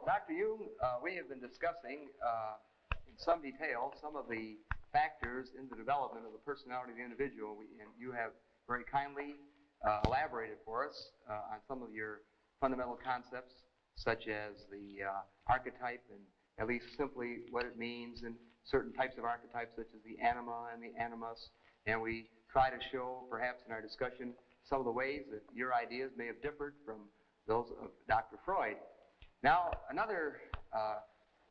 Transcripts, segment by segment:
Dr. Jung, we have been discussing in some detail some of the factors in the development of the personality of the individual, and you have very kindly elaborated for us on some of your fundamental concepts, such as the archetype and at least simply what it means, and certain types of archetypes such as the anima and the animus. And we try to show, perhaps in our discussion, some of the ways that your ideas may have differed from those of Dr. Freud. Now, another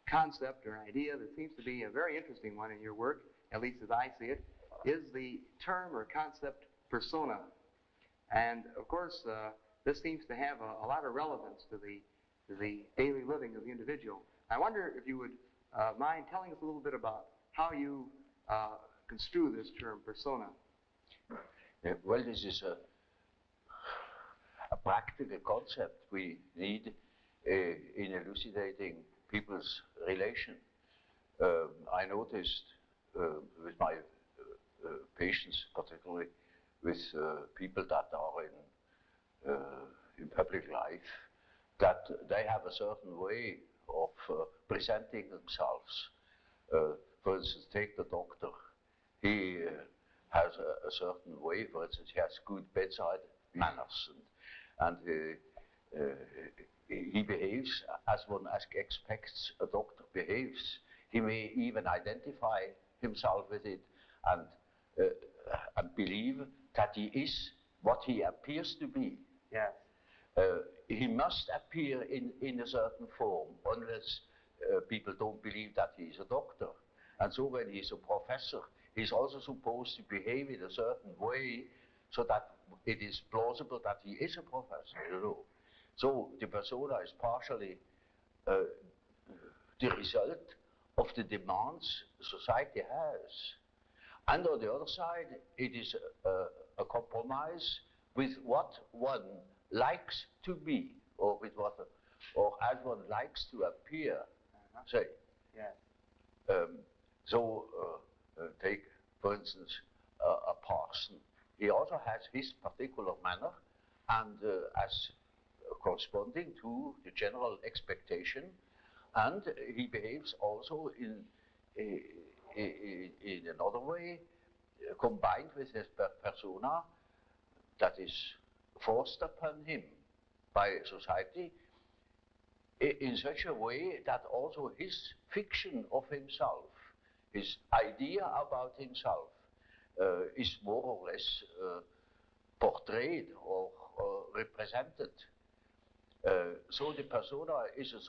concept or idea that seems to be a very interesting one in your work, at least as I see it, is the term or concept persona. And of course, this seems to have a lot of relevance to the daily living of the individual. I wonder if you would mind telling us a little bit about how you construe this term persona. Well, this is a practical concept we need in elucidating people's relation. I noticed with my patients, particularly with people that are in public life, that they have a certain way of presenting themselves. For instance, take the doctor. He has a certain way. For instance, he has good bedside manners, and he behaves as one expects a doctor behaves. He may even identify himself with it and believe that he is what he appears to be. Yes. He must appear in a certain form, unless people don't believe that he's a doctor. And so when he's a professor, he's also supposed to behave in a certain way so that it is plausible that he is a professor, you know. So the persona is partially the result of the demands society has. And on the other side, it is a compromise with what one likes to be, or with what, or as one likes to appear. Say. Yeah. Take, for instance, a parson. He also has his particular manner, and as corresponding to the general expectation, and he behaves also in another way, combined with his persona that is forced upon him by society in such a way that also his fiction of himself, his idea about himself, is more or less portrayed or represented. So the persona is a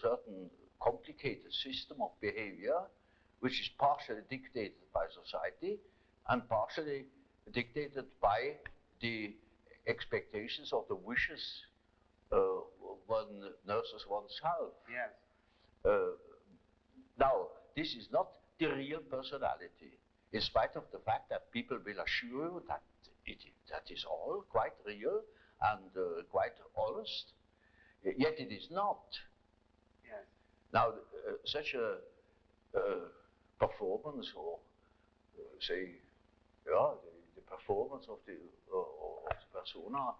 certain complicated system of behavior which is partially dictated by society and partially dictated by the expectations or the wishes one nurses oneself. Yes. Now, this is not the real personality, in spite of the fact that people will assure you that that is all quite real and quite honest, yet it is not. Yes. Now, such a performance, or say, the performance of the persona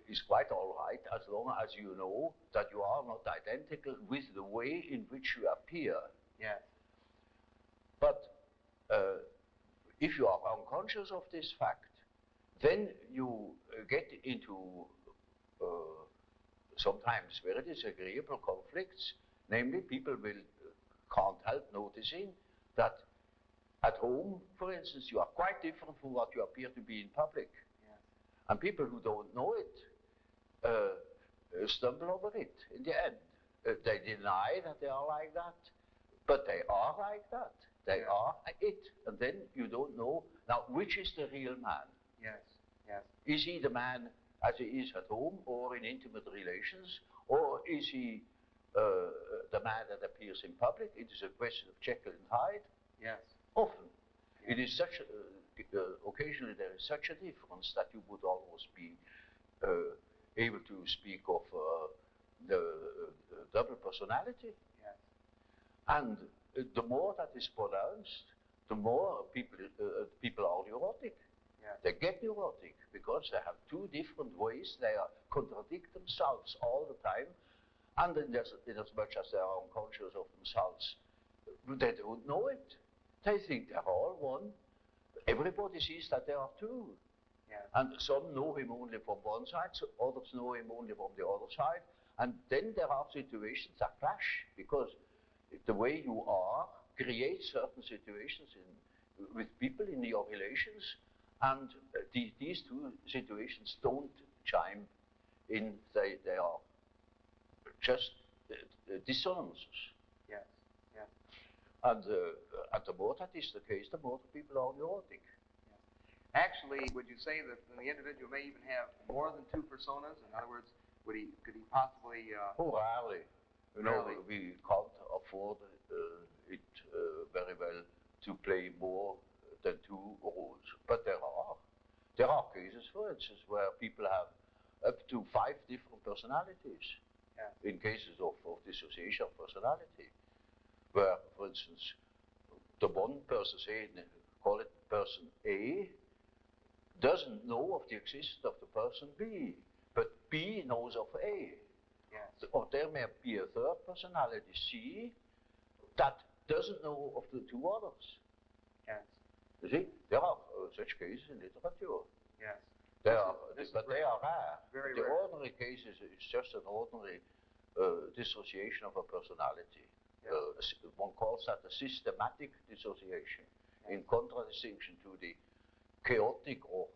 is quite all right, as long as you know that you are not identical with the way in which you appear. Yes. But if you are unconscious of this fact, then you get into sometimes very disagreeable conflicts. Namely, people can't help noticing that at home, for instance, you are quite different from what you appear to be in public. Yes. And people who don't know it stumble over it in the end. They deny that they are like that, but they are like that. They are it. And then you don't know, now, which is the real man? Yes. Yes. Is he the man as he is at home or in intimate relations? Or is he the man that appears in public? It is a question of Jekyll and Hyde. Yes. Often. It is such occasionally there is such a difference that you would almost be able to speak of the double personality. Yes. And the more that is pronounced, the more people are neurotic. Yes. They get neurotic because they have two different ways. They contradict themselves all the time, And in as much as they are unconscious of themselves, they don't know it. They think they're all one. Everybody sees that they are two. Yeah. And some know him only from one side, so others know him only from the other side. And then there are situations that clash, because the way you are creates certain situations with people in your relations, and these two situations don't chime in, they are just dissonances. Yes, yes. And the more that is the case, the more the people are neurotic. Actually, would you say that the individual may even have more than two personas? In other words, could he possibly? Oh, rarely. You know, we can't afford it very well to play more than two roles. But there are cases, for instance, where people have up to 5 different personalities. Yeah. In cases of dissociation of personality, where, for instance, the one person, say, call it person A, doesn't know of the existence of the person B, but B knows of A. Yes. Or there may be a third personality, C, that doesn't know of the two others. Yes. You see, there are such cases in literature. Yes. They are rare. Very the rare. ordinary case is just an ordinary dissociation of a personality. Yes. One calls that a systematic dissociation, Yes. in contradistinction to the chaotic or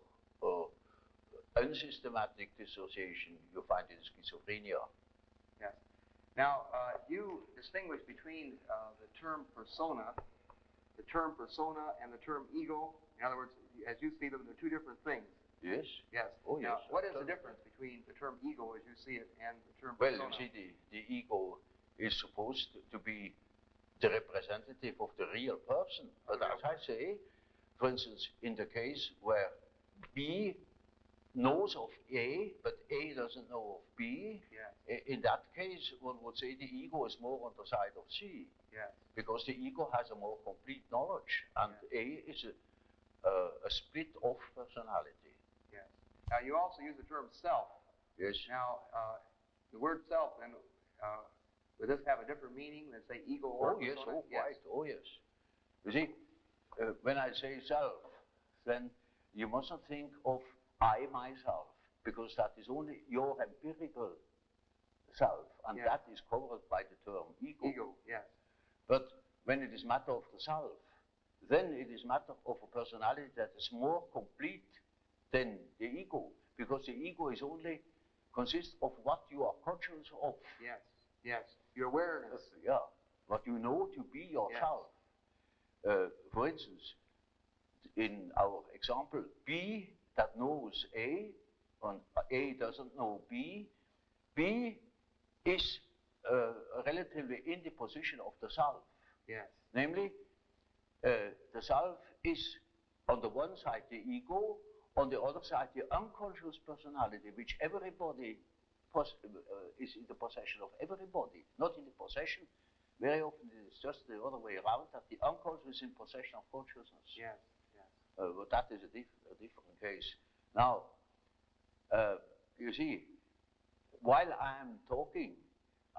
unsystematic dissociation you find in schizophrenia. Yes. Now, you distinguish between the term persona and the term ego. In other words, as you see them, they're two different things. Yes? Yes. Oh, now, yes. what is the difference between the term ego, as you see it, and the term Well, persona? you see, the ego is supposed to be the representative of the real person. But as I say, for instance, in the case where B knows of A, but A doesn't know of B, yes. In that case, one would say the ego is more on the side of C. Yes. Because the ego has a more complete knowledge, and yes. A is a split-off personality. Yes. Now, you also use the term self. Yes. Now, the word self, then, would this have a different meaning than, say, ego or persona? Yes, oh, quite, oh, yes. You see, when I say self, then you mustn't think of I myself, because that is only your empirical self, and that is covered by the term ego. Ego, yes. But when it is matter of the self, then it is matter of a personality that is more complete than the ego, because the ego is only consists of what you are conscious of. Yes, yes. Your awareness. Yeah, what you know to be yourself. Yes. For instance, in our example, B that knows A, and A doesn't know B, B is relatively in the position of the self. Yes. Namely, the self is on the one side the ego, on the other side the unconscious personality, which everybody is in the possession of everybody, not in the possession. Very often it is just the other way around, that the unconscious is in possession of consciousness. Yes, yes. But that is a different case. Now, you see, while I am talking,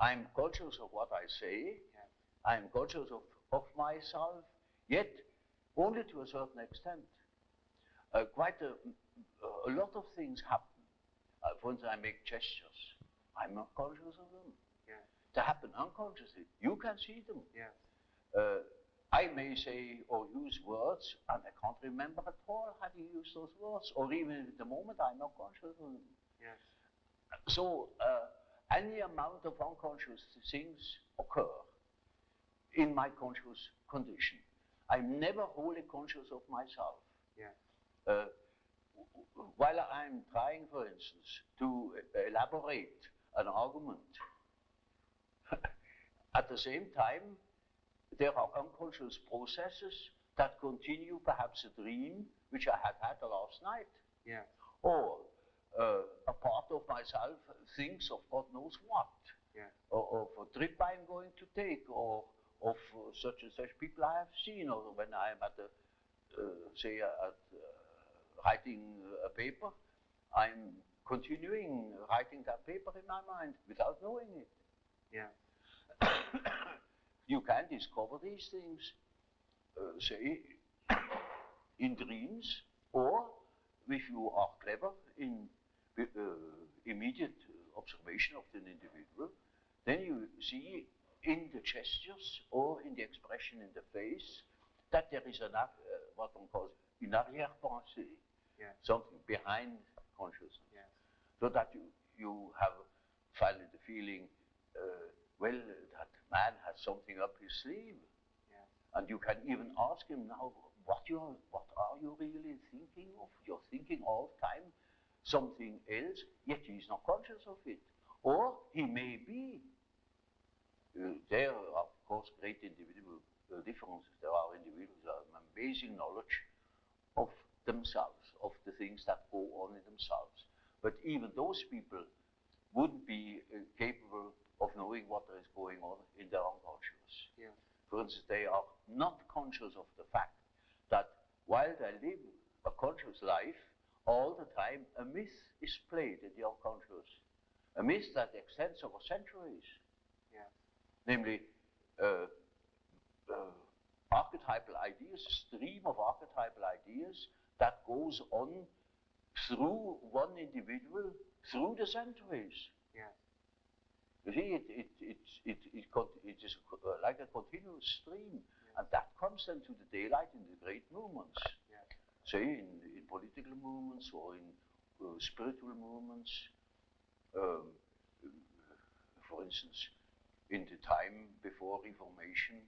I'm conscious of what I say, yes. I'm conscious of myself, yet only to a certain extent. Quite a lot of things happen. For instance, I make gestures. I'm not conscious of them. Yes. They happen unconsciously. You can see them. Yes. I may say or use words, and I can't remember at all having used those words, or even at the moment I'm not conscious of them. Yes. So any amount of unconscious things occur in my conscious condition. I'm never wholly conscious of myself. Yes. While I'm trying, for instance, to elaborate an argument, at the same time, there are unconscious processes that continue, perhaps a dream, which I had the last night. Yes. Or a part of myself thinks of God knows what. Yes. Or of a trip I'm going to take, or of such and such people I have seen, or when I'm at the, writing a paper, I'm continuing writing that paper in my mind without knowing it. Yeah. You can discover these things, say, in dreams, or if you are clever in immediate observation of an individual, then you see in the gestures or in the expression in the face that there is what one calls une arrière-pensée, Yeah. something behind consciousness. Yes. So that you have finally the feeling, well, that man has something up his sleeve. Yes. And you can even ask him now, what are you really thinking of? You're thinking all the time something else, yet he's not conscious of it. Or he may be. There are, of course, great individual differences. There are individuals who have amazing knowledge of themselves, of the things that go on in themselves. But even those people wouldn't be capable of knowing what is going on in their unconscious. Yeah. For instance, they are not conscious of the fact that while they live a conscious life, all the time a myth is played in the unconscious. A myth that extends over centuries. Yeah. Namely, archetypal ideas, a stream of archetypal ideas that goes on through one individual, through the centuries. Yeah. You see, it is like a continuous stream, and that comes then to the daylight in the great movements. Yeah. Say in political movements or in spiritual movements. For instance, in the time before Reformation,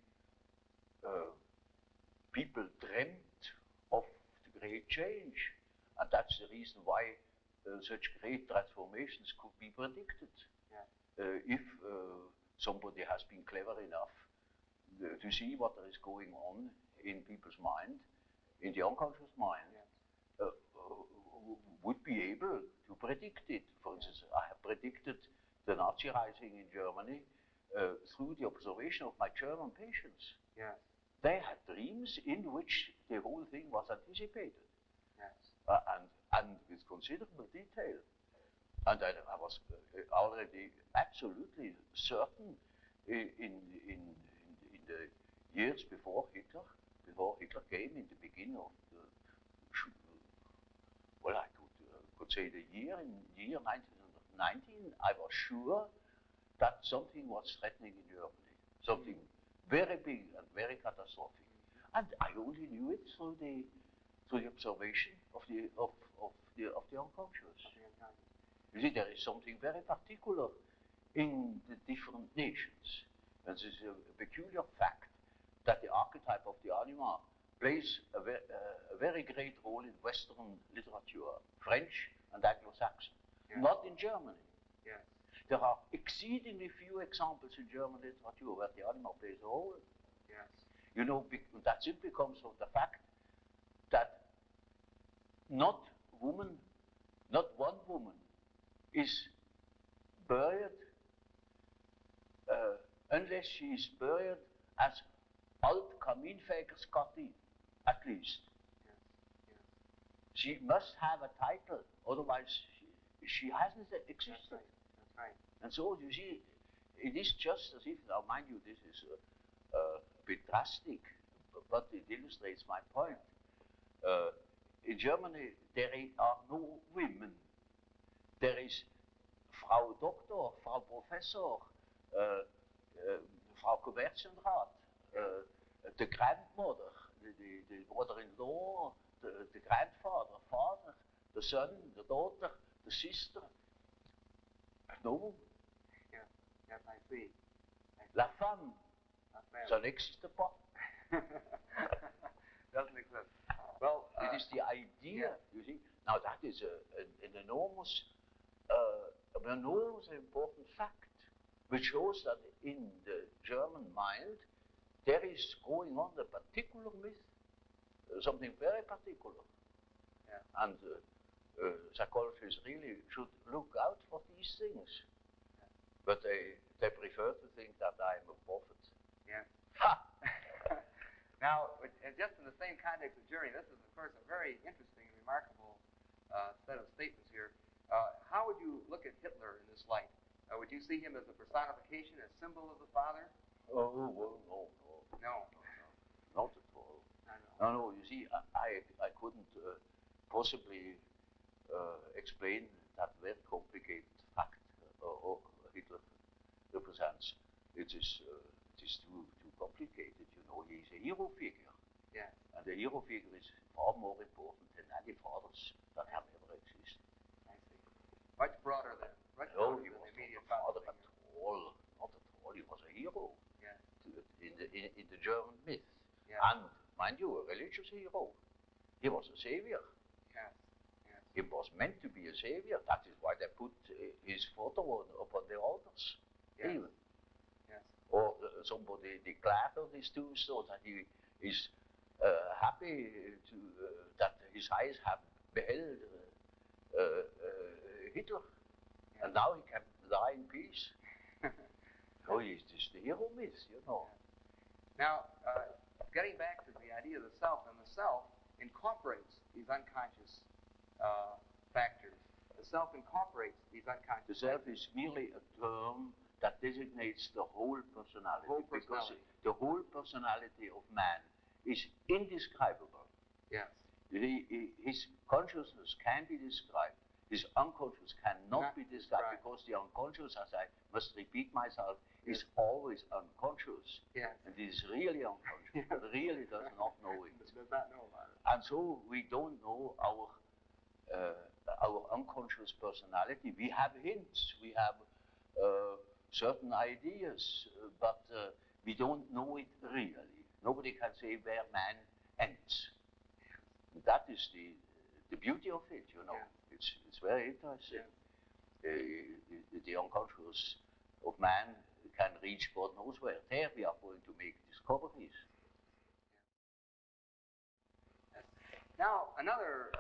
people dreamt of the great change, and that's the reason why such great transformations could be predicted. Yeah. If somebody has been clever enough to see what is going on in people's mind, in the unconscious mind, would be able to predict it. For instance, I have predicted the Nazi rising in Germany through the observation of my German patients. Yes. They had dreams in which the whole thing was anticipated. Yes. And with considerable detail. And I was already absolutely certain in the years before Hitler came, in the beginning of the, well, I could say the year 1919, I was sure that something was threatening in Germany, something very big and very catastrophic. And I only knew it through the observation of the unconscious. You see, there is something very particular in the different nations. And this is a peculiar fact that the archetype of the anima plays a very great role in Western literature, French and Anglo-Saxon, not in Germany. Yes. There are exceedingly few examples in German literature where the anima plays a role. Yes. You know, that simply comes from the fact that not one woman is buried unless she is buried as Alt-Kaminfegerskattin, at least. Yes. Yes. She must have a title, otherwise she hasn't existed. That's right. That's right. And so you see, it is just as if, now mind you, this is a bit drastic, but it illustrates my point. In Germany, there are no women. There is Frau Doktor, Frau Professor, Frau Kommerzienrat, the grandmother, the mother-in-law, the grandfather, father, the son, the daughter, the sister. No. Yeah. Yes, I see. La femme, ça n'existe pas. Doesn't exist. Well, it is the idea, you see. Now that is an enormous important fact, which shows that in the German mind there is going on a particular myth, something very particular. Yeah. And psychologists really should look out for these things. Yeah. But they prefer to think that I am a prophet. Yeah. Ha! Now, just in the same context of journey, this is, of course, a very interesting and remarkable set of statements here. How would you look at Hitler in this light? Would you see him as a personification, a symbol of the Father? Oh, well, no. No. Not at all. No, you see, I couldn't possibly explain that very complicated fact Hitler represents. It is too complicated, you know. He is a hero figure. Yeah. And the hero figure is far more important than any fathers that have ever existed. I see. Much broader than No, he than was the immediate not a father father. at all. Not at all. He was a hero. Yeah. In the German myth. Yeah. And mind you, a religious hero. He was a savior. Yes. Yes. He was meant to be a savior. That is why they put his photo upon the altars. Yes. Even. Yes. Or somebody declared his too, so that he is happy to that his eyes have beheld Hitler, Yeah. and now he can die in peace. So he's just the hero myth, you know. Now, getting back to the idea of the self, and the self incorporates these unconscious factors. The self incorporates these The unconscious self factors. is merely a term that designates the whole personality, because the whole personality of man is indescribable. Yes. His consciousness can be described. His unconscious cannot be described, because the unconscious, as I must repeat myself, is always unconscious. Yes. And it is really unconscious, but really does not know it. Does not know about it. And so we don't know our unconscious personality. We have hints, we have certain ideas, but we don't know it really. Nobody can say where man ends. That is the beauty of it, you know. Yeah. It's very interesting. Yeah. The unconscious of man can reach God knows where. There we are going to make discoveries. Now, another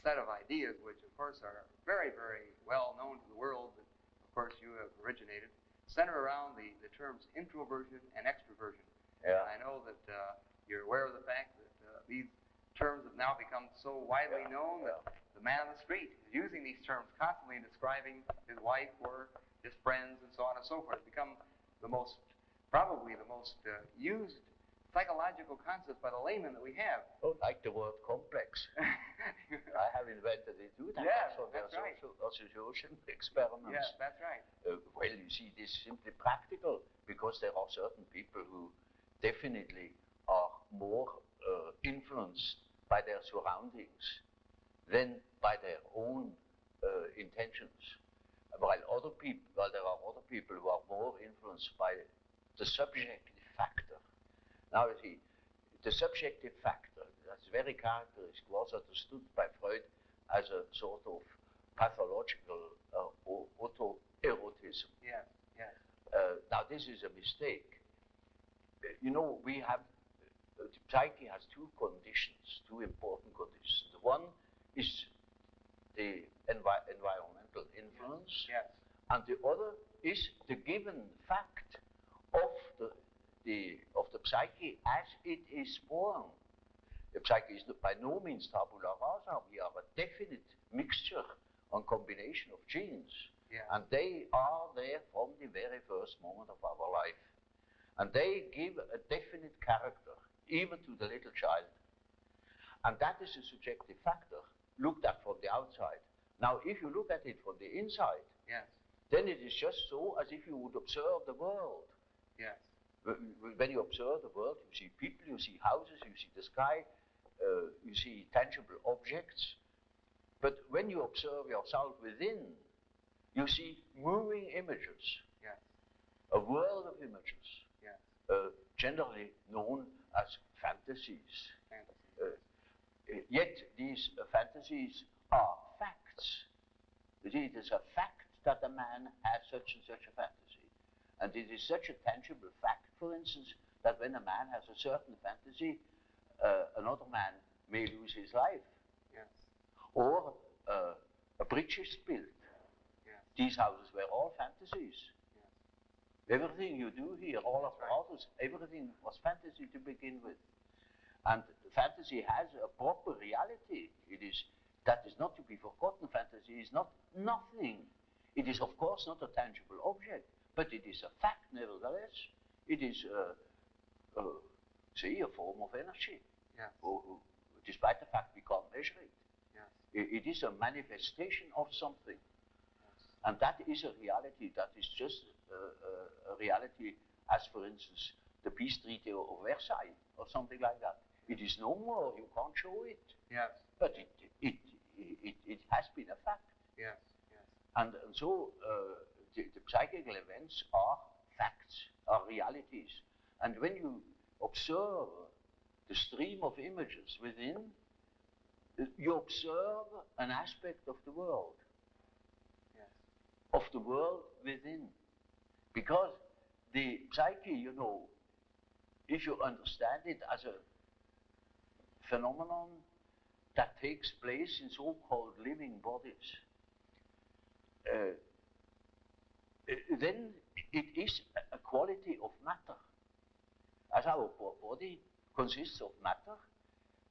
set of ideas, which of course are very, very well known to the world, that of course you have originated, center around the terms introversion and extraversion. Yeah. And I know that you're aware of the fact that these terms have now become so widely known that the man on the street is using these terms constantly, describing his wife or his friends and so on and so forth. It's become probably the most used psychological concept by the layman that we have. Oh, like the word complex. I have invented it too. Yes, so that's right. Association experiments. Yes, that's right. Well, you see, this is simply practical, because there are certain people who definitely are more influenced by their surroundings than by their own intentions. While there are other people who are more influenced by the subjective factor. Now you see, the subjective factor, that's very characteristic, was understood by Freud as a sort of pathological autoerotism. Yes, yes. Now this is a mistake. You know, the psyche has two important conditions. The one is the environmental influence, yes. and the other is the given fact of the psyche as it is born. The psyche is by no means tabula rasa. We are a definite mixture and combination of genes. Yes. And they are there from the very first moment of our life. And they give a definite character, even to the little child. And that is a subjective factor, looked at from the outside. Now, if you look at it from the inside, yes, then it is just so as if you would observe the world. yes. When you observe the world, you see people, you see houses, you see the sky, you see tangible objects. But when you observe yourself within, you see moving images. Yes. A world of images. Yes. Generally known as fantasies. Fantasy. Yet these fantasies are facts. You see, it is a fact that a man has such and such a fantasy. And it is such a tangible fact, for instance, that when a man has a certain fantasy, another man may lose his life. Yes. Or a bridge is built. Yes. These houses were all fantasies. Yes. Everything you do here, all of the houses, everything was fantasy to begin with. And fantasy has a proper reality. That is not to be forgotten. Fantasy is not nothing. It is, of course, not a tangible object, but it is a fact nevertheless. It is, say, a form of energy. Yes. Despite the fact we can't measure it. Yes. It is a manifestation of something. Yes. And that is a reality that is just a reality as, for instance, the peace treaty of Versailles or something like that. It is no more, you can't show it. Yes. But it has been a fact. Yes. Yes. And so the psychical events are facts, are realities. And when you observe the stream of images within, you observe an aspect of the world. Yes. Of the world within. Because the psyche, you know, if you understand it as a phenomenon that takes place in so-called living bodies, then it is a quality of matter. As our body consists of matter,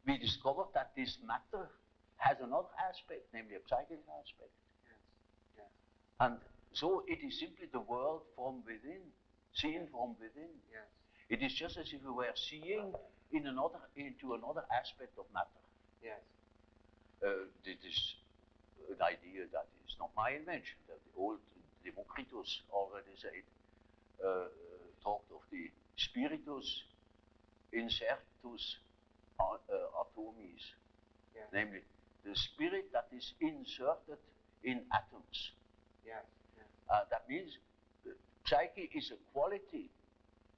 we discovered that this matter has another aspect, namely a psychic aspect. Yes. Yes. And so it is simply the world from within, seen from within. Yes. It is just as if we were seeing into another aspect of matter. Yes. This is an idea that is not my invention. That the old Democritus already said, talked of the spiritus insertus atomis, Yes. namely the spirit that is inserted in atoms. Yes. Yes. That means psyche is a quality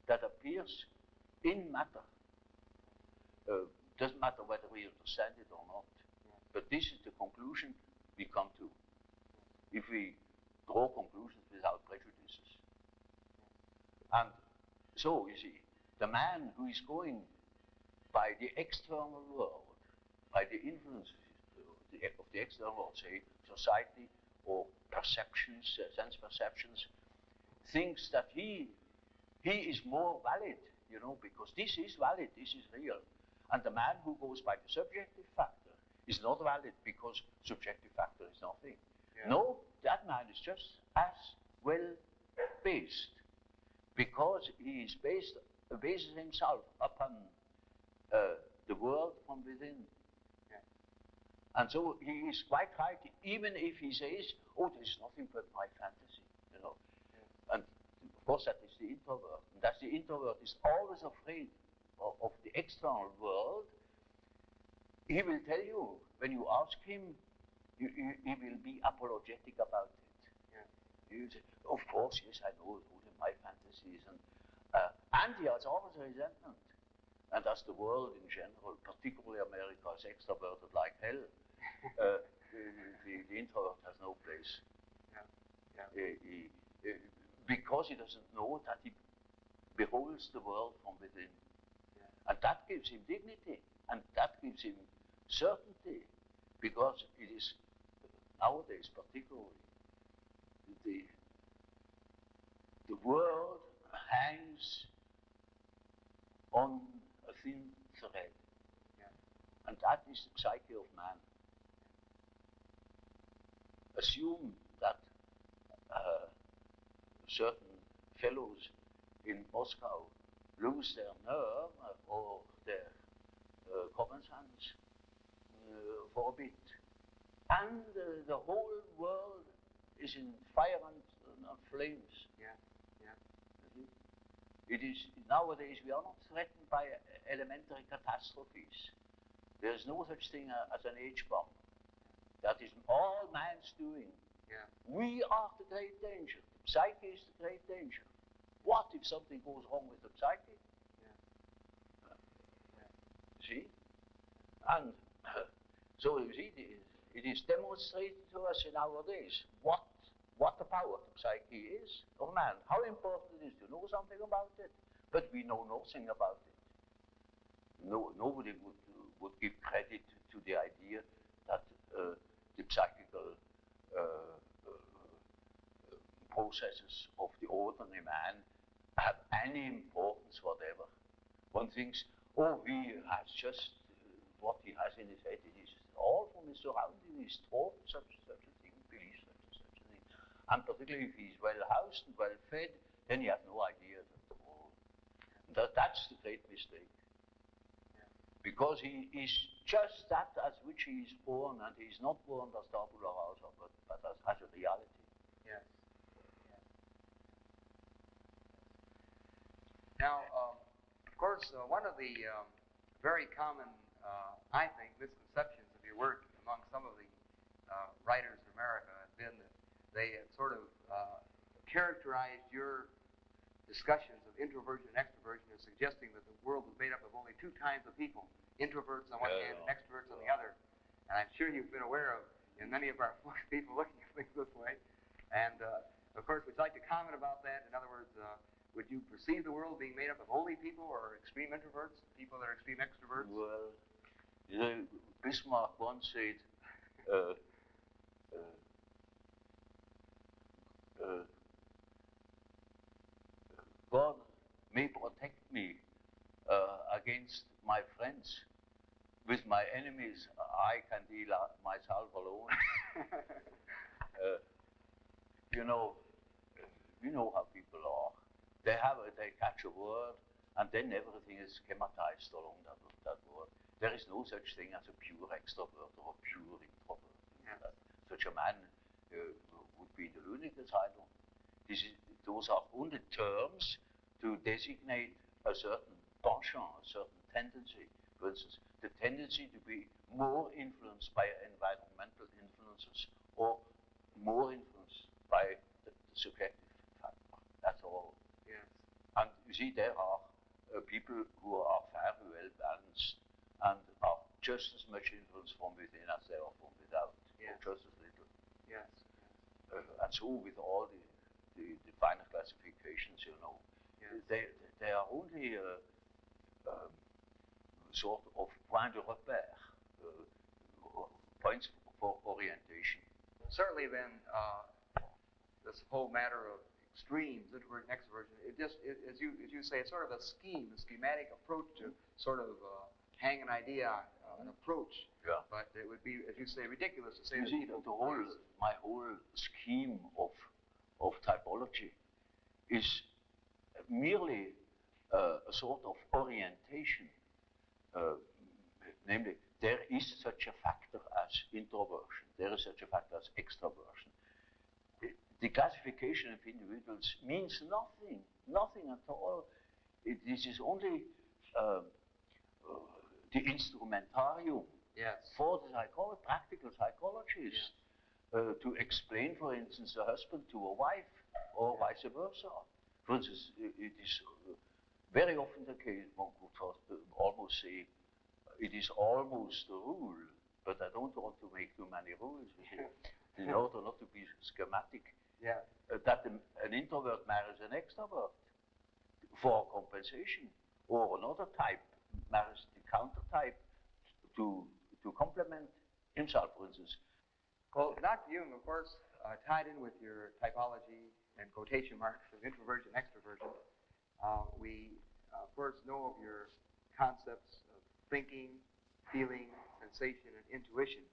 that appears in matter. Doesn't matter whether we understand it or not. Yes. But this is the conclusion we come to. If we draw conclusions without prejudices. And so, you see, the man who is going by the external world, by the influences of the external world, say society or perceptions, sense perceptions, thinks that he is more valid, you know, because this is valid, this is real. And the man who goes by the subjective factor is not valid because subjective factor is nothing. Yeah. No, that man is just as well based because he is bases himself upon the world from within. Yeah. And so he is quite right, even if he says, oh, there's nothing but my fantasy, you know. Yeah. And of course that is the introvert. And that's the introvert is always afraid of the external world. He will tell you, when you ask him, he will be apologetic about it. Yeah. He will say, of course, yes, I know my fantasies. And he has always resentment. And as the world in general, particularly America, is extroverted like hell, the introvert has no place. Yeah. Yeah. Because he doesn't know that he beholds the world from within. Yeah. And that gives him dignity, and that gives him certainty, because it is nowadays particularly the world hangs on a thin thread. Yeah. And that is the psyche of man. Assume that certain fellows in Moscow lose their nerve or their common sense for a bit. And the whole world is in fire and flames. Yeah. Yeah. It is, nowadays we are not threatened by elementary catastrophes. There is no such thing as an H-bomb. That is all man's doing. Yeah. We are the great danger. The psyche is the great danger. What if something goes wrong with the psyche? Yeah. See? And so you see, it is demonstrated to us in our days what the power of the psyche is of man. How important it is to know something about it, but we know nothing about it. Nobody would give credit to the idea that the psychical processes of the ordinary man have any importance whatever. One thinks, oh, he has just what he has in his head. It is all from his surroundings. He's taught such a thing, believes such a thing. And particularly if he's well housed and well fed, then he has no ideas at all. That's the great mistake. Because he is just that as which he is born, and he is not born as tabula rasa, but as a reality. Yes. Now, of course, one of the very common, I think, misconceptions of your work among some of the writers in America has been that they have sort of characterized your discussions of introversion and extroversion as suggesting that the world was made up of only two kinds of people, introverts on one hand and extroverts on the other. And I'm sure you've been aware of, in many of our people looking at things this way. And of course, we'd like to comment about that. In other words, would you perceive the world being made up of only people or extreme introverts, people that are extreme extroverts? Well, Bismarck once said, God may protect me against my friends. With my enemies, I can deal myself alone. You know how people are. They catch a word, and then everything is schematized along that word. There is no such thing as a pure extrovert or a pure introvert. Yes. Such a man would be in the lunatic asylum. Those are only terms to designate a certain penchant, a certain tendency. For instance, the tendency to be more influenced by environmental influences or more influenced by the subjective factor. That's all. Yes. And you see, there are people who are very well balanced and are just as much influenced from within as they are from without, yes. or just as little. Yes. And so with all the finer classifications, you know, yes. they are only sort of point de repère, points for orientation. Certainly then, this whole matter of extremes, introversion and extroversion, as you say, it's sort of a schematic approach to sort of hang an idea on, an approach. Yeah. But it would be, as you say, ridiculous to say you that see, my whole scheme of typology is merely a sort of orientation. Namely, there is such a factor as introversion, there is such a factor as extraversion. The classification of individuals means nothing at all. This is only the instrumentarium, yes. for the practical psychologists, to explain, for instance, a husband to a wife, or vice versa. For instance, it is very often the case, one could almost say, it is almost a rule, but I don't want to make too many rules, in order not to be schematic, yeah. That an introvert marries an extrovert for compensation, or another type marries the counter type to complement himself, for instance. Well, Dr. Jung, of course, tied in with your typology and quotation marks of introversion and extroversion, we, of course, know of your concepts of thinking, feeling, sensation, and intuition.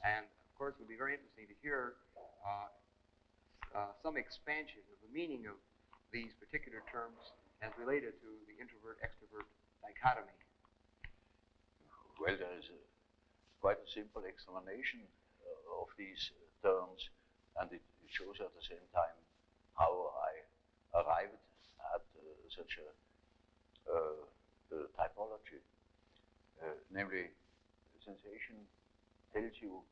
And, of course, it would be very interesting to hear some expansion of the meaning of these particular terms as related to the introvert-extrovert dichotomy. Well, there is quite a simple explanation of these terms, and it shows at the same time how I arrived at such a typology. Namely, sensation tells you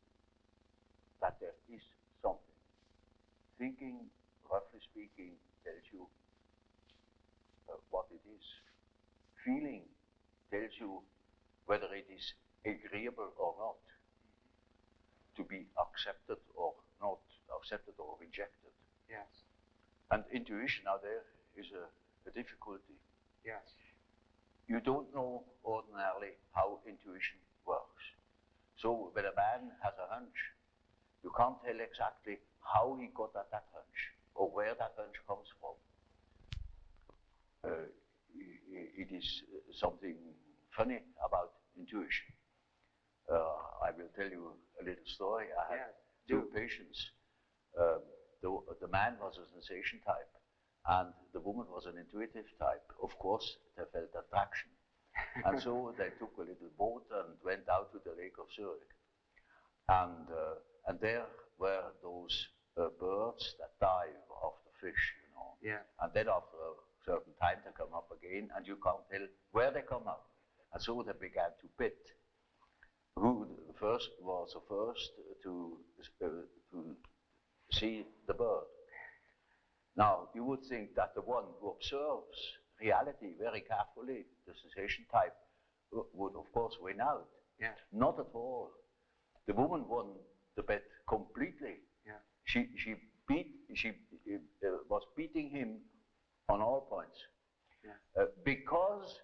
that there is something. Thinking, roughly speaking, tells you what it is. Feeling tells you whether it is agreeable or not, to be accepted or not, accepted or rejected. Yes. And intuition now there is a difficulty. Yes. You don't know ordinarily how intuition works. So when a man has a hunch, you can't tell exactly how he got at that hunch or where that hunch comes from. It is something funny about intuition. I will tell you a little story. I had two patients. The man was a sensation type, and the woman was an intuitive type. Of course, they felt attraction. And so they took a little boat and went out to the Lake of Zurich. And there were those birds that dive after fish, you know. Yeah. And then after a certain time they come up again, and you can't tell where they come up. And so they began to bid. Who first was the first to see the bird? Now, you would think that the one who observes reality very carefully, the sensation type, would of course win out. Yeah. Not at all. The woman won the bet completely. Yeah. She was beating him on all points. Yeah. Because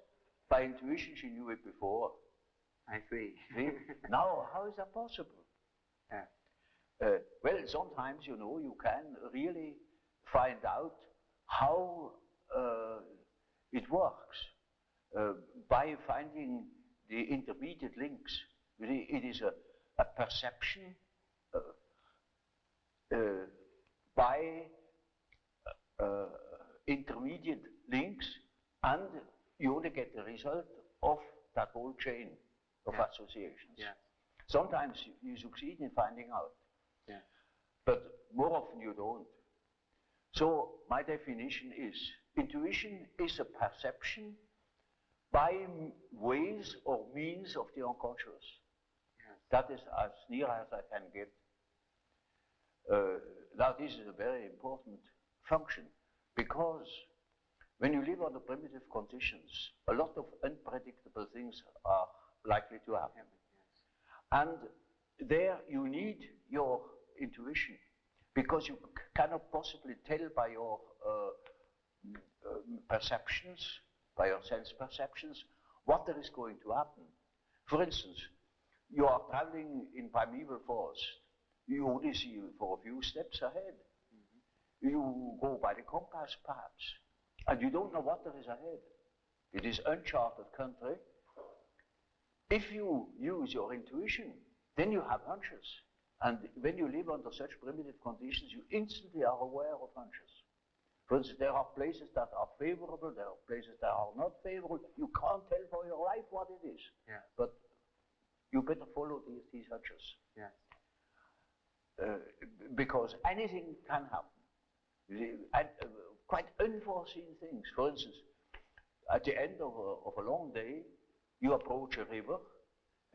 by intuition she knew it before. I see. See? Now, how is that possible? Yeah. Well, sometimes, you know, you can really find out how it works by finding the intermediate links. It is a perception by intermediate links, and you only get the result of that whole chain of associations. Yeah. Sometimes you succeed in finding out, but more often you don't. So my definition is, intuition is a perception by ways or means of the unconscious. Yes. That is as near as I can get. Now this is a very important function, because when you live under primitive conditions, a lot of unpredictable things are likely to happen. And there you need your intuition, because you cannot possibly tell by your perceptions, by your sense perceptions, what there is going to happen. For instance, you are traveling in primeval forest. You only see for a few steps ahead. You go by the compass, perhaps, and you don't know what there is ahead. It is uncharted country. If you use your intuition, then you have hunches. And when you live under such primitive conditions, you instantly are aware of hunches. For instance, there are places that are favorable, there are places that are not favorable. You can't tell for your life what it is. Yeah. But you better follow these hunches. Yeah. Because anything can happen. And quite unforeseen things. For instance, at the end of a long day, you approach a river,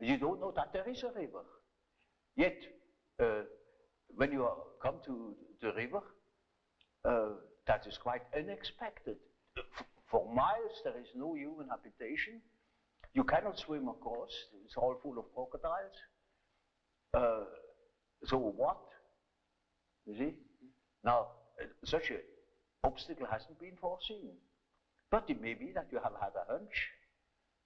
and you don't know that there is a river. Yet, when you come to the river, that is quite unexpected. For miles, there is no human habitation. You cannot swim across. It's all full of crocodiles. So what? You see? Now, such an obstacle hasn't been foreseen. But it may be that you have had a hunch,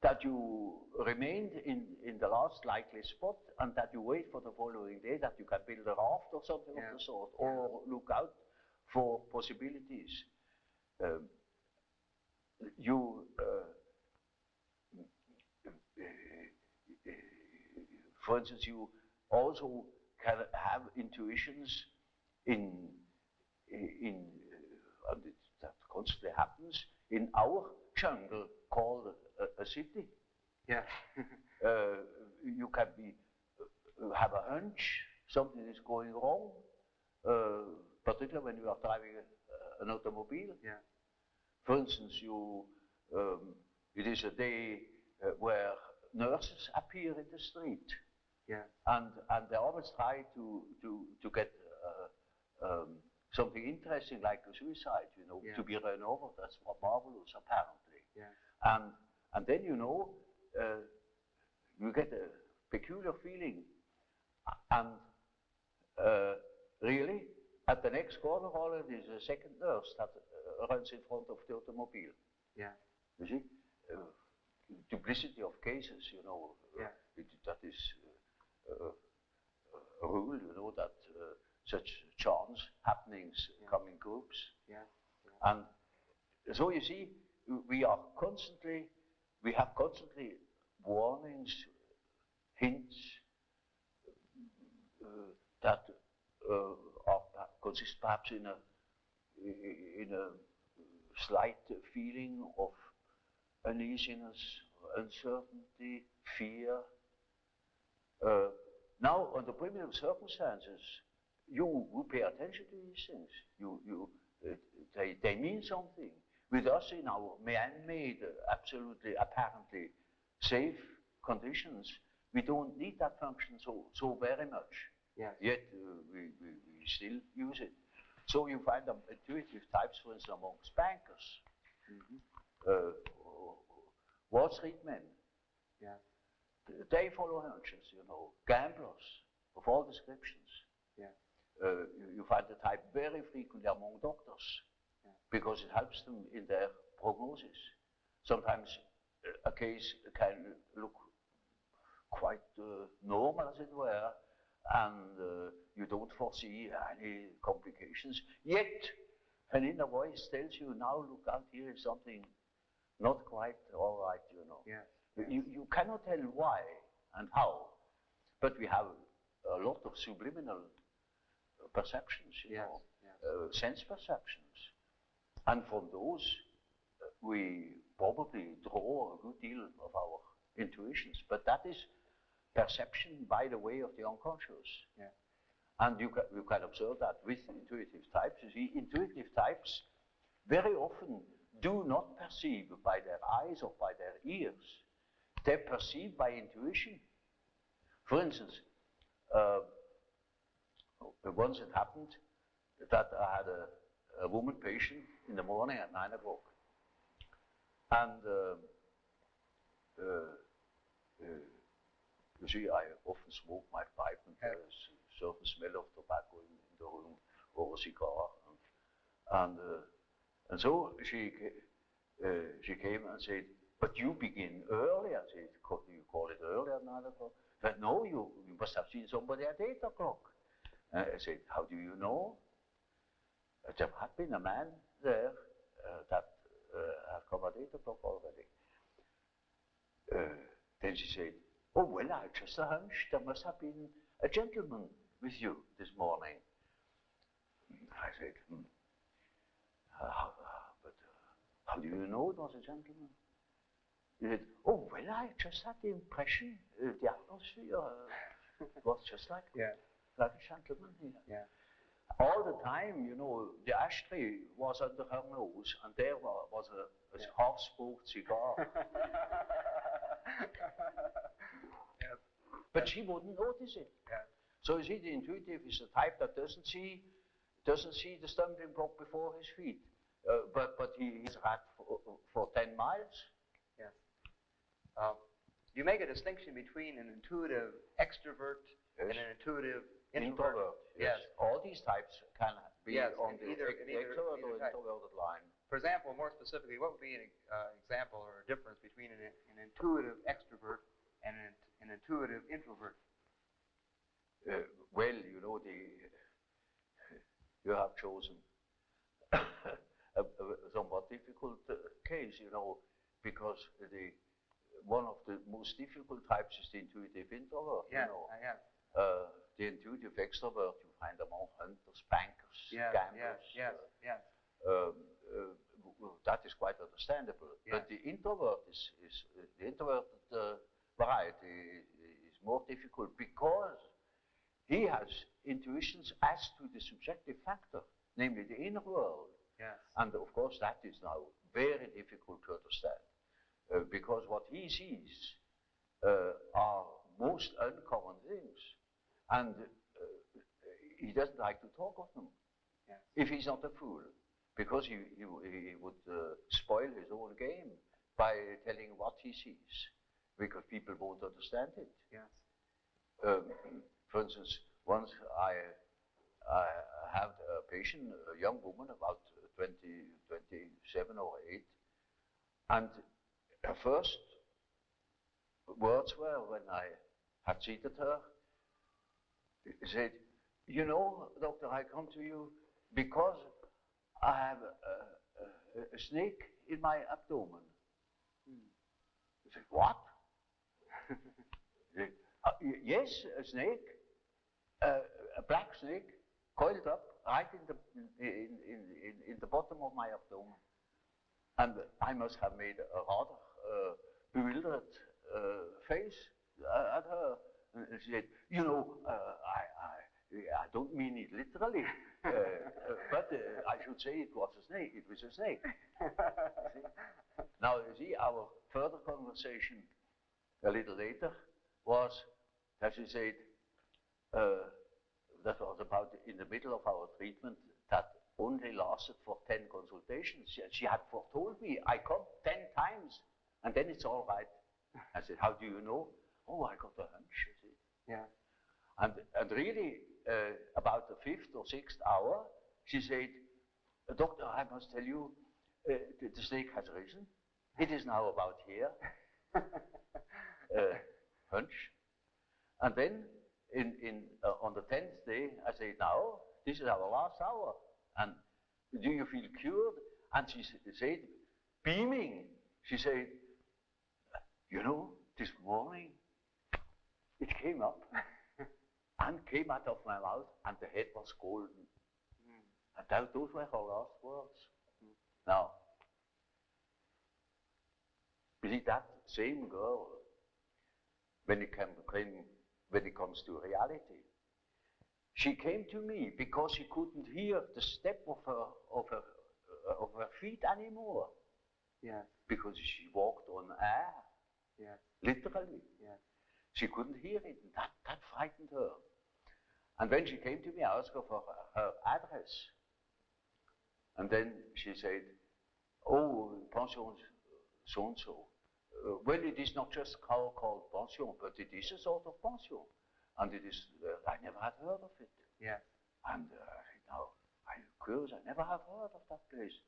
that you remained in the last likely spot, and that you wait for the following day, that you can build a raft or something of the sort, or look out for possibilities. For instance, you also can have intuitions that constantly happens in our jungle called a city. Yeah. You can have a hunch something is going wrong, particularly when you are driving an automobile. Yeah. For instance, it is a day where nurses appear in the street. Yeah. And they always try to get something interesting like a suicide, you know, to be run over. That's what marvelous, apparently. Yeah. And then, you know, you get a peculiar feeling. And really, at the next corner already is a second nurse that runs in front of the automobile. Yeah. You see? Duplicity of cases, you know. That is a rule, you know, that such chance happenings come in groups. Yeah. And so you see, we have constantly warnings, hints that consist perhaps in in a slight feeling of uneasiness, uncertainty, fear. Now, under primitive circumstances, you pay attention to these things. They mean something. With us in our man-made, absolutely, apparently safe conditions, we don't need that function so very much. Yes. Yet we still use it. So you find intuitive types, for instance, amongst bankers, Wall Street men. Yeah. They follow hunches, gamblers of all descriptions. Yeah. You find the type very frequently among doctors, because it helps them in their prognosis. Sometimes a case can look quite normal, as it were, and you don't foresee any complications. Yet, an inner voice tells you, now look out, here is something not quite all right, Yes. You cannot tell why and how, but we have a lot of subliminal perceptions, sense perceptions. And from those, we probably draw a good deal of our intuitions. But that is perception by the way of the unconscious. Yeah. And you can observe that with intuitive types. You see, intuitive types very often do not perceive by their eyes or by their ears. They perceive by intuition. For instance, once it happened that I had a woman patient in the morning at 9 o'clock. And you see, I often smoke my pipe, and there's a certain smell of tobacco in the room, or a cigar. And so she came and said, but you begin early. I said, you call it early at 9 o'clock? But no, you must have seen somebody at 8 o'clock. I said, how do you know? There had been a man there that had come at 8 o'clock already. Then she said, oh, well, I had just a hunch. There must have been a gentleman with you this morning. I said, but how do you know it was a gentleman? He said, oh, well, I just had the impression, the atmosphere was just like a gentleman here. Yeah. All the time, the ashtray was under her nose, and there was a half-smoked cigar. But she wouldn't notice it. Yeah. So you see, the intuitive is the type that doesn't see the stumbling block before his feet, but he's ran for 10 miles. Yes. You make a distinction between an intuitive extrovert and an intuitive introvert. Yes. All these types can be on the either extrovert or introverted line. For example, more specifically, what would be an example or a difference between an intuitive extrovert and an intuitive introvert? Well, you have chosen a somewhat difficult case, because one of the most difficult types is the intuitive introvert. The intuitive extrovert you find among hunters, bankers, gamblers. Yes. That is quite understandable. But the introvert the introverted variety is more difficult because he has intuitions as to the subjective factor, namely the inner world. Yes. And of course that is now very difficult to understand. Because what he sees are most uncommon things, and he doesn't like to talk of them. Yes. If he's not a fool, because he would spoil his own game by telling what he sees, because people won't understand it. Yes. For instance, once I had a patient, a young woman, about 27 or 8, and her first words were, when I had treated her, she said, doctor, I come to you because I have a snake in my abdomen. I said, what? Said, yes, a snake, a black snake, coiled up right in bottom of my abdomen. And I must have made a rather bewildered face at her. And she said, you know, I don't mean it literally, but I should say it was a snake. It was a snake. Now, you see, our further conversation a little later was that she said, that was about in the middle of our treatment that only lasted for 10 consultations. She had foretold me, I come 10 times, and then it's all right. I said, how do you know? Oh, I got a hunch, you see. Yeah. And really, about the 5th or 6th hour, she said, doctor, I must tell you, the snake has risen. It is now about here. Hunch. And then, on the 10th day, I said, now, this is our last hour. And do you feel cured? And she said, beaming, she said, you know, this morning, it came up and came out of my mouth, and the head was golden. And those were her last words. Now, you see, that same girl, when it comes to reality, she came to me because she couldn't hear the step of her feet anymore. Yeah. Because she walked on air. Yeah. Literally. Yeah. She couldn't hear it, and that frightened her. And when she came to me, I asked her for her address. And then she said, oh, pension so-and-so. Well, it is not just called pension, but it is a sort of pension. And it is, I never had heard of it. Yeah. And now, I'm curious, I never have heard of that place.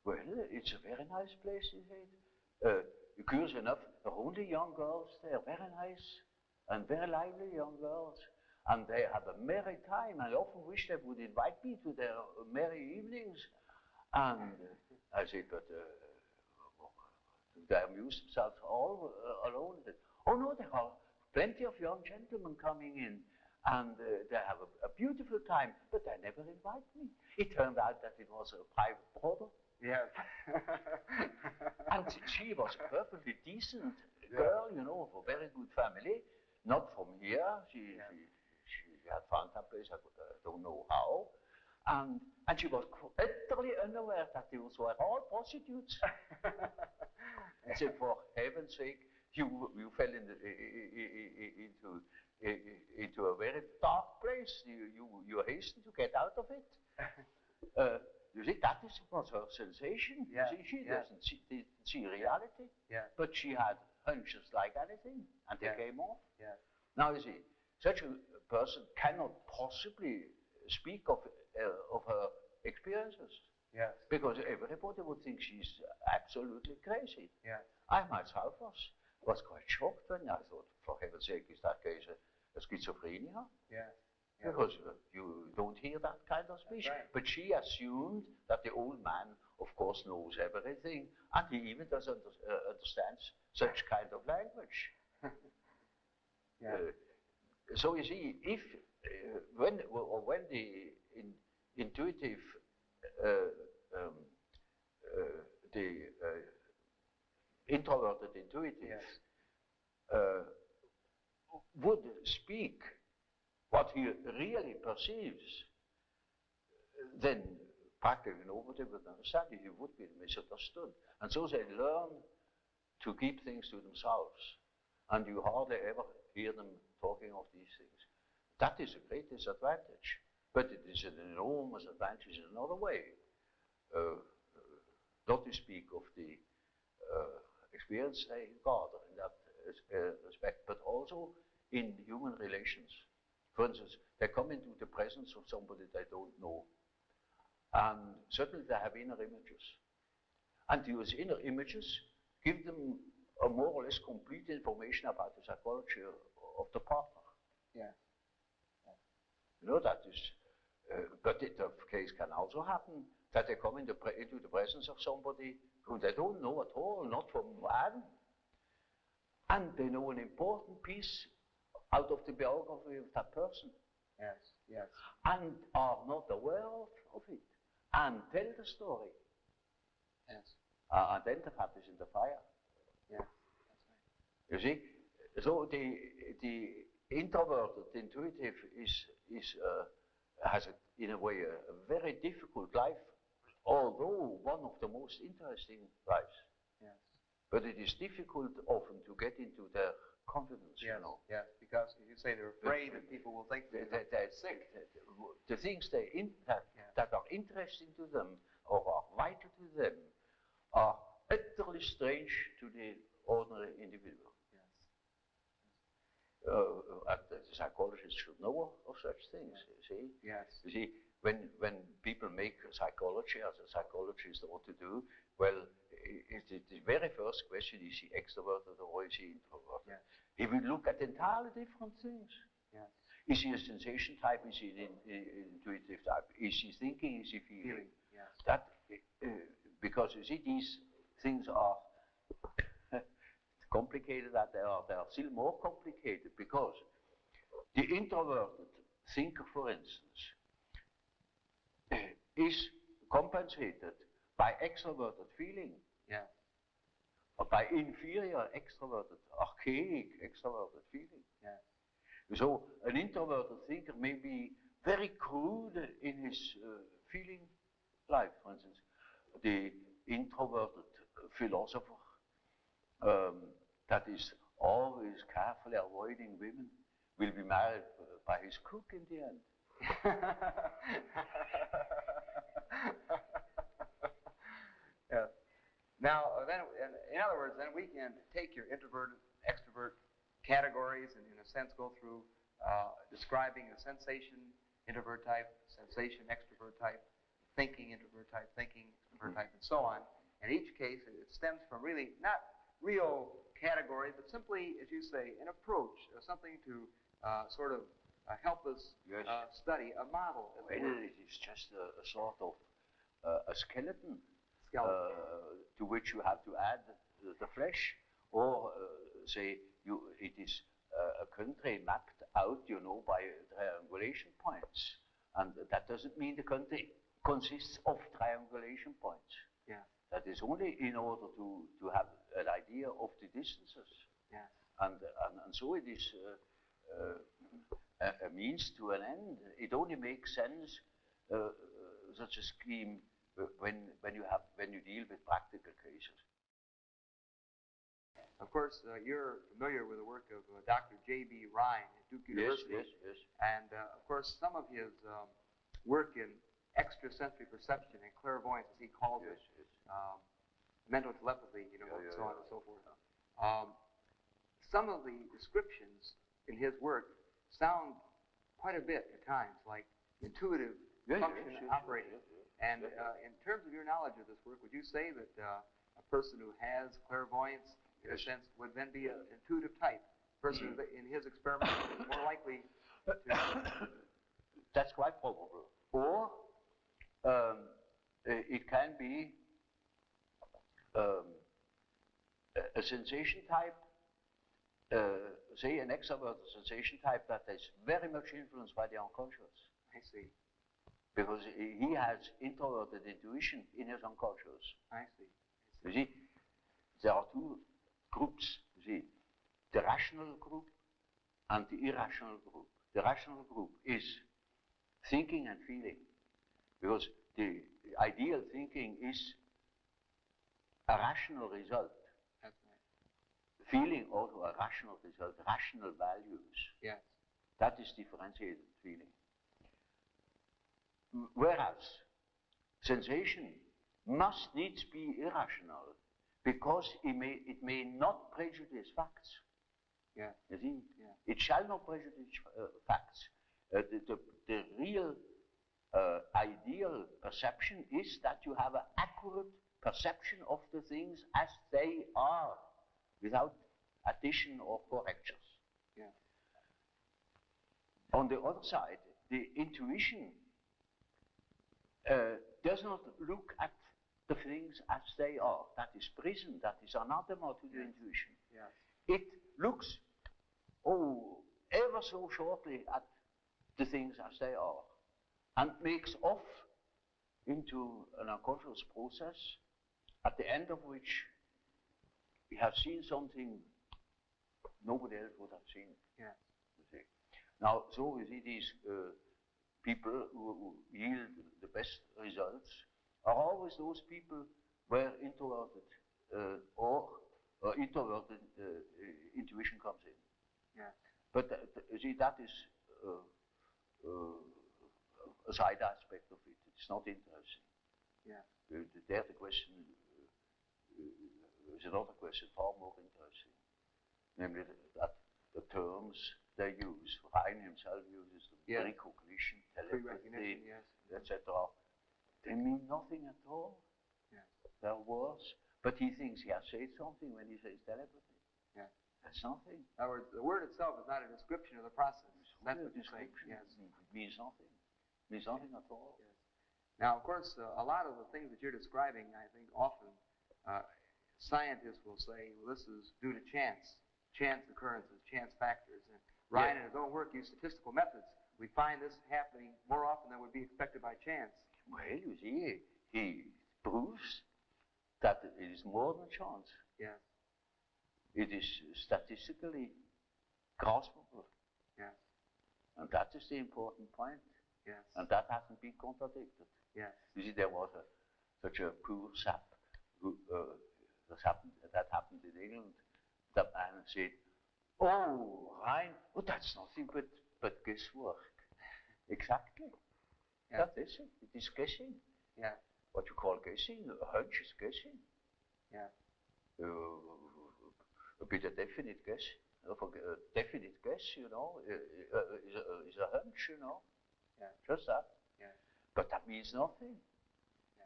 Well, it's a very nice place, he said. Curious enough, there are only young girls there, very nice and very lively young girls. And they have a merry time. I often wish they would invite me to their merry evenings. And I said, but they amuse themselves all alone. Oh no, there are plenty of young gentlemen coming in, and they have a beautiful time, but they never invite me. It turned out that it was a private brother. Yes. And she was a perfectly decent girl, you know, of a very good family. Not from here. She had found that place, I don't know how. And she was utterly unaware that those were all prostitutes. I said, for heaven's sake, you fell into a very dark place. You hastened to get out of it. You see, that was her sensation. Yeah. You see, she didn't see reality, but she had hunches like anything, and they came off. Yeah. Now, you see, such a person cannot possibly speak of her experiences. Yes. Because everybody would think she's absolutely crazy. Yeah. I myself was quite shocked when I thought, for heaven's sake, is that case a schizophrenia? Yeah. Because you don't hear that kind of speech. Right. But she assumed that the old man, of course, knows everything, and he even doesn't understands such kind of language. Yeah. So you see, if when the intuitive, the introverted intuitive would speak what he really perceives, then practically nobody would understand it. He would be misunderstood. And so they learn to keep things to themselves. And you hardly ever hear them talking of these things. That is a great disadvantage. But it is an enormous advantage in another way. Not to speak of the experience they gather in that respect, but also in human relations. For instance, they come into the presence of somebody they don't know. And certainly they have inner images. And those inner images give them a more or less complete information about the psychology of the partner. Yeah. You know, that is, but the case can also happen that they come into the presence of somebody who they don't know at all, not from Adam. And they know an important piece out of the biography of that person. Yes. Yes. And are not aware of it. and tell the story. Yes. And then the fat is in the fire. Yeah, that's right. You see, so the introverted intuitive has in a way a very difficult life, although one of the most interesting lives. Yes. But it is difficult often to get into their confidence. Yes. You know. Yes, because you say they're afraid that people will think they're sick. The things that are interesting to them or are vital to them are utterly strange to the ordinary individual. Yes. And the psychologist should know of such things. Yes. You see. Yes. You see, when people make psychology as a psychologist what to do, well, the very first question is he extroverted or is he introverted? Yes. He will look at entirely different things. Yes. Is he a sensation type? Is he an intuitive type? Is he thinking? Is he feeling? Yes. That because you see these things are complicated. That they are still more complicated because the introverted thinker, for instance, is compensated by extroverted feeling. Yeah. Or by inferior extroverted, archaic extroverted feeling. Yeah. So an introverted thinker may be very crude in his feeling life. For instance, the introverted philosopher that is always carefully avoiding women will be married by his cook in the end. Yeah. Now, then, in other words, then we can take your introvert, extrovert categories and, in a sense, go through describing a sensation, introvert type, sensation, extrovert type, thinking, introvert type, thinking, extrovert type, and so on. In each case, it stems from really not real categories, but simply, as you say, an approach, something to sort of help us study, a model. It is just a sort of a skeleton. To which you have to add the flesh, or say it is a country mapped out, you know, by triangulation points, and that doesn't mean the country consists of triangulation points. Yeah. That is only in order to have an idea of the distances. Yeah. And so it is a means to an end. It only makes sense such a scheme when you deal with practical cases. Of course, you're familiar with the work of Dr. J.B. Ryan at Duke University. Yes. And of course, some of his work in extrasensory perception and clairvoyance, as he calls it, mental telepathy, you know, so on and so forth. Some of the descriptions in his work sound quite a bit at times like intuitive function operating. And in terms of your knowledge of this work, would you say that a person who has clairvoyance, in a sense, would then be an intuitive type? A person who, in his experiment, is more likely to... That's quite probable. Or it can be a sensation type, say an extroverted sensation type that is very much influenced by the unconscious. I see. Because he has introverted intuition in his unconscious. I see. You see, there are two groups. You see, the rational group and the irrational group. The rational group is thinking and feeling, because the ideal thinking is a rational result. That's right. Feeling also a rational result, rational values. Yes. That is differentiated feeling. Whereas sensation must needs be irrational because it may not prejudice facts. Yeah. You see? Yeah. It shall not prejudice facts. The real ideal perception is that you have an accurate perception of the things as they are, without addition or corrections. Yeah. On the other side, the intuition does not look at the things as they are. That is prison, that is anathema to the intuition. Yes. It looks, ever so shortly at the things as they are, and makes off, into an unconscious process, at the end of which we have seen something nobody else would have seen. Yeah. You see. Now, so you see these people who yield the best results are always those people where introverted or introverted intuition comes in. Yeah. But you see, that is a side aspect of it. It's not interesting. Yeah. There the question is another question far more interesting, namely that the terms they use, Ryan himself uses them, Yeah. recognition, Pre-recognition, telepathy, yes. etc. They mean nothing at all. Yeah. They're words, but he thinks he has said something when he says telepathy. Yeah. That's nothing. In other words, the word itself is not a description of the process. That's what you're saying. Yes. It means nothing. It means nothing at all. Yes. Now, of course, a lot of the things that you're describing, I think often scientists will say, well, this is due to chance occurrences, chance factors. And Ryan, in his own work, used statistical methods. We find this happening more often than would be expected by chance. Well, you see, he proves that it is more than chance. Yes. It is statistically graspable. Yes. And that is the important point. Yes. And that hasn't been contradicted. Yes. You see, there was such a poor sap who, that happened in England. That man said, "Oh, Ryan, oh, that's nothing but guesswork." Exactly. Yeah. That is it. It is guessing. Yeah. What you call guessing, a hunch is guessing. Yeah. A bit of definite guess. A definite guess, you know, is a hunch, you know. Yeah. Just that. Yeah. But that means nothing.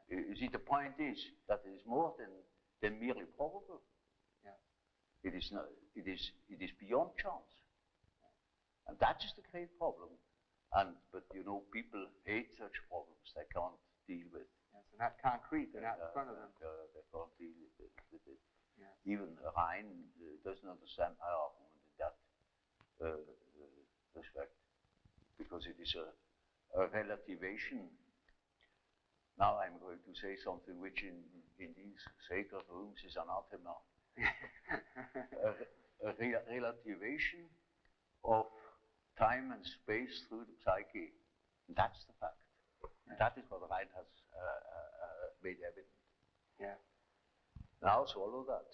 Yeah. You see, the point is that it is more than merely probable. Yeah. It is not. It is beyond chance. Yeah. And that is the great problem. But you know, people hate such problems. They can't deal with. Yes, they're not concrete. They're not in front of them. They can't deal with it. Yeah. Even Ryan doesn't understand my argument in that respect, because it is a relativation. Now I'm going to say something which in these sacred rooms is anathema. a relativation of time and space through the psyche. That's the fact. And that is what Ryan has made evident. Yeah. Now swallow that.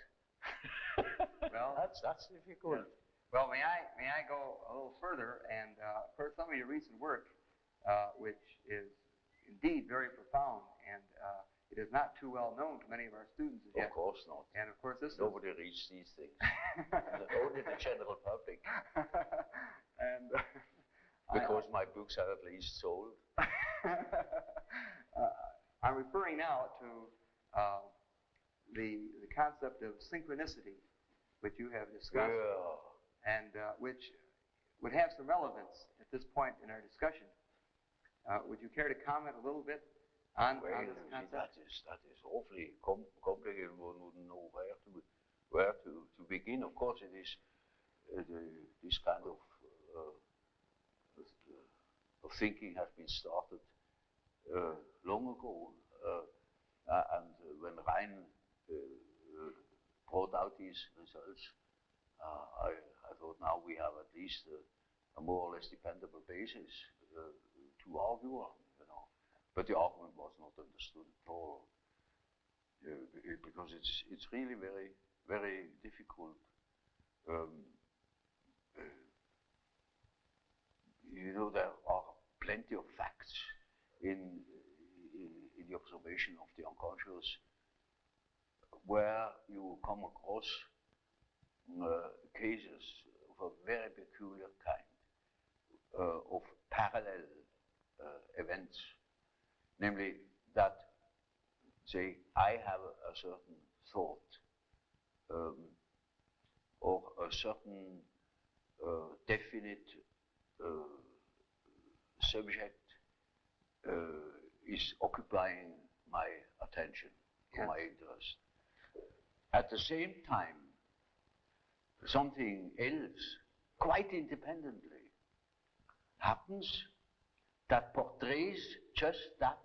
Well, that's difficult. Yeah. Well, may I go a little further and for some of your recent work, which is indeed very profound, and it is not too well known to many of our students as yet. Of course not. And of course, nobody reads these things. Only the general public. And because my books are at least sold. I'm referring now to the concept of synchronicity, which you have discussed, and which would have some relevance at this point in our discussion. Would you care to comment a little bit on this concept? That is awfully complicated. One wouldn't know where to begin. Of course, it is this kind of thinking has been started long ago, and when Ryan brought out these results, I thought now we have at least a more or less dependable basis to argue on, you know. But the argument was not understood at all, because it's really very, very difficult. You know, there are plenty of facts in the observation of the unconscious where you come across cases of a very peculiar kind of parallel events, namely that, say, I have a certain thought or a certain definite subject is occupying my attention, yes, my interest. At the same time, something else, quite independently, happens that portrays just that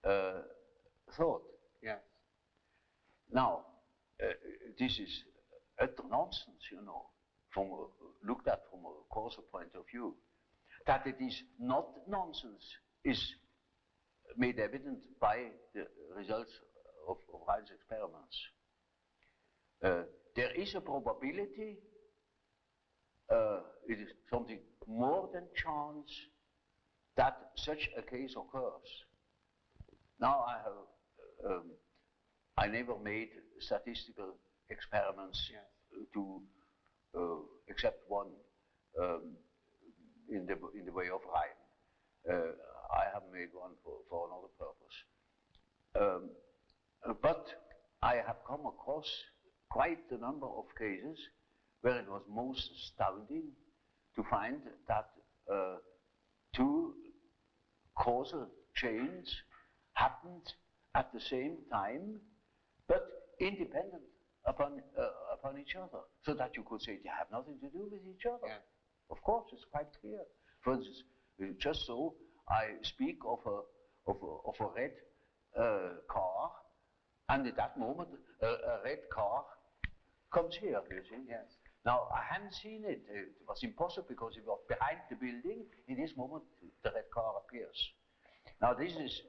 thought. Yes. Now, this is utter nonsense, you know, looked at from a causal point of view. That it is not nonsense is made evident by the results of Rein's experiments. There is a probability, it is something more than chance, that such a case occurs. Now I never made statistical experiments to except one in the way of Rein. I have made one for another purpose. But I have come across quite a number of cases where it was most astounding to find that two causal chains happened at the same time, but independent upon each other, so that you could say they have nothing to do with each other. Yeah. Of course, it's quite clear. For instance, just so I speak of a red car, and at that moment a red car comes here, you see. Yes. Now, I hadn't seen it. It was impossible because it was behind the building. In this moment, the red car appears. Now, this is,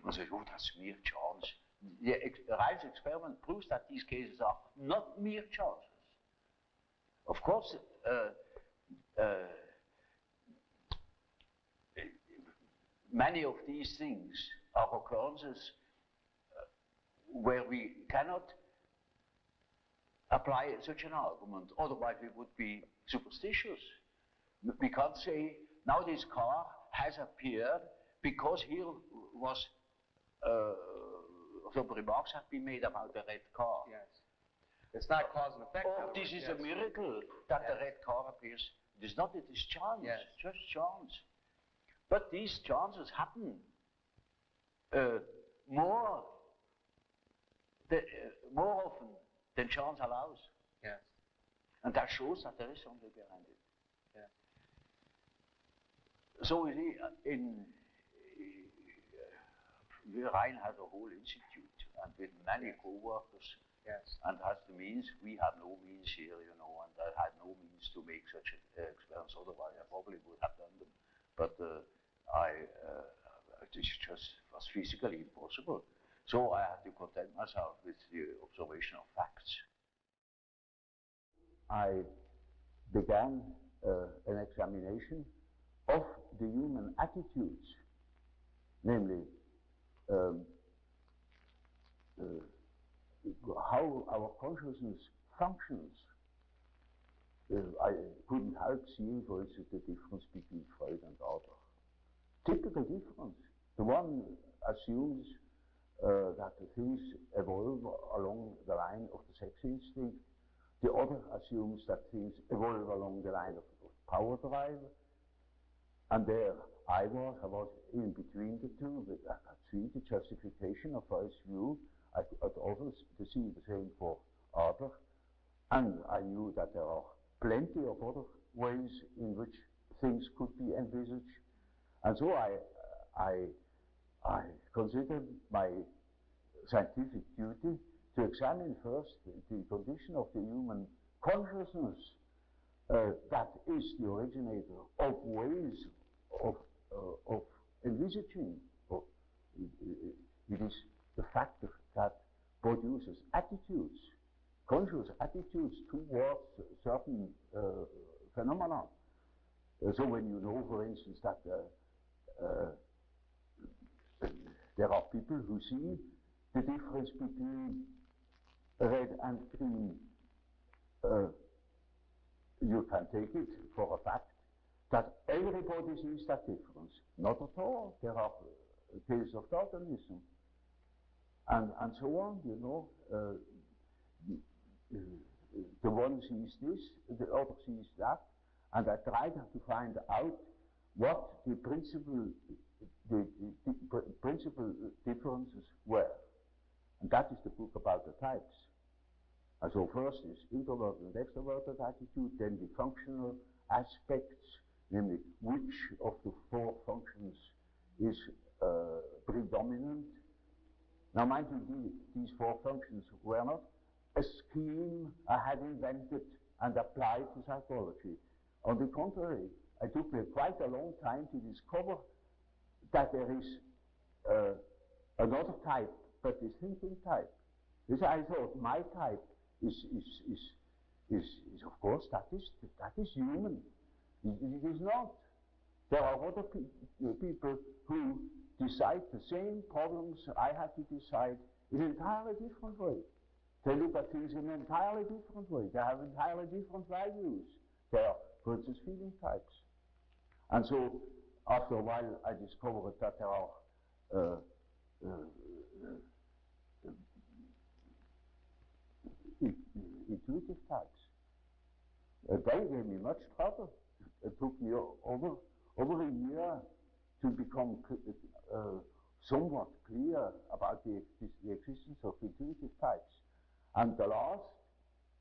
one says, oh, that's mere chance. Rein's experiment proves that these cases are not mere chances. Of course, many of these things are occurrences where we cannot apply such an argument, otherwise we would be superstitious. We can't say, now this car has appeared because here was some remarks have been made about the red car. Yes. It's not cause and effect. Oh, this is a miracle that the red car appears. It is not, it is chance, just chance. But these chances happen more often than chance allows. Yes. And that shows that there is something behind it. Yeah. So you see, Rein has a whole institute and with many co-workers. Yes. And has the means. We have no means here, you know, and I had no means to make such experiments. Otherwise, I probably would have done them. But it just was physically impossible. So I had to content myself with the observation of facts. I began an examination of the human attitudes, namely how our consciousness functions. I couldn't help seeing, for instance, the difference between Freud and Adler. Typical difference. The one assumes that the things evolve along the line of the sex instinct. The other assumes that things evolve along the line of power drive. And there I was in between the two. I could see the justification of Freud's view. I could also see the same for Adler. And I knew that there are plenty of other ways in which things could be envisaged. And so I considered my scientific duty to examine first the condition of the human consciousness that is the originator of ways of envisaging. It is the factor that produces attitudes, conscious attitudes towards certain phenomena. So when you know, for instance, that there are people who see the difference between red and green, you can take it for a fact that everybody sees that difference. Not at all. There are cases of Darwinism and so on, you know. The one sees this, the other sees that, and I tried to find out what the principal differences were. And that is the book about the types. And so first is introverted and extroverted attitude, then the functional aspects, namely which of the four functions is predominant. Now mind you, these four functions were not a scheme I had invented and applied to psychology. On the contrary, it took me quite a long time to discover that there is another type, but the thinking type. This I thought my type is of course that is human. It is not. There are other people who decide the same problems I had to decide in an entirely different way. They look at things in an entirely different way. They have entirely different values. They are, for instance, feeling types. And so, after a while, I discovered that there are intuitive types. They gave me much trouble. It took me over a year to become somewhat clear about the existence of intuitive types. And the last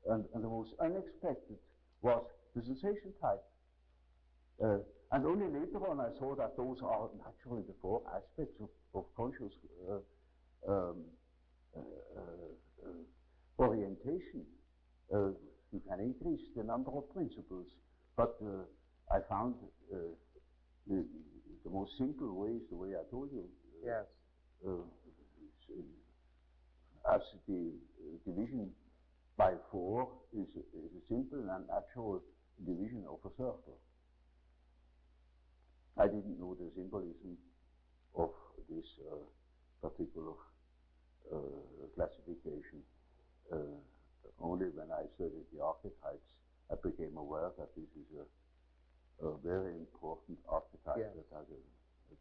and the most unexpected was the sensation type. And only later on I saw that those are naturally the four aspects of conscious orientation. You can increase the number of principles, but I found the most simple way is the way I told you. Yes. As the division by 4 is a simple and natural division of a circle. I didn't know the symbolism of this particular classification. Only when I studied the archetypes, I became aware that this is a very important archetype that has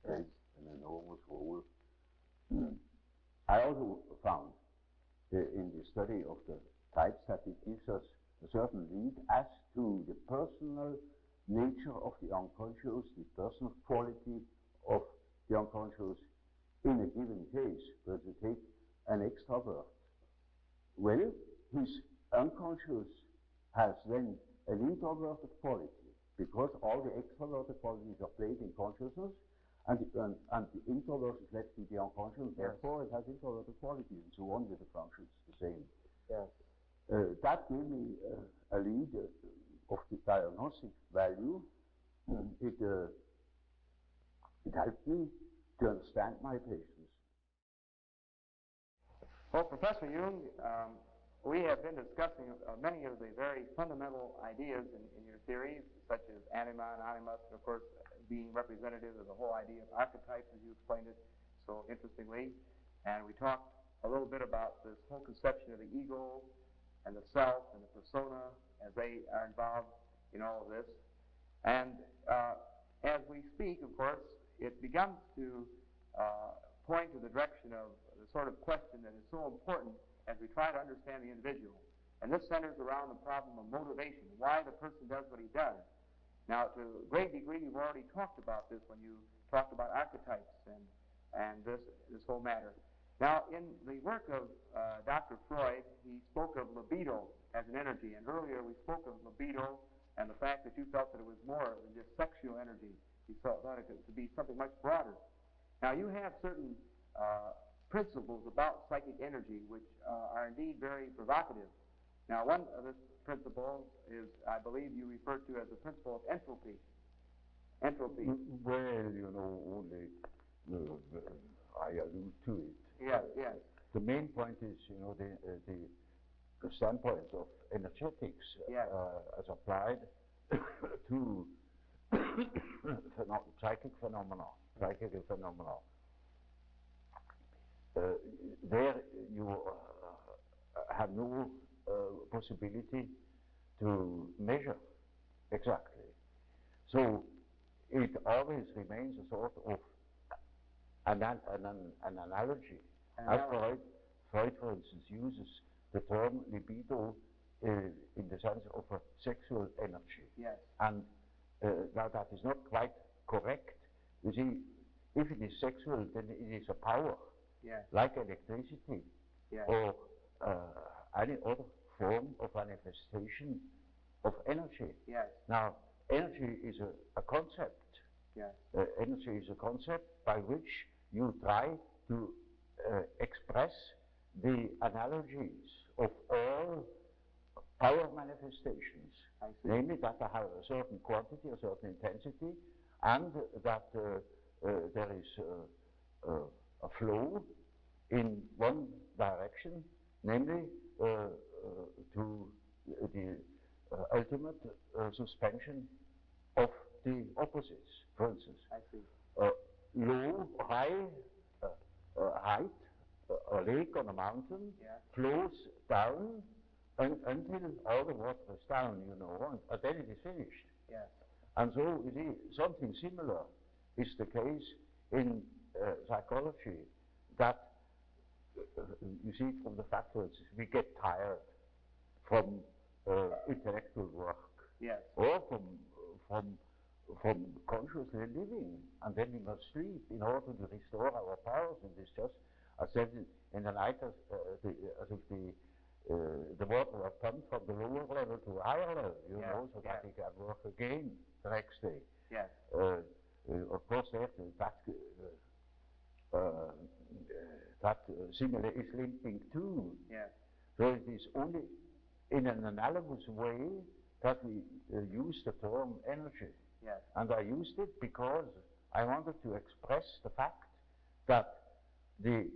played an enormous role. I also found in the study of the types that it gives us a certain lead as to the personal nature of the unconscious, the personal quality of the unconscious in a given case. But to take an extrovert, well, his unconscious has then an introverted quality, because all the extroverted qualities are played in consciousness, and the introvert is left with the unconscious, therefore it has introverted qualities, and so on with the functions the same. Yes. That gave me a lead of the diagnostic value. It helped me to understand my patients. Well, Professor Jung, we have been discussing many of the very fundamental ideas in your theories, such as anima and animus, and of course being representative of the whole idea of archetypes, as you explained it so interestingly. And we talked a little bit about this whole conception of the ego and the self and the persona as they are involved in all of this. And as we speak, of course, it begins to point to the direction of the sort of question that is so important as we try to understand the individual. And this centers around the problem of motivation, why the person does what he does. Now, to a great degree, you've already talked about this when you talked about archetypes and this whole matter. Now, in the work of Dr. Freud, he spoke of libido as an energy, and earlier we spoke of libido and the fact that you felt that it was more than just sexual energy. You thought it to be something much broader. Now, you have certain principles about psychic energy which are indeed very provocative. Now, one of the principles is, I believe you refer to as the principle of entropy. Entropy. Well, you know, only I allude to it. Yes, yes. The main point is, you know, the standpoint of energetics as applied to psychic phenomena. There you have no possibility to measure exactly. So it always remains a sort of an analogy. As Freud, for instance, uses the term libido in the sense of a sexual energy. Yes. And now that is not quite correct. You see, if it is sexual, then it is a power, like electricity, or any other form of manifestation of energy. Yes. Now, energy is a concept. Yes. Energy is a concept by which you try to express the analogies of all power manifestations, namely that they have a certain quantity, a certain intensity, and that there is a flow in one direction, namely to the ultimate suspension of the opposites. For instance, low, high height, a lake on a mountain flows down until all the water is down, you know, and then it is finished. Yes. And so it is something similar is the case in psychology, that you see it from the fact that we get tired from intellectual work, or from consciously living, and then we must sleep in order to restore our powers. And it's just, I said in the night, as if the water was pumped from the lower level to a higher level, you know, so that we can work again the next day. Yes. Of course, that simile is linking too. Yes. So it is only in an analogous way that we use the term energy. Yes. And I used it because I wanted to express the fact that the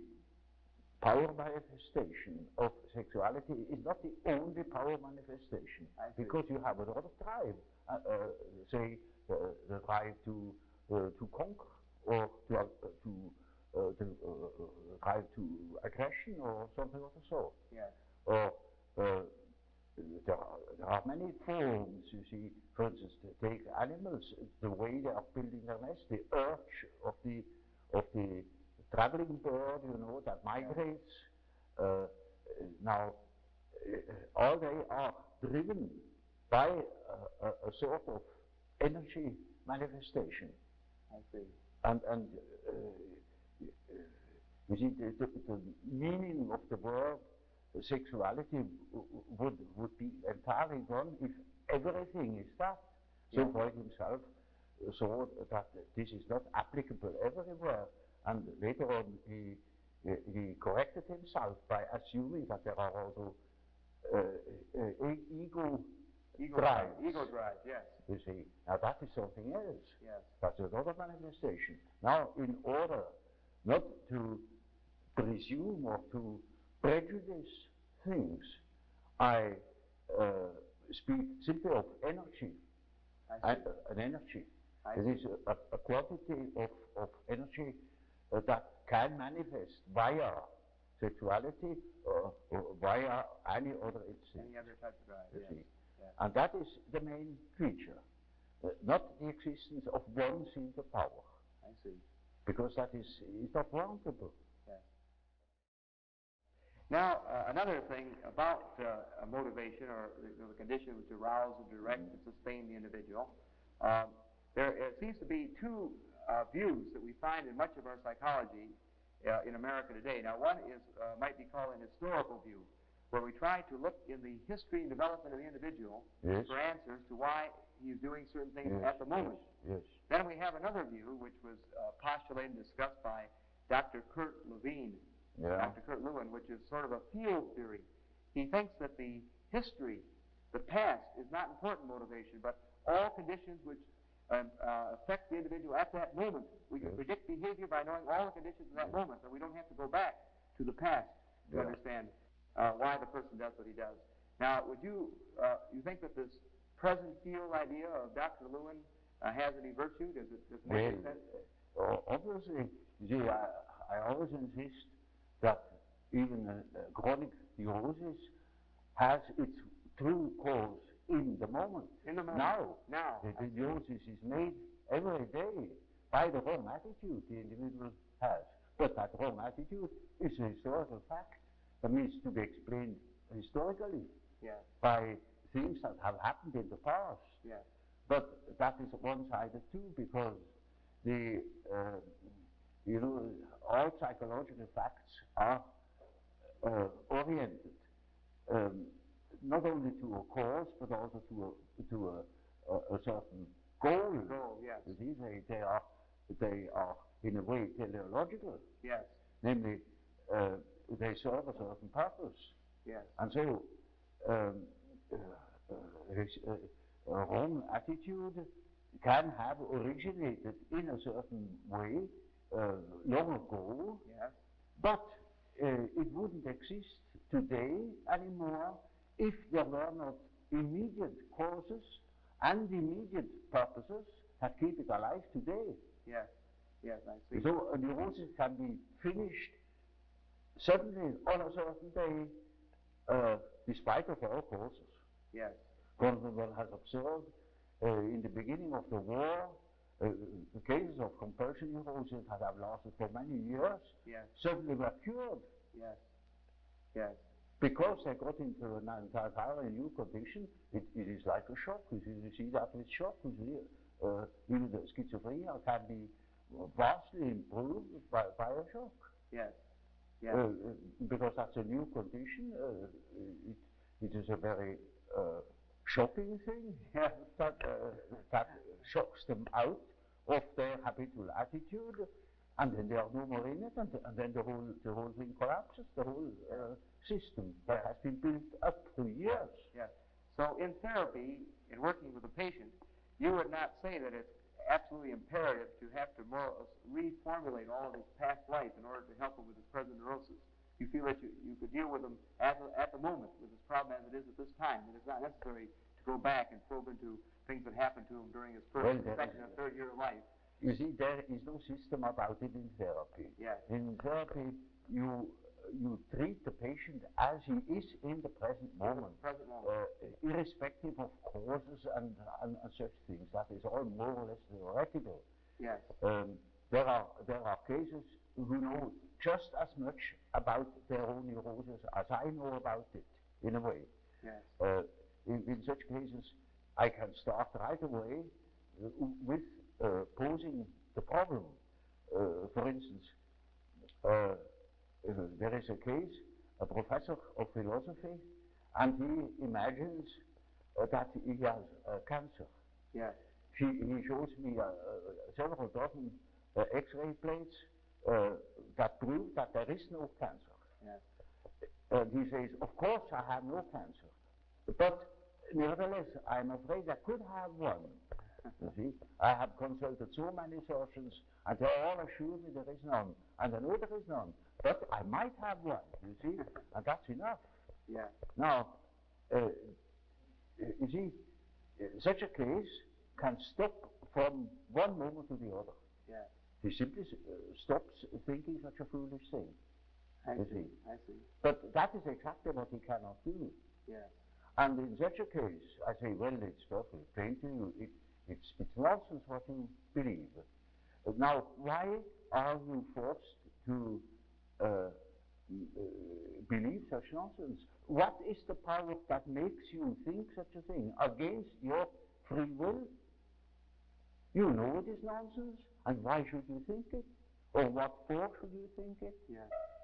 power manifestation of sexuality is not the only power manifestation, because you have another drive, say the drive to conquer, or to drive to aggression, or something of the sort. Yes. Or there are many forms, you see. For instance, take animals, the way they are building their nest, the urge of the traveling bird, you know, that migrates. Now, all they are driven by a sort of energy manifestation. I see. And you see, the meaning of the word sexuality would be entirely gone if everything is that. So Freud himself saw that this is not applicable everywhere, and later on he corrected himself by assuming that there are also ego drives. Ego drive, yes. You see, now that is something else. Yes. That's another manifestation. Now, in order not to presume or to prejudice things, I speak simply of energy. An energy. It is a quantity of energy that can manifest via sexuality or via any other instinct. Any other type of drive, yes. Yes. And that is the main feature, not the existence of one single power. I see. Because that is not warrantable. Yes. Now, another thing about motivation, or the condition which arouse and direct and sustain the individual, there seems to be two views that we find in much of our psychology in America today. Now, one is might be called an historical view, where we try to look in the history and development of the individual for answers to why he's doing certain things at the moment. Yes. Then we have another view, which was postulated and discussed by Dr. Kurt Lewin, Dr. Kurt Lewin, which is sort of a field theory. He thinks that the history, the past, is not important motivation, but all conditions which affect the individual at that moment. We can predict behavior by knowing all the conditions at that moment, and we don't have to go back to the past to understand why the person does what he does. Now, would you think that this present field idea of Dr. Lewin has any virtue? Does it make any sense? Obviously, you see, I always insist that even chronic neurosis has its true cause in the moment. In the moment. Now. The neurosis is made every day by the wrong attitude the individual has. But that wrong attitude is a historical fact that needs to be explained historically by things that have happened in the past. Yes. But that is one-sided too, because the all psychological facts are oriented not only to a cause but also to a certain goal. Yes. You see, they are in a way, teleological. Yes. Namely, they serve a certain purpose. Yes. And so, a wrong attitude can have originated in a certain way long ago, Yes. but it wouldn't exist today anymore if there were not immediate causes and immediate purposes that keep it alive today. Yes. Yes, I see. So a neurosis can be finished suddenly on a certain day, despite of all causes. Yes. One has observed in the beginning of the war, the cases of compulsion neurosis that have lasted for many years Yes. suddenly were cured. Yes. Yes. Because they got into an entirely new condition. It is like a shock. You see that with shock. Even the schizophrenia can be vastly improved by a shock. Yes. Yes. Because that's a new condition. It is a very shocking thing that shocks them out of their habitual attitude, and then they are no more in it, and then the whole thing collapses, the whole system that has been built up for years. Yes. So in therapy, in working with a patient, you would not say that it's absolutely imperative to have to more reformulate all of his past life in order to help him with his present neurosis. You feel that you could deal with him at the moment with his problem as it is at this time, and it's not necessary to go back and probe into things that happened to him during his first, second, and third year of life. You see, there is no system about it in therapy. Yes. In therapy, you treat the patient as he is in the present moment, irrespective of causes and such things. That is all more or less theoretical. Yes. There are cases who know just as much about their own neurosis as I know about it, in a way. Yes. In such cases, I can start right away with posing the problem. For instance, there is a case, a professor of philosophy, and he imagines that he has cancer. Yes. He shows me several dozen X-ray plates that prove that there is no cancer. Yes. And he says, of course I have no cancer, but nevertheless I'm afraid I could have one. You see, I have consulted so many surgeons, and they all assure me there is none, and I know there is none, but I might have one, you see, and that's enough. Yeah. Now, you see, such a case can stop from one moment to the other. Yeah. He simply stops thinking such a foolish thing. I see. I see. But that is exactly what he cannot do. Yeah. And in such a case, I say, well, it's perfectly plain to you. It's nonsense what you believe. Now, why are you forced to believe such nonsense? What is the power that makes you think such a thing against your free will? You know it is nonsense, and why should you think it? Or what for should you think it? Yeah.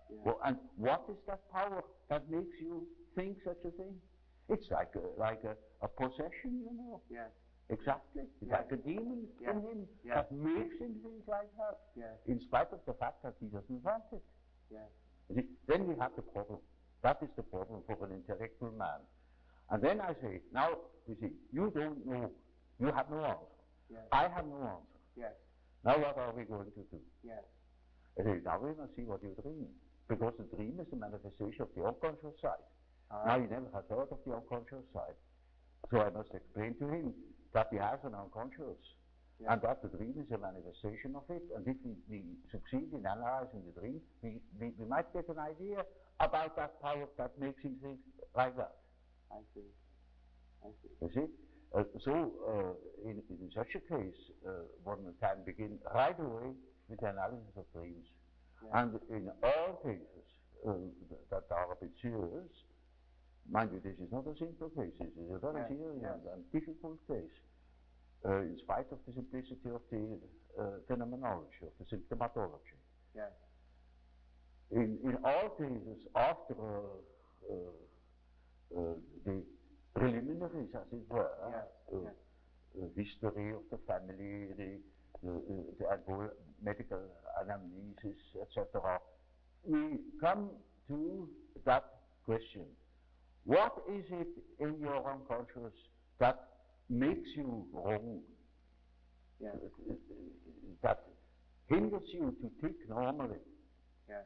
Yeah. Well, and what is that power that makes you think such a thing? It's like a possession, you know. Yes. Exactly. It's like a demon in him that makes him think like that, in spite of the fact that he doesn't want it. Yes. Then we have the problem. That is the problem for an intellectual man. And then I say, now, you see, you don't know. You have no answer. Yes. I have no answer. Yes. Now what are we going to do? Yes. I say, now we must see what you dream. Because the dream is the manifestation of the unconscious side. Now he never has heard of the unconscious side. So I must explain to him that he has an unconscious, and that the dream is a manifestation of it. And if we succeed in analyzing the dream, we might get an idea about that power that makes him think like that. I see. I see. You see? In such a case, one can begin right away with the analysis of dreams. And in all cases that are a bit serious, mind you, this is not a simple case, this is a very serious and difficult case, in spite of the simplicity of the phenomenology, of the symptomatology. Yes. In all cases, after the preliminaries, as it were, history of the family, medical anamnesis, etc., we come to that question. What is it in your unconscious that makes you wrong? Yeah. That hinders you to think normally? Yeah.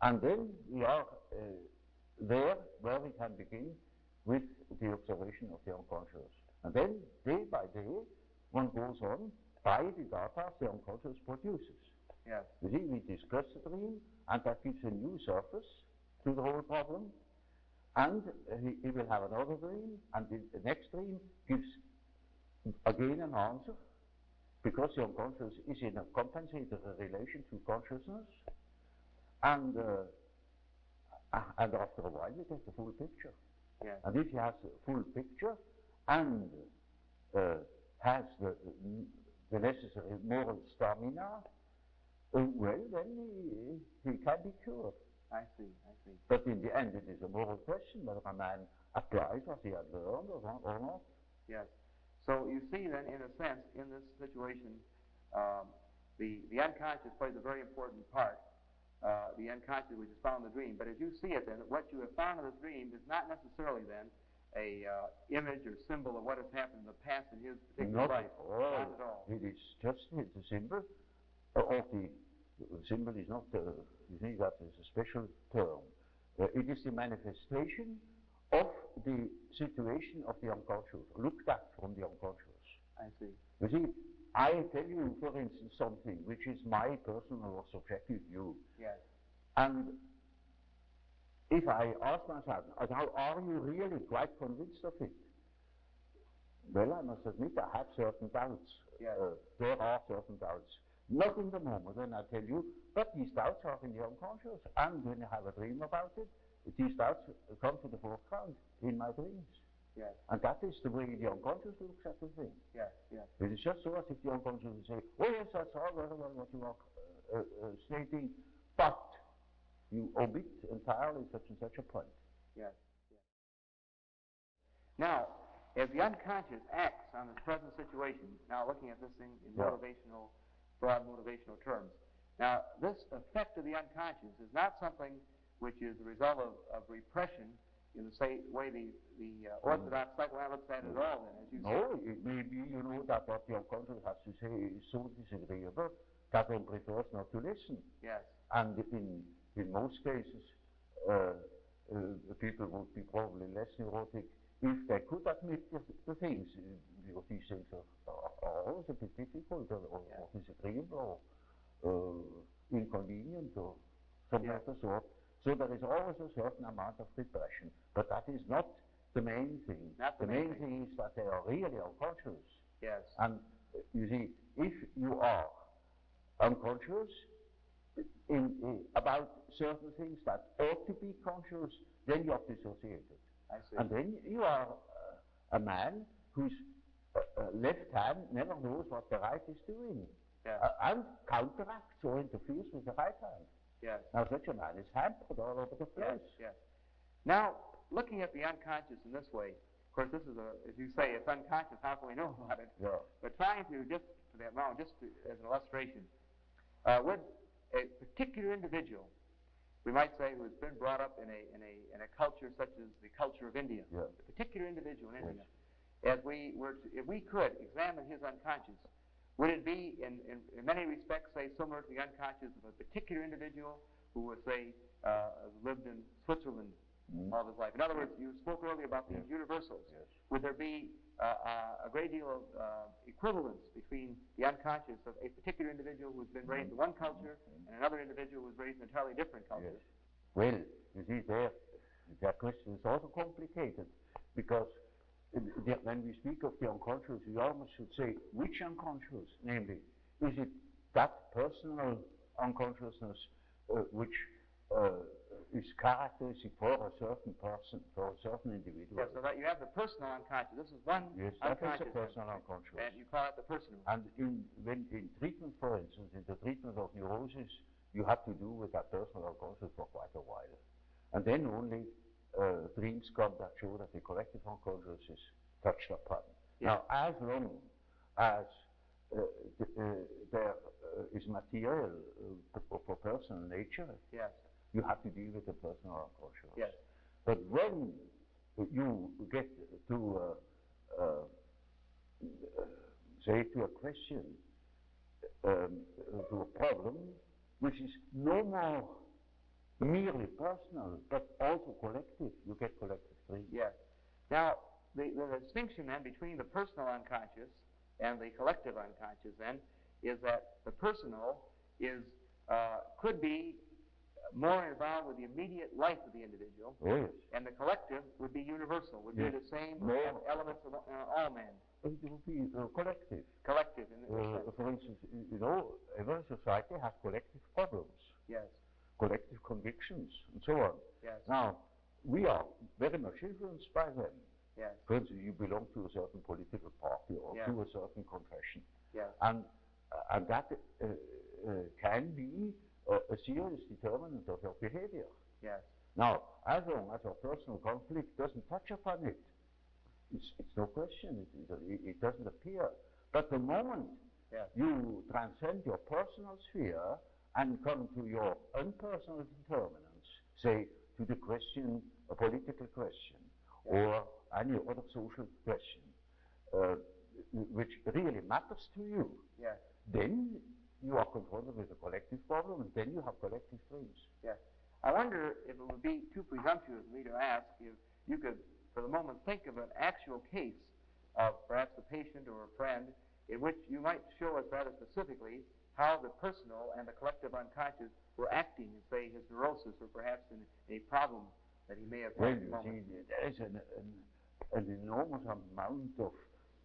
And then we are there where we can begin with the observation of the unconscious. And then, day by day, one goes on by the data the unconscious produces. Yes. You see, we discuss the dream, and that gives a new surface to the whole problem. And he will have another dream, and the next dream gives again an answer, because the unconscious is in a compensated relation to consciousness. And after a while, you get the full picture. Yes. And if he has a full picture and has the necessary moral stamina, well, then he can be cured. I see, I see. But in the end, it is a moral question whether a man applies what he had learned or not. Yes. So you see then, in a sense, in this situation, the unconscious plays a very important part. The unconscious, which is found in the dream. But as you see it then, what you have found in the dream is not necessarily then a image or symbol of what has happened in the past in his particular life. Not at all. It is just the symbol of the symbol is not, you see, that is a special term. It is the manifestation of the situation of the unconscious, looked at from the unconscious. I see. You see, I tell you, for instance, something which is my personal or subjective view. Yes. And if I ask myself, now, are you really quite convinced of it? Well, I must admit I have certain doubts. Yes. There are certain doubts. Not in the moment when I tell you, but these doubts are in the unconscious. And when I have a dream about it, these doubts come to the foreground in my dreams. Yes. And that is the way the unconscious looks at the thing. Yes, yes. It is just so as if the unconscious will say, oh yes, that's all very well what you are stating, but you omit entirely such and such a point. Yes, yes. Now, if the unconscious acts on its present situation, now looking at this thing in motivational, broad motivational terms, now this effect of the unconscious is not something which is the result of repression in the way the orthodox psychoanalyst looks at it at all, then, as you No, say. it may be, you know, that what the unconscious has to say is so disagreeable that one prefers not to listen. Yes. And in most cases, people would be probably less neurotic if they could admit the things. Because these things are always a bit difficult or disagreeable or inconvenient or something of the sort. So there is always a certain amount of repression. But that is not the main thing. Not the main thing is that they are really unconscious. Yes. And you see, if you are unconscious about certain things that ought to be conscious, then you are dissociated. I see. And then you are a man whose left hand never knows what the right is doing. Yes. And counteracts or interferes with the right hand. Yes. Now such a man is hampered all over the place. Yes, yes. Now, looking at the unconscious in this way, of course this is as you say, it's unconscious, how can we know about it? Yeah. But trying to, just for that moment, as an illustration, with a particular individual, we might say, who has been brought up in a culture such as the culture of India, a particular individual in India, if we could examine his unconscious, would it be, in many respects, say, similar to the unconscious of a particular individual who was, say, lived in Switzerland all his life? In other words, you spoke earlier about these universals. Yes. Would there be a great deal of equivalence between the unconscious of a particular individual who's been raised in one culture and another individual who was raised in an entirely different culture? Yes. Well, you see, that question is also complicated, because when we speak of the unconscious, we almost should say, which unconscious? Namely, is it that personal unconsciousness which is characteristic for a certain person, for a certain individual? Yes, so that you have the personal unconscious. This is one unconscious. That is a personal unconscious. And you call it the personal. And in treatment, for instance, in the treatment of neurosis, you have to do with that personal unconscious for quite a while. And then only dreams come that show that the collective unconscious is touched upon. Yes. Now, as long as there is material for personal nature. Yes. You have to deal with the personal unconscious. Yes. But when you get to say to a question, to a problem, which is no more merely personal, but also collective, you get collective dreams. Yes. Now, the distinction then between the personal unconscious and the collective unconscious then is that the personal is could be more involved with the immediate life of the individual, Yes. and the collective would be universal, would Yes. be the same More. elements of all men. It will be collective. Collective in the sense. For instance, you know, every society has collective problems, Yes. collective convictions, and so on. Yes. Now, we are very much influenced by them. Yes. For instance, you belong to a certain political party or Yes. to a certain confession. Yes. And that can be a serious determinant of your behavior. Yes. Now, as long as your personal conflict doesn't touch upon it, it's no question, it doesn't appear. But the moment Yes. you transcend your personal sphere and come to your unpersonal determinants, say to the question, a political question, Yes. or any other social question, which really matters to you, Yes. then you are confronted with a collective problem, and then you have collective dreams. Yes. I wonder if it would be too presumptuous of me to ask if you could, for the moment, think of an actual case of perhaps a patient or a friend in which you might show us rather specifically how the personal and the collective unconscious were acting in, say, his neurosis or perhaps in a problem that he may have Well, had at the you moment. see, there is an enormous amount of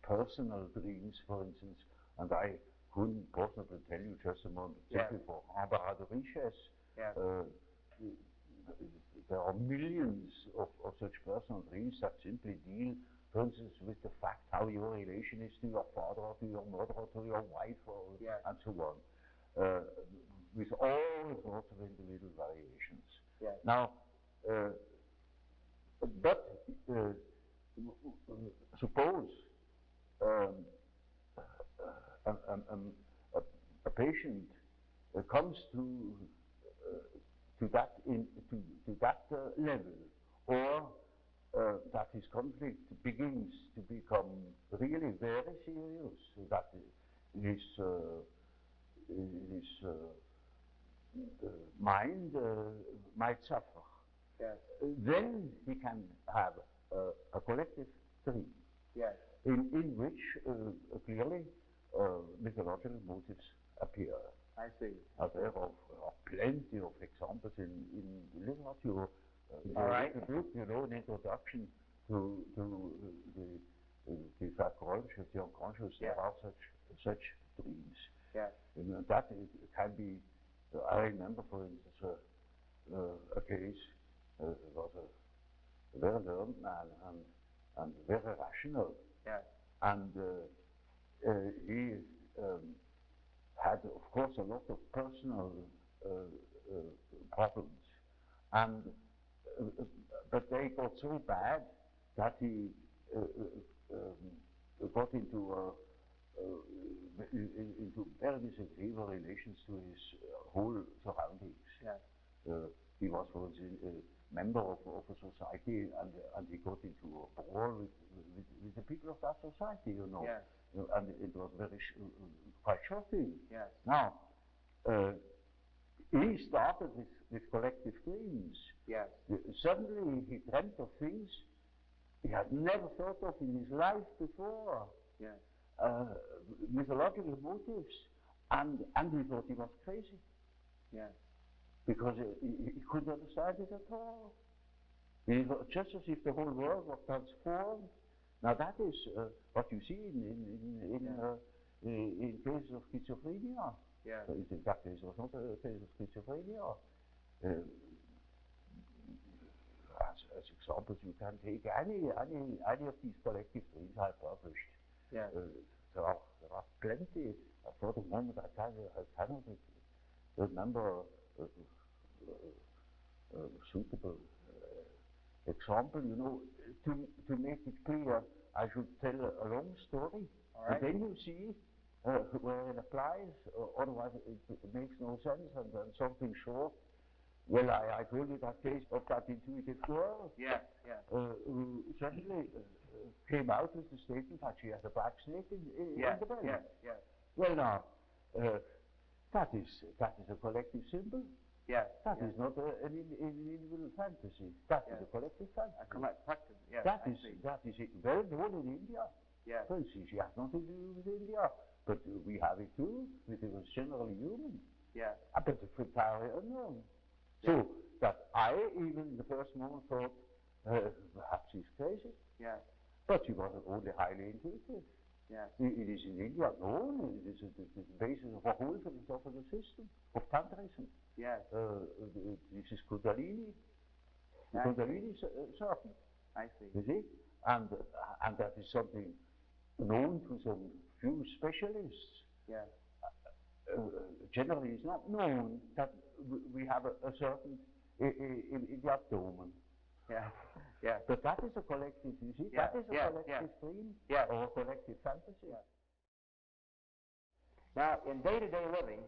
personal dreams, for instance, and I couldn't possibly tell you just a moment, simply for embarras de richesse. Yes. There are millions of such personal dreams that simply deal, for instance, with the fact how your relation is to your father or to your mother or to your wife or and so on, with all sorts of individual variations. Yes. Now, but suppose a patient comes to that level, or that his conflict begins to become really very serious, so that his mind might suffer. Yes. Then he can have a collective dream, Yes. in which clearly mythological motives appear. I see. There are plenty of examples in literature. All right. The book, you know, an introduction to the psychology of the unconscious. Yeah. There are such dreams. Yes. And that can be. I remember, for instance, a case. Was a very learned man and very rational. Yes. And he had, of course, a lot of personal problems, and but they got so bad that he got into very disagreeable relations to his whole surroundings. Yes. He was, for instance, a member of a society, and he got into a brawl with the people of that society, you know. Yes. And it was very quite shocking. Yes. Now, he started with collective dreams. Yes. Suddenly he dreamt of things he had never thought of in his life before. Yes. Mythological motives, and he thought he was crazy. Yes. Because he couldn't understand it at all. It was just as if the whole world was transformed. Now that is what you see in cases of schizophrenia. Yes. In fact, this was not a case of schizophrenia. As examples, you can take any of these collective dreams I published. Yes. There are plenty. For the moment, I cannot remember suitable example. You know, to make it clear, I should tell a long story. All right. And then you see where it applies, otherwise it makes no sense, and then something short. Well, I told you that case of that intuitive girl. Yes, yes. Who suddenly came out with the statement that she has a black snake in Yes, the belly. yes, yes. Well, now, that is a collective symbol. Yes. That yes. is not an individual fantasy. That is a collective fantasy. A collective, yes. That is well known in India. Yes. For instance, she has nothing to do with India, but we have it too. It was generally human. Yes. But it's entirely unknown. So that I even in the first moment thought, perhaps he's crazy. Yes. But she wasn't only highly intuitive. Yes. It is in India known. It is the basis of a whole philosophical system of Tantrism. Yes. This is Kundalini. The Nice. Kundalini serpent. I see. You see, and that is something known to some few specialists. Yes. Generally, it's not known that we have a serpent in the abdomen. Yeah. Yeah. But that is a collective, you see, that is a collective dream or a collective fantasy. Yeah. Now, in day-to-day living,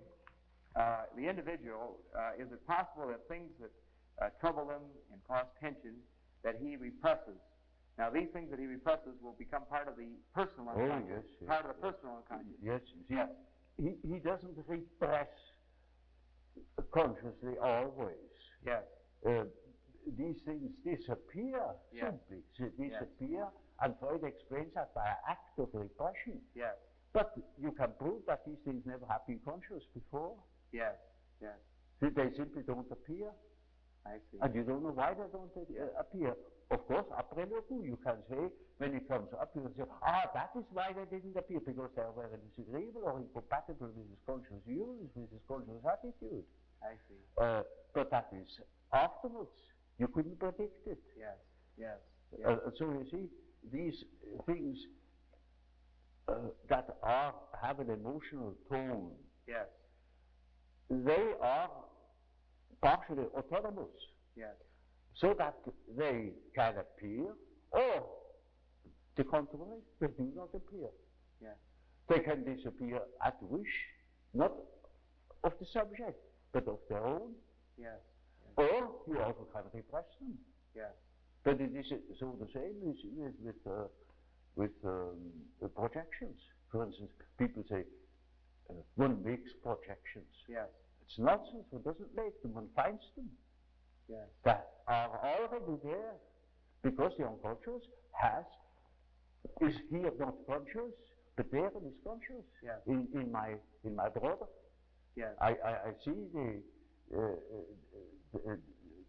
the individual, is it possible that things that trouble him and cause tension that he represses? Now, these things that he represses will become part of the personal unconscious. Yes, part of the personal unconscious. Yes, see, he doesn't repress consciously always. Yes. These things disappear simply. They disappear, and Freud explains that by an act of repression. Yes. But you can prove that these things never have been conscious before. Yes. Yes. They simply don't appear. I see. And you don't know why they don't appear. Of course, après le coup, you can say, when it comes up, you can say, that is why they didn't appear, because they were disagreeable or incompatible with his conscious views, with his conscious attitude. I see. But that is afterwards. You couldn't predict it. Yes. Yes. Yes. So you see, these things that have an emotional tone, Yes. they are partially autonomous. Yes. So that they can appear, or the contrary, they do not appear. Yes. They can disappear at wish, not of the subject, but of their own. Yes. Or you also can repress them. Yes. But it is so the same with projections. For instance, people say one makes projections. Yes. It's nonsense. One doesn't make them. One finds them. Yes. That are already there, because the unconscious is here not conscious, but there it is conscious. Yes. In my brother. Yes. I see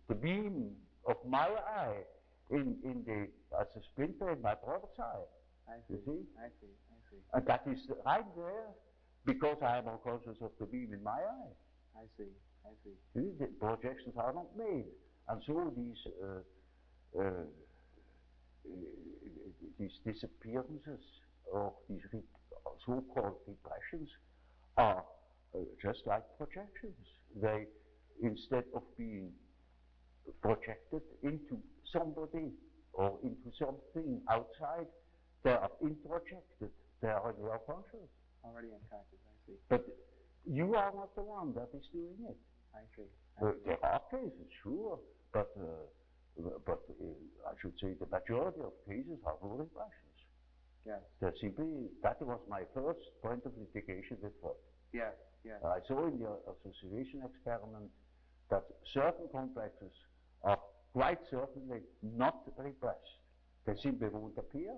the beam of my eye as a splinter in my brother's eye. I see. You see? I see. I see. And that is right there, because I am unconscious of the beam in my eye. I see. I see. See, the projections are not made, and so these disappearances or these so-called repressions are just like projections. They, instead of being projected into somebody or into something outside, they are introjected. They are in your conscious. Already unconscious. I see. But you are not the one that is doing it. I see. There are cases, sure, but I should say the majority of cases are no repressions. Yes. That was my first point of litigation with Freud. Yes. Yes. I saw in the association experiment that certain complexes are quite certainly not repressed. They simply won't appear.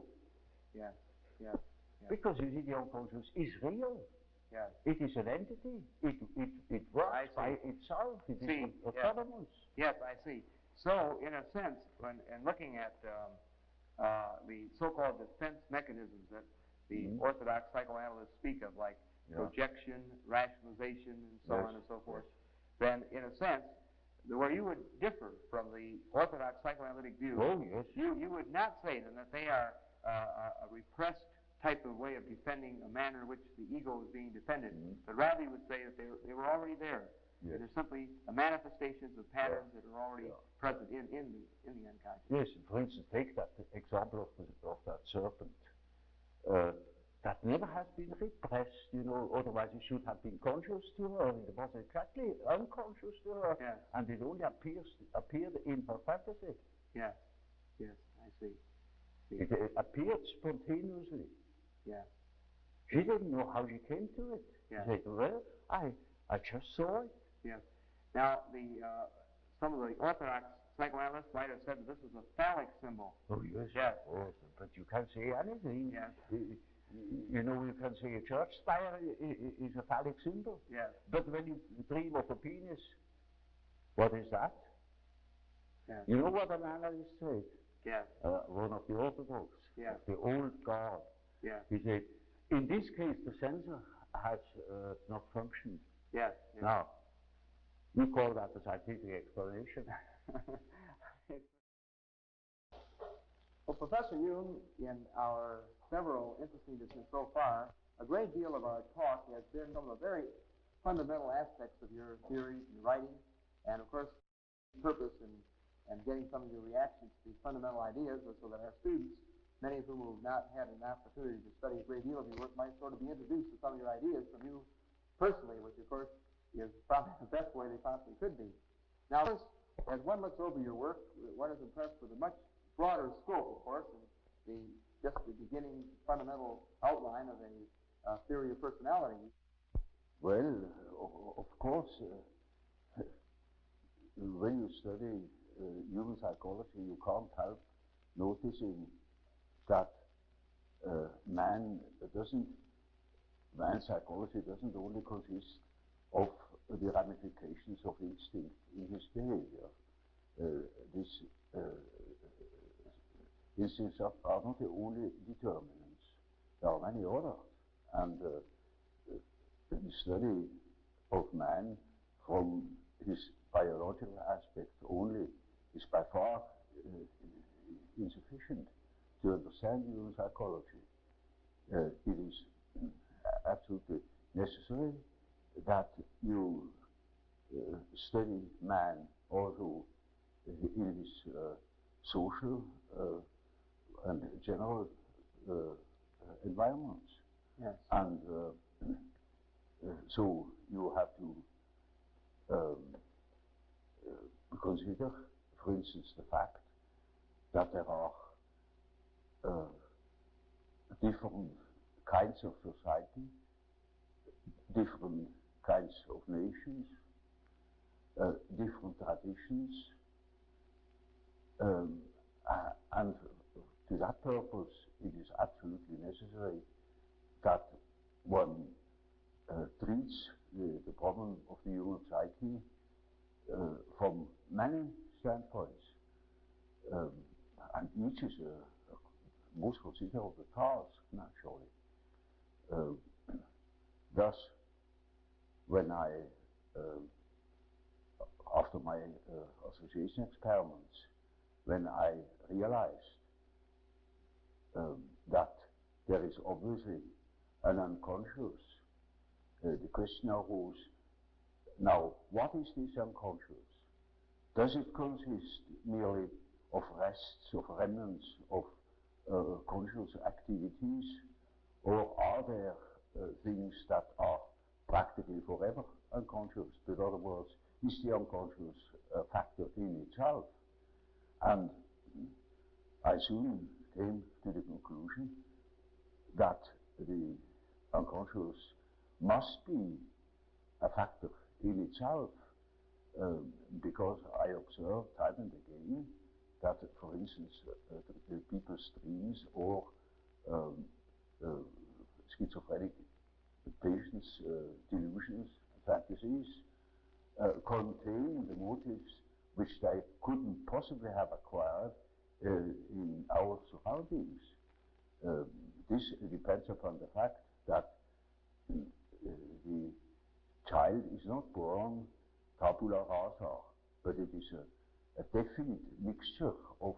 Yes. Yes. Yes. Because you see, the unconscious is real. Yes. It is an entity. It works by itself. It is autonomous. Yes, I see. So, in a sense, when looking at the so-called defense mechanisms that the orthodox psychoanalysts speak of, like projection, rationalization, and so on and so forth, then, in a sense, where you would differ from the orthodox psychoanalytic view, you would not say then that they are a repressed type of way of defending a manner in which the ego is being defended, but rather you would say that they were already there. Yes. They're simply manifestations of patterns that are already present in the unconscious. Yes, for instance, take that example of that serpent. that never has been repressed, you know, otherwise it should have been conscious to her. It was exactly unconscious to her, Yes. and it only appeared in her fantasy. Yes. Yes, I see. It appeared spontaneously. Yeah. She didn't know how she came to it. Yeah. She said, well, I just saw it. Yes. Now, some of the orthodox psychoanalysts might have said that this is a phallic symbol. Oh, yes, Yes. of course, but you can't say anything. Yes. You know, you can say a church spire is a phallic symbol. Yes. But when you dream of a penis, what is that? Yes. You know what an analyst said? Yes. One of the orthodox, Yes. the old guard. Yes. He said, in this case, the sensor has not functioned. Yes. Yes. Now, we call that a scientific explanation. Well, Professor Jung, in our several interesting discussions so far, a great deal of our talk has been some of the very fundamental aspects of your theories and writing, and of course, purpose and getting some of your reactions to these fundamental ideas so that our students, many of whom have not had an opportunity to study a great deal of your work, might sort of be introduced to some of your ideas from you personally, which of course is probably the best way they possibly could be. Now, as one looks over your work, one is impressed with a much broader scope, of course, and just the beginning fundamental outline of a theory of personality. Well, of course, when you study human psychology, you can't help noticing that man's psychology doesn't only consist of the ramifications of instinct in his behavior. These instincts are not the only determinants. There are many others, and the study of man from his biological aspect only is by far insufficient to understand human psychology. It is absolutely necessary that you study man also in his social and general environments. Yes. And so you have to consider, for instance, the fact that there are different kinds of society, different kinds of nations, different traditions, and to that purpose it is absolutely necessary that one treats the problem of the human psyche from many standpoints, and each is a most considerable task, naturally. Thus, when I, after my association experiments, when I realized that there is obviously an unconscious, the question arose, now what is this unconscious? Does it consist merely of rests, of remnants of conscious activities, or are there things that are practically forever unconscious? In other words, is the unconscious a factor in itself? And I soon came to the conclusion that the unconscious must be a factor in itself, because I observed time and again that, for instance, the people's dreams or schizophrenic patients' delusions, fantasies, contain the motives which they couldn't possibly have acquired in our surroundings. This depends upon the fact that the child is not born tabula rasa, but it is a definite mixture of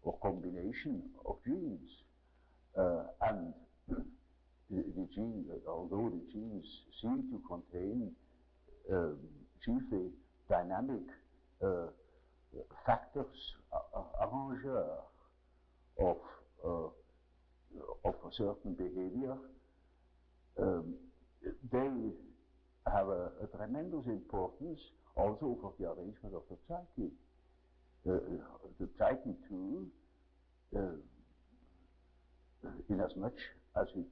or combination of genes, and the gene, although the genes seem to contain chiefly dynamic factors, arrangeurs of a certain behavior, um, they have a tremendous importance also for the arrangement of the psyche. The psyche too, in as much as it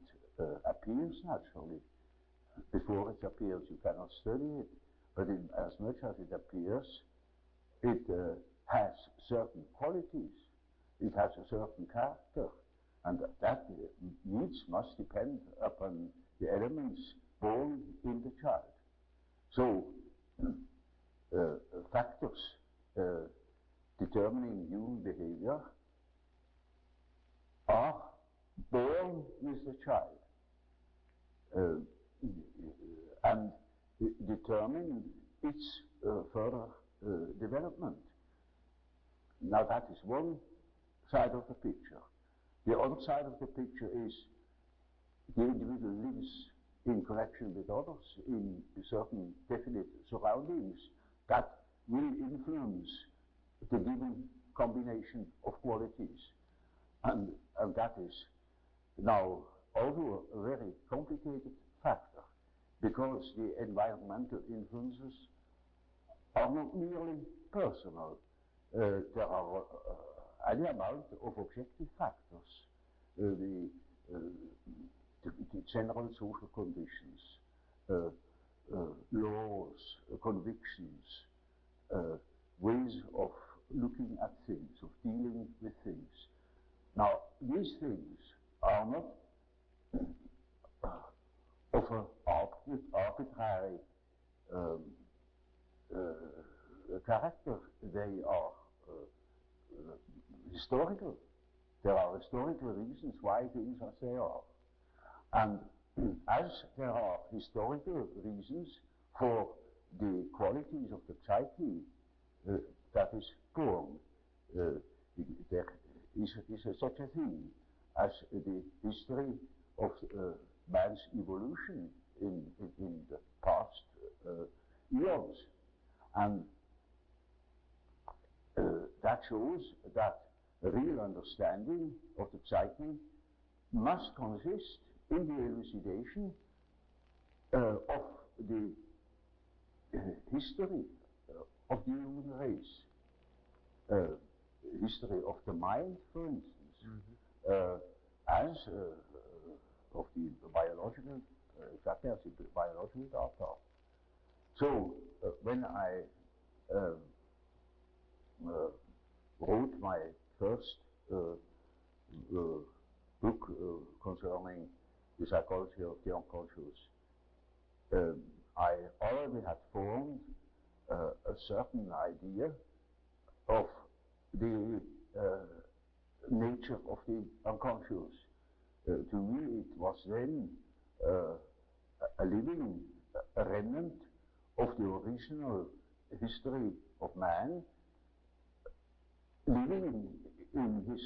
appears naturally. Before it appears, you cannot study it, but in as much as it appears, it has certain qualities, it has a certain character, and that must depend upon the elements born in the child. So, factors determining human behavior are born with the child and determine its further development. Now that is one side of the picture. The other side of the picture is the individual lives in connection with others in certain definite surroundings that will influence the given combination of qualities. And that is now also a very complicated factor, because the environmental influences are not merely personal. There are any amount of objective factors, the general social conditions, laws, convictions, ways of looking at things, of dealing with things. Now, these things are not of an arbitrary character. They are historical. There are historical reasons why things are as they are. And as there are historical reasons for the qualities of the psyche that is born, there is such a thing as the history of man's evolution in the past eons. And that shows that a real understanding of the psyche must consist in the elucidation of the history of the human race, history of the mind, for instance, as of the biological, exactly as the biological data. So when I wrote my first book concerning the psychology of the unconscious, I already had formed a certain idea of the nature of the unconscious. To me, it was then a living remnant of the original history of man, living in his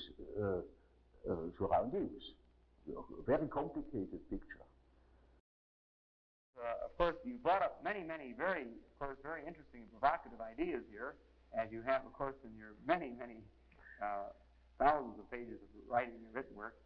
surroundings. A very complicated picture. Of course, you brought up many very interesting and provocative ideas here, as you have, of course, in your many thousands of pages of writing and written work.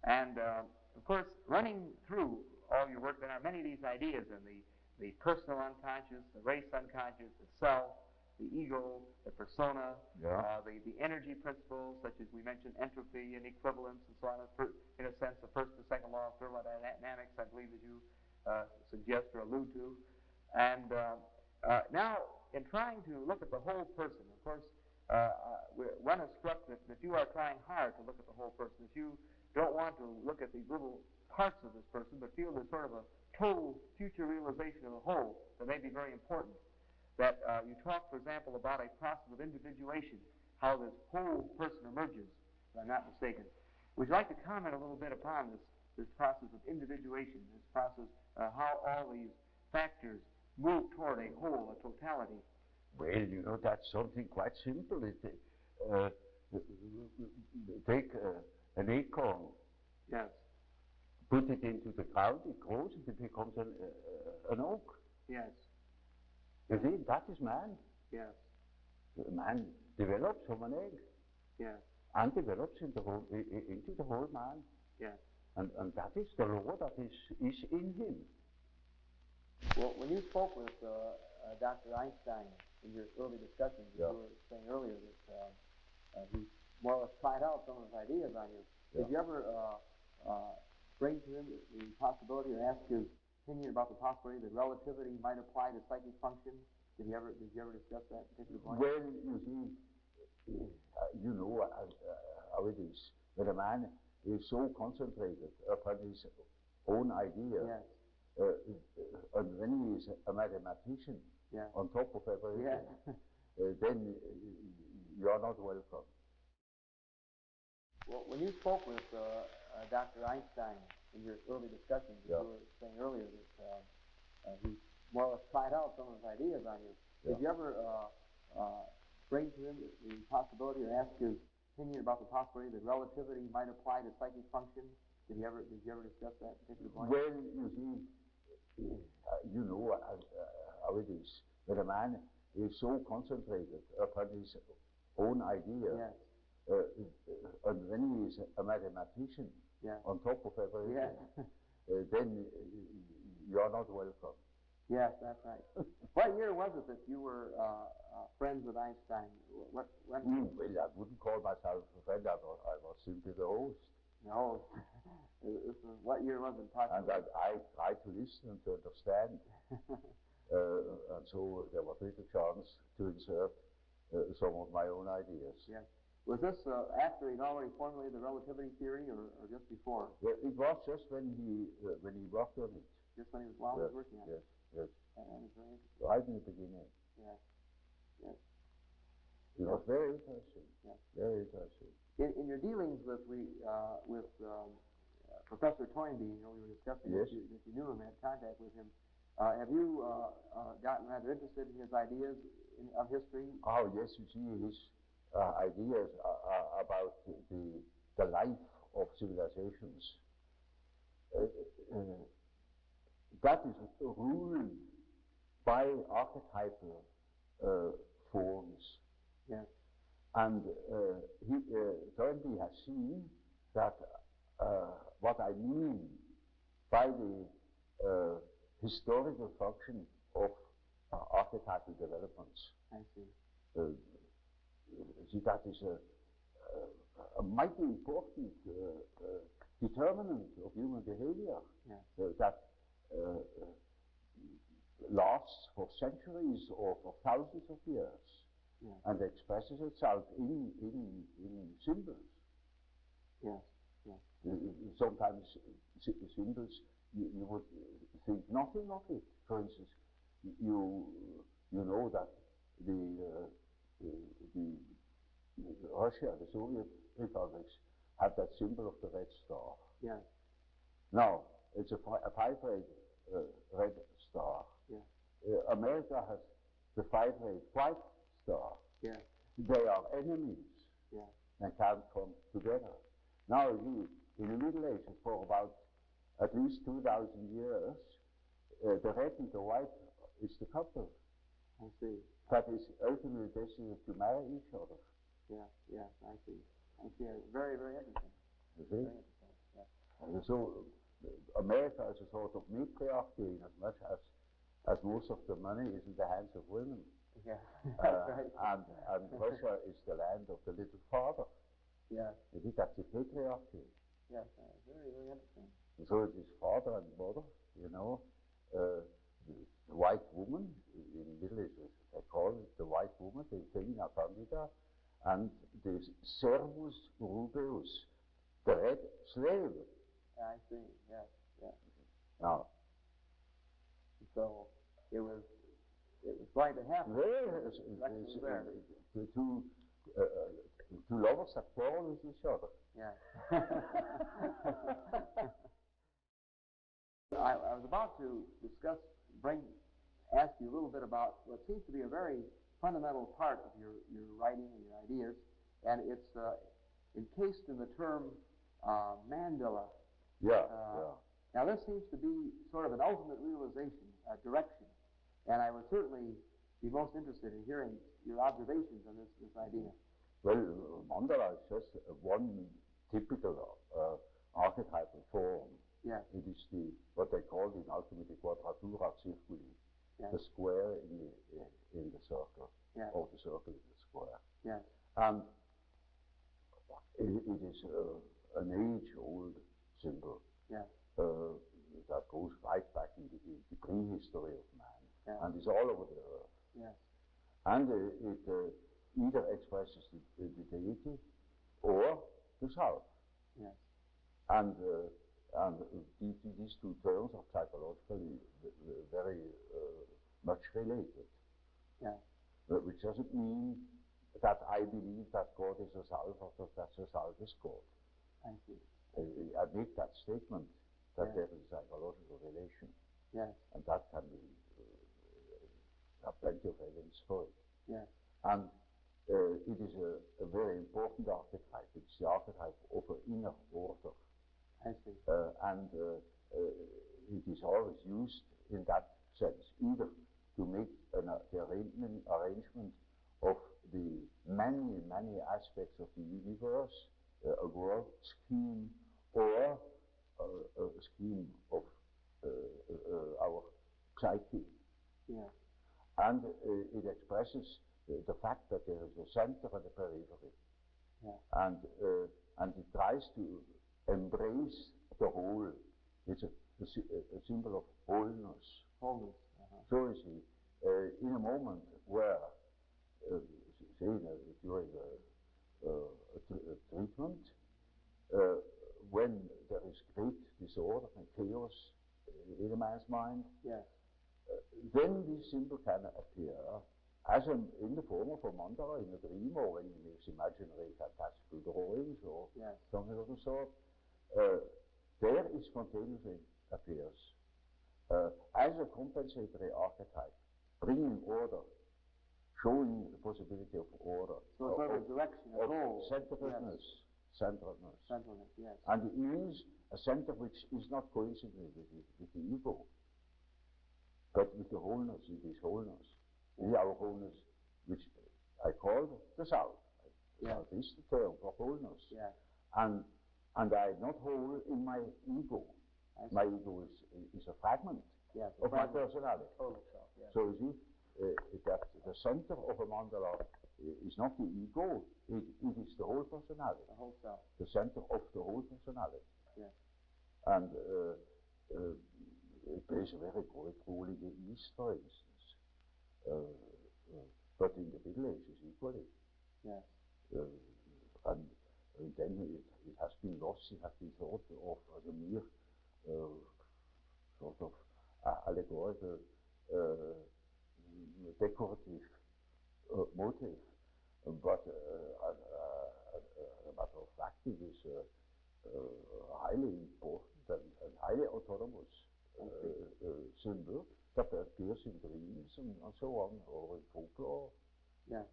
And, of course, running through all your work, there are many of these ideas in the personal unconscious, the race unconscious, the self, the ego, the persona, the energy principles, such as we mentioned, entropy and equivalence and so on, in a sense, the first and second law of thermodynamics, I believe, as you suggest or allude to. And now, in trying to look at the whole person, of course, one is struck that you are trying hard to look at the whole person, that you don't want to look at these little parts of this person, but feel there's sort of a total future realization of the whole that may be very important. That you talk, for example, about a process of individuation, how this whole person emerges, if I'm not mistaken. Would you like to comment a little bit upon this process of individuation, this process, how all these factors move toward a whole, a totality? Well, you know, that's something quite simple. Take an acorn. Yes. Put it into the ground, it grows, and it becomes an oak. Yes. You see, that is man. Yes. Man develops from an egg. Yes. And develops into the whole man. Yes. And that is the law that is in him. Well, when you spoke with Dr. Einstein in your early discussions, you were saying earlier that he more or less tried out some of his ideas on you. Did you ever bring to him the possibility or ask his opinion about the possibility that relativity might apply to psychic function? Did you ever discuss that particular point? Well, you see, you know how it is. When a man is so concentrated upon his own idea, and when he is a mathematician on top of everything, then you are not welcome. Well, when you spoke with Dr. Einstein in your early discussions, you were saying earlier that he more or less tried out some of his ideas on you. Did you ever bring to him the possibility or ask his opinion about the possibility that relativity might apply to psychic function? Did you ever discuss that particular point? Well, you see, you know how it is. When a man is so concentrated upon his own idea, and when he is a mathematician on top of everything, then you are not welcome. Yes, that's right. What year was it that you were friends with Einstein? When? Well, I wouldn't call myself a friend. I was simply the host. No. What year was it? And I tried to listen and to understand. And so there was little chance to insert some of my own ideas. Yes. Was this after he'd already formulated the relativity theory, or just before? Well, it was just when he worked on it. Just when he was working on it. Yes. That was very interesting. Right in the beginning. Yes. Yes. It was very interesting. Yes. Very interesting. In your dealings with Professor Toynbee, you know, we were discussing that you knew him, had contact with him. Have you gotten rather interested in his ideas of history? Oh yes, you see his ideas about the life of civilizations. That is ruled by archetypal forms. Yes. And Toynbee has seen that what I mean by the historical function of archetypal developments. I see. See, that is a mighty important determinant of human behavior that lasts for centuries or for thousands of years and expresses itself in symbols. Yes. Yes. Sometimes symbols you would think nothing of it. For instance, you know that the Russia, the Soviet republics, have that symbol of the red star. Yes. Now, it's a five-ray red star. Yes. America has the five-ray white star. Yes. They are enemies. Yes. And can't come together. Now, in the Middle Ages, for about at least 2,000 years, the red and the white is the couple. I see. That is ultimately destined to marry each other. Yes, I see. Very, very interesting. You see? Very interesting. Yes. And so, America is a sort of matriarchy in as much as most of the money is in the hands of women. Yeah, that's right. And Russia is the land of the little father. Yes. You see, that's the patriarchy. Yes, very, very interesting. And so it is father and mother, you know. The white woman, in Middle Ages, they call it the white woman, the Femina Candida, and the Servus Rubeus, the red slave. I see, yes. Now, so it was going to happen. The two lovers that quarrel with each other. Yeah. I was about to ask you a little bit about what seems to be a very fundamental part of your writing and your ideas, and it's encased in the term Mandala. Now this seems to be sort of an ultimate realization, a direction, and I would certainly be most interested in hearing your observations on this idea. Well, Mandala is just one typical archetypal form. Yes. It is what they call in alchemy the quadratura circuli, Yes. the square in the circle, Yes. or the circle in the square. Yes. And it is an age-old symbol. Yes. That goes right back in the prehistory of man, Yes. and is all over the earth. Yes. And it either expresses the deity or the self. Yes. And these two terms are typologically very much related. Yes. Which doesn't mean that I believe that God is a self or that the self is God. I see. I make that statement that Yes. there is a psychological relation. Yes. And that can be, have plenty of evidence for it. Yes. And it is a very important archetype. It's the archetype of an inner order. I see. And it is always used in that sense, either to make the arrangement of the many, many aspects of the universe, a world scheme, or a scheme of our psyche. Yeah. And it expresses the fact that there is a center and a periphery. Yeah. And it tries to embrace the whole. It's a symbol of wholeness. Wholeness. So you see, in a moment where, say during a treatment, when there is great disorder and chaos in a man's mind, Yes. then this symbol can appear as in the form of a mandala in a dream, or when he makes imaginary fantastical drawings or Yes. something of the sort. There it spontaneously appears as a compensatory archetype, bringing order, showing the possibility of order. So sort of a direction, a goal. Centeredness. Yes. Centeredness. Centeredness, yes. And it means a center which is not coincident with the ego, but with the wholeness. It is wholeness. It is our wholeness, which I call the self. Yes. Self is the term for wholeness. Yes. And I am not whole in my ego. My ego is a fragment of my personality. Total self, yes. So you see, that the center of a mandala is not the ego, it is the whole personality. The whole self. The center of the whole personality. Yes. And it plays a very great role in the East, for instance. But in the Middle Ages equally. Yes. And then it has been lost, it has been thought of as a mere sort of allegorical, decorative motive. But a matter of fact, it is highly important and highly autonomous symbol that appears in dreams and so on, or in folklore. Yeah.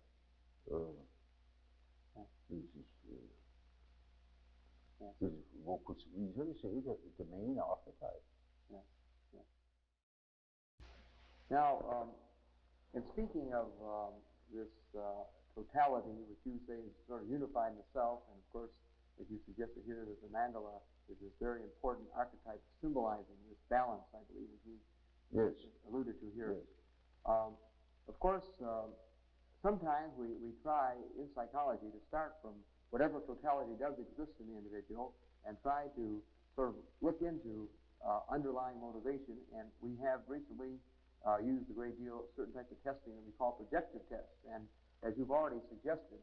This is what could easily say that the main archetype. Yes. Yes. Now, in speaking of this totality, which you say is sort of unified in the self, and of course, as you suggested here, that the mandala is this very important archetype symbolizing this balance, I believe, as you alluded to here. Yes. Of course, sometimes we try in psychology to start from whatever totality does exist in the individual and try to sort of look into underlying motivation, and we have recently used a great deal of certain types of testing that we call projective tests. And as you've already suggested,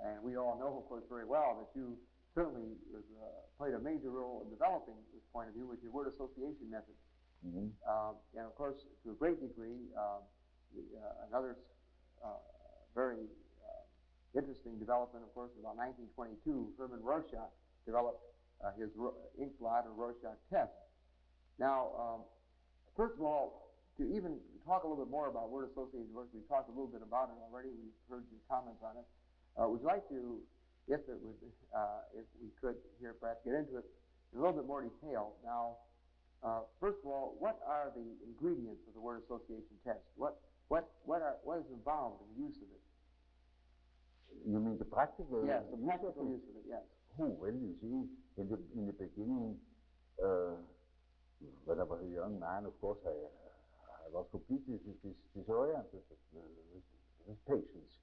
and we all know, of course, very well, that you certainly played a major role in developing this point of view with your word association method. Mm-hmm. And of course, to a great degree, another very interesting development, of course, about 1922, Herman Rorschach developed his ink blot or Rorschach test. Now, first of all, to even talk a little bit more about word association work, we've talked a little bit about it already. We've heard your comments on it. Would you like to, if we could here, perhaps get into it in a little bit more detail? Now, first of all, what are the ingredients of the word association test? What is involved in the use of it? You mean the practical? Yes, the practical use of it. Yes. Oh, well, you see, in the beginning, when I was a young man, of course, I was completely disoriented with patients.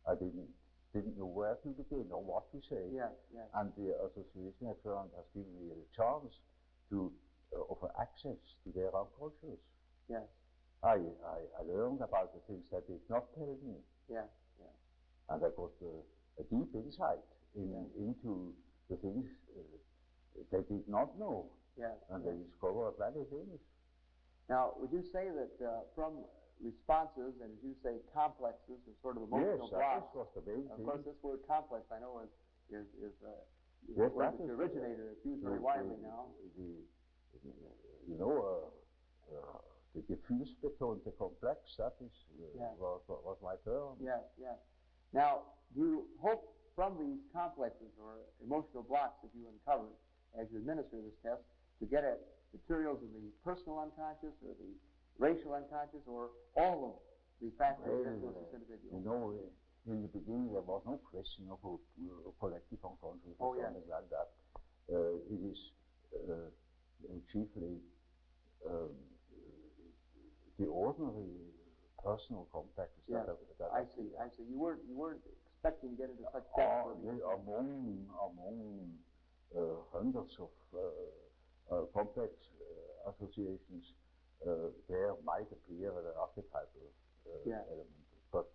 I didn't know where to begin or what to say. Yes, yes. And the association I found has given me a chance to offer access to their unconscious. Yes. I learned about the things that did not tell me. Yeah, yeah. And I got a deep insight into the things they did not know. Yeah, and they discovered many things. Now, would you say that from responses and, as you say, complexes or sort of emotional blocks? Yes, that was the main thing. Of course, this word complex, I know, is yes, a word that originated. It's used very widely now. The gefühlsbetonte complex, that is, was my term. Yes, yes. Now, do you hope from these complexes or emotional blocks that you uncover as you administer this test to get at materials of the personal unconscious or the racial unconscious or all of the factors that influence this individual? You know, in the beginning there was no question of a collective unconscious or something like that. It is chiefly the ordinary personal contacts that I see. You weren't expecting to get into such depth. Among hundreds of complex associations, there might appear an archetypal element, but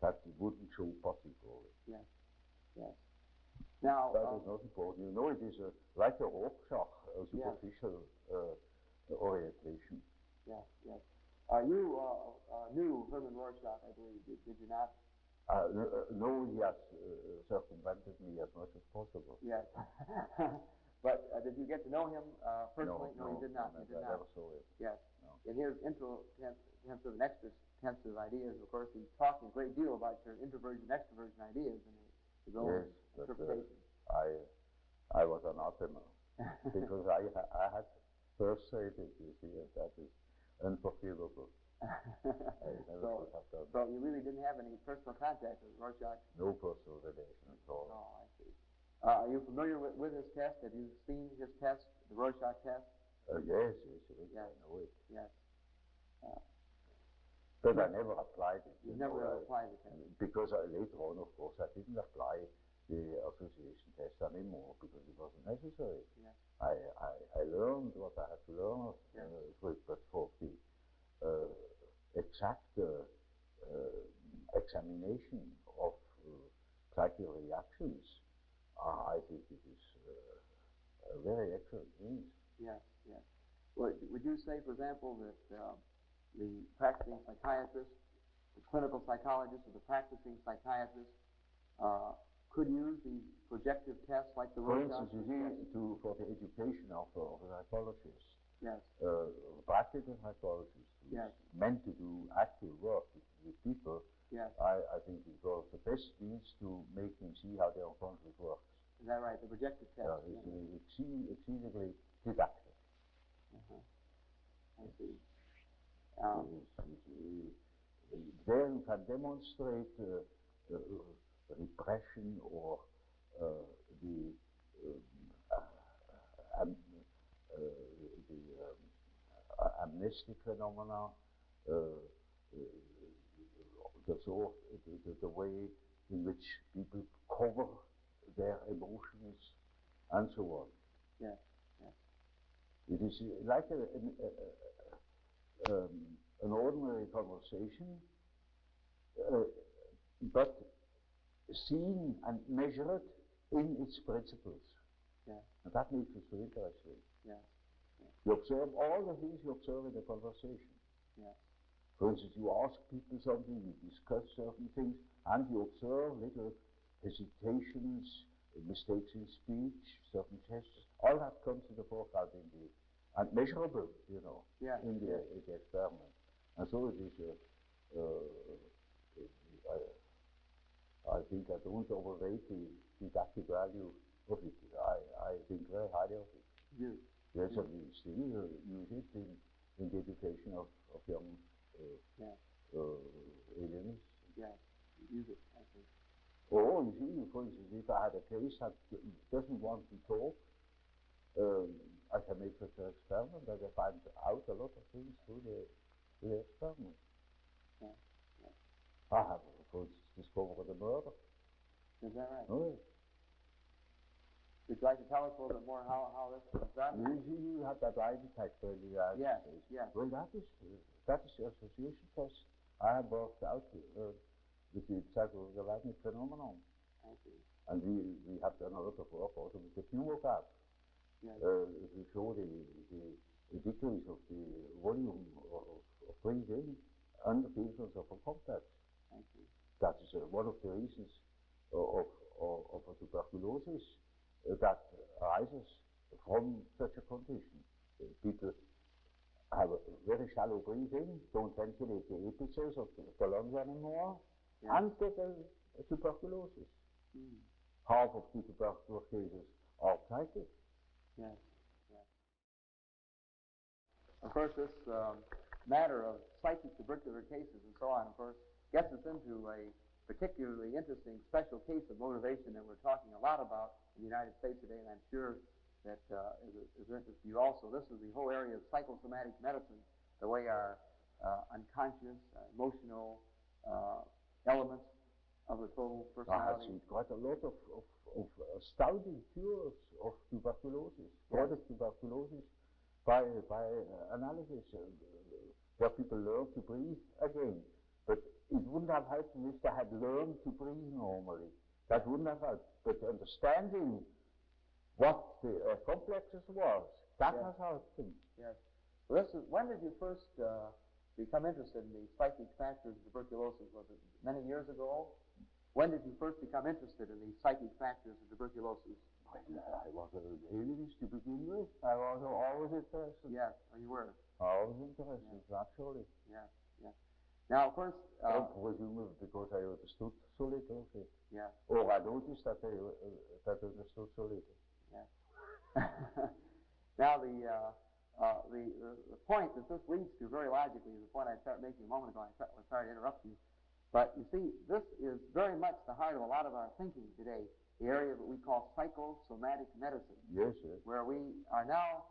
that wouldn't show particularly. Yes, yes. Now, that is not important. You know, it is like a Rorschach, a superficial orientation. Yes, yes. You knew Herman Rorschach, I believe, did you not? No, he has circumvented me as much as possible. Yes. But did you get to know him personally? No, you did not. I never saw him. Yes. No. In his intensive and extensive ideas, of course, he's talking a great deal about your introversion, extraversion ideas and his own interpretation. I was anathema because I had first said it, you see, and that is unforgivable. So you really didn't have any personal contact with Rorschach? No personal relation at all. Oh, I see. Are you familiar with his test? Have you seen his test, the Rorschach test? Yes, I know it. Yes. But I never applied it. You never applied the test? Because later on, of course, I didn't apply the association test anymore because it wasn't necessary. Yes. I learned what I had to learn, but for the exact examination of psychic reactions, I think it is a very excellent means. Yes, yes. Well, would you say, for example, that the practicing psychiatrist, the clinical psychologist, or the practicing psychiatrist could use the projective tests like the Rorschach? For instance, for the education of a psychologist, yes, practical psychologist who is meant to do active work with people, yes. I think it was the best means to make him see how their unconscious works. Is that right? The projective test? It's exceedingly didactic. I see. There you can demonstrate repression or the amnestic phenomena, the way in which people cover their emotions, and so on. Yes, yes. It is like an ordinary conversation, but seen and measured in its principles. Yeah. And that makes it so interesting. Yeah. You observe all the things you observe in the conversation. Yeah. For instance, you ask people something, you discuss certain things, and you observe little hesitations, mistakes in speech, certain gestures. All that comes to the forefront and measurable, you know, in the experiment. And so it is. I think I don't overrate the didactic value of it. I think very highly of it. Yes, and we still use it in the education of young aliens. Yes, use it, I think. Or you see, for instance, if I had a case that doesn't want to talk, I can make such an experiment that I find out a lot of things through the experiment. Yeah. Yeah. I have, for instance, discovered a murder. Is that right? Oh, yeah. Would you like to tell us a little bit more how this was done? You have that archetype where the Yes, yes. Well, that is the association test I have worked out with the psychosomatic phenomenon. I see. And we have done a lot of work also with the humor graph. Yes. To show the decrease of the volume of breathing under the influence of a complex. I see. That is one of the reasons of a tuberculosis that arises from such a condition. People have a very shallow breathing, don't ventilate the epicels of the lungs anymore, Yes. and get a tuberculosis. Mm. Half of the tuberculosis cases are psychic. Yes. Yes. Of course, this matter of psychic tubercular cases and so on, of course, gets us into a particularly interesting special case of motivation that we're talking a lot about in the United States today, and I'm sure that is of interest to you also. This is the whole area of psychosomatic medicine, the way our unconscious, emotional elements of the total I have personality. seen quite a lot of astounding cures of tuberculosis, chronic tuberculosis, by analysis, where people learn to breathe again. But it wouldn't have helped them if they had learned to breathe normally. That wouldn't have helped. But understanding what the complexes was, that has helped them. Yes. Well, when did you first become interested in the psychic factors of tuberculosis? Was it many years ago? When did you first become interested in the psychic factors of tuberculosis? I was a alienist to begin with. I was always interested. Yes, you were. Always interested, naturally. Yes, yes. Now, of course... presumably because I understood so little of it. Yes. Or I noticed that I understood so little. Yes. Now, the point that this leads to very logically is the point I started making a moment ago. I'm sorry to interrupt you. But you see, this is very much the heart of a lot of our thinking today, the area that we call psychosomatic medicine. Yes, sir. Where we are now,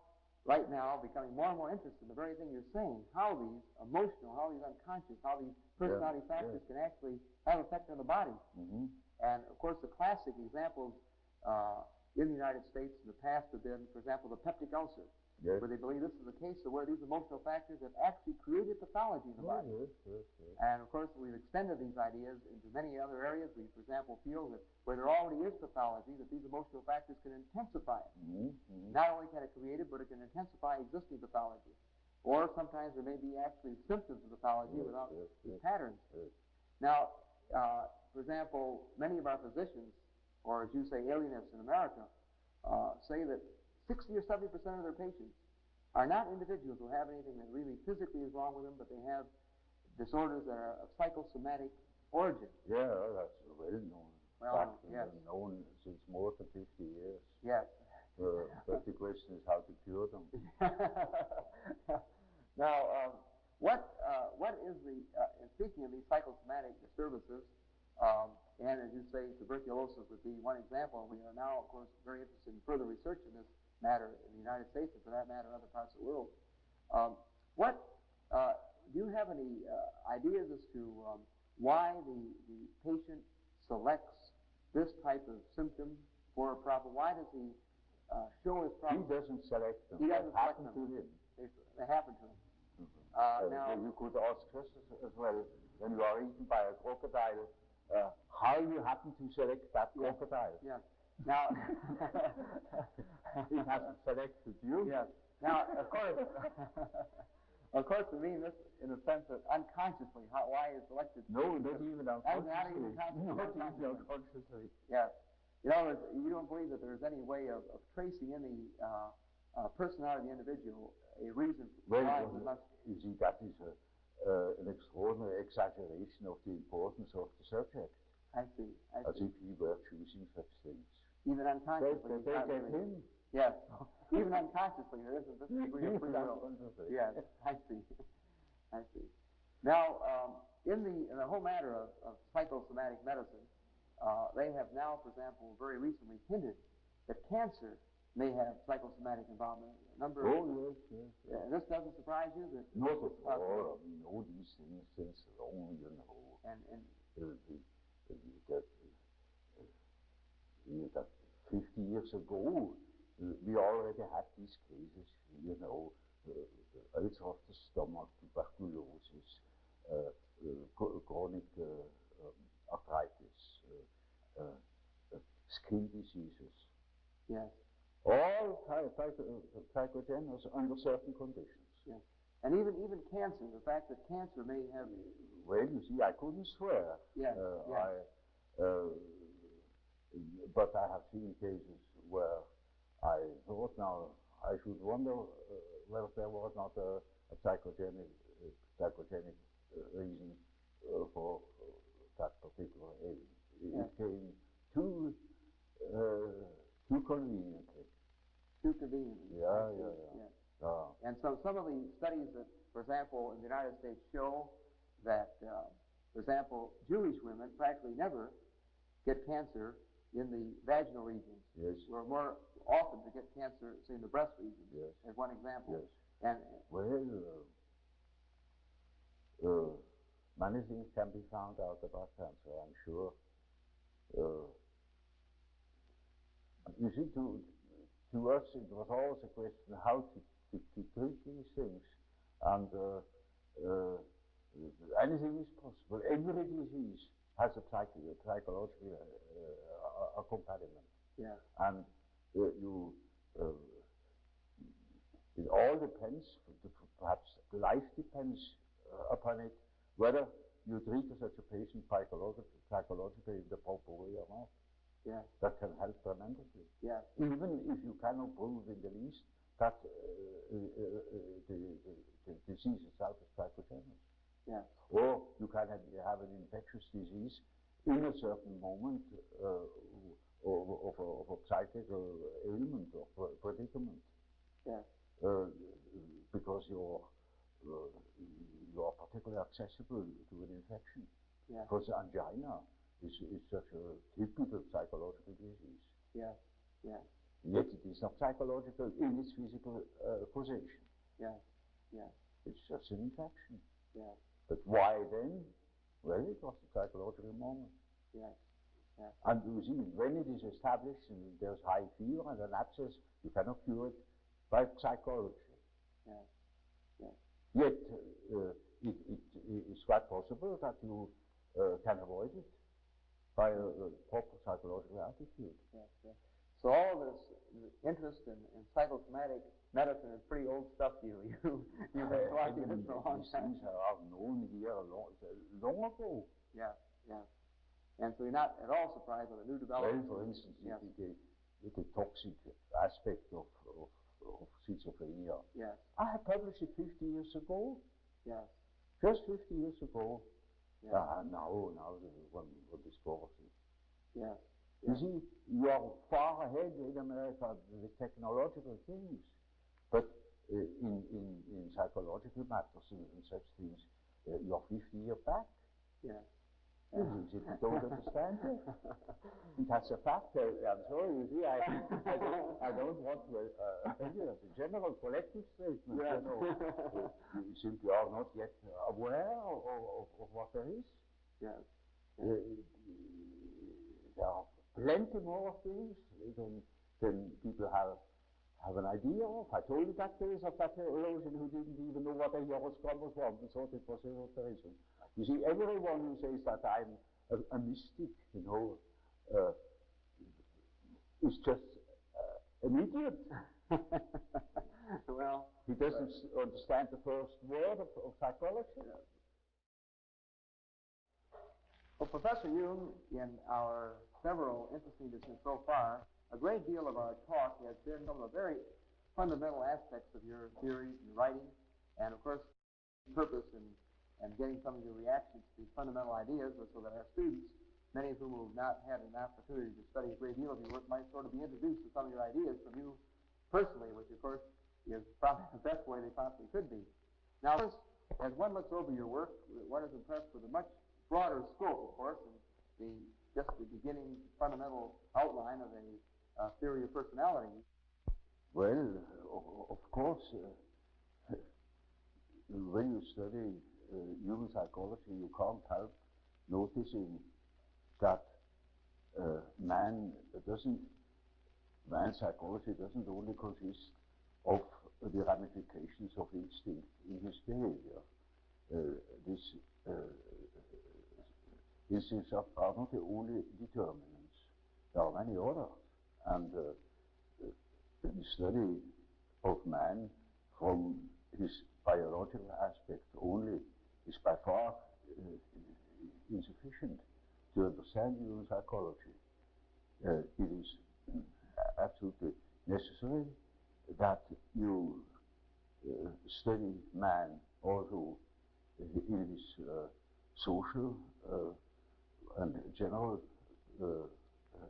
right now, becoming more and more interested in the very thing you're saying, how these emotional, how these unconscious, how these personality factors can actually have effect on the body. Mm-hmm. And, of course, the classic examples in the United States in the past have been, for example, the peptic ulcer, where they believe this is a case of where these emotional factors have actually created pathology in the body. Yes. And, of course, we've extended these ideas into many other areas. We, for example, feel that where there already is pathology, that these emotional factors can intensify it. Mm-hmm. Not only can it create it, but it can intensify existing pathology. Or sometimes there may be actually symptoms of pathology without these patterns. Now, for example, many of our physicians, or as you say, alienists in America, say that 60 or 70% of their patients are not individuals who have anything that really physically is wrong with them, but they have disorders that are of psychosomatic origin. Yeah, that's well known. Well, yes. Known since more than 50 years. Yes. But the question is how to cure them. Now, what is the, speaking of these psychosomatic disturbances, and as you say, tuberculosis would be one example. We are now, of course, very interested in further research in this matter in the United States, and for that matter, other parts of the world. Do you have any ideas as to why the patient selects this type of symptom for a problem? Why does he show his problem? He doesn't select them. He doesn't select them. To him. They happen to him. Now, you could ask us as well, when you are eaten by a crocodile, how you happen to select that crocodile. Yes. Now, he hasn't selected you. Yes. Now, of course, we mean this in a sense that unconsciously, why is selected? No, not even unconsciously. Not even unconsciously. Yes. In other words, you don't believe that there's any way of tracing in the personality of the individual a reason why we must... You see, that is an extraordinary exaggeration of the importance of the subject. I see. As if he were choosing such things. Even unconsciously. They gave him. Yes. Even unconsciously, there isn't this degree of free will. Yes, I see. Now, in the whole matter of psychosomatic medicine, they have now, for example, very recently hinted that cancer may have psychosomatic involvement. Yes. This doesn't surprise you? Not at all. We know these things since long, you know. And that 50 years ago, we already had these cases, you know, ulcer of the stomach, tuberculosis, chronic arthritis, skin diseases. Yes. All psychogenous under certain conditions. Yes. And even cancer, the fact that cancer may have... Well, you see, I couldn't swear. Yes. But I have seen cases where I thought now I should wonder whether there was not a psychogenic reason for that particular ailment. It came too conveniently. Too conveniently. Yeah. And so some of the studies that, for example, in the United States show that, for example, Jewish women practically never get cancer in the vaginal regions. Yes. We're more often to get cancer, say, in the breast regions, as one example. Yes. And many things can be found out about cancer, I'm sure. You see, to us, it was always a question how to treat these things. And anything is possible. Every disease has a psychological accompaniment. Yeah. And it all depends, perhaps life depends upon it, whether you treat such a patient psychologically in the proper way or not. Yeah. That can help tremendously. Yeah. Even if you cannot prove in the least that the disease itself is psychogenous. Yeah. Or you can have an infectious disease in a certain moment of a psychical ailment or predicament. Yeah. Because you are particularly accessible to an infection. Yeah. Because angina is such a typical psychological disease. Yeah. Yeah. Yet it is not psychological in its physical causation. Yeah. Yeah. It's just an infection. Yeah. But why then? Well, it was a psychological moment. Yeah. Yeah. And you see, when it is established and there's high fever and an abscess, you cannot cure it by psychology. Yeah. Yeah. Yet it is quite possible that you can avoid it by a proper psychological attitude. Yes, yes. So all this interest in psychosomatic medicine is pretty old stuff to you. You've been collecting this for a long time. These things are known here long ago. Yeah, yeah. And so you're not at all surprised by the new developments. Well, for instance, yes. the toxic aspect of schizophrenia. Yes. I had published it 50 years ago. Yes. Just 50 years ago. Yeah. Now one discovers it. Yes. You see, you are far ahead in America with technological things, but in psychological matters and such things, you are 50 years back. Yeah. You simply don't understand it. That's a fact. I'm sorry, you see, I don't want to tell you as a general collective statement. Yeah. You know, you simply are not yet aware of what there is. Yes. There are plenty more things than people have an idea of. I told you that case of that theologian who didn't even know what a horoscope was and thought it was esotericism. You see, everyone who says that I'm a mystic, you know, is just an idiot. Well, he doesn't understand the first word of psychology. Yeah. Well, Professor Jung, in our several interesting discussions so far, a great deal of our talk has been some of the very fundamental aspects of your theories and writing, and of course, purpose and getting some of your reactions to these fundamental ideas was so that our students, many of whom have not had an opportunity to study a great deal of your work, might sort of be introduced to some of your ideas from you personally, which of course is probably the best way they possibly could be. Now, as one looks over your work, one is impressed with a much broader scope, of course, and the just the beginning fundamental outline of a theory of personality. Well, of course, when you study human psychology, you can't help noticing that man's psychology doesn't only consist of the ramifications of instinct in his behavior. Instincts are not the only determinants. There are many others, and the study of man from his biological aspect only is by far insufficient to understand human psychology. It is absolutely necessary that you study man also in his social and general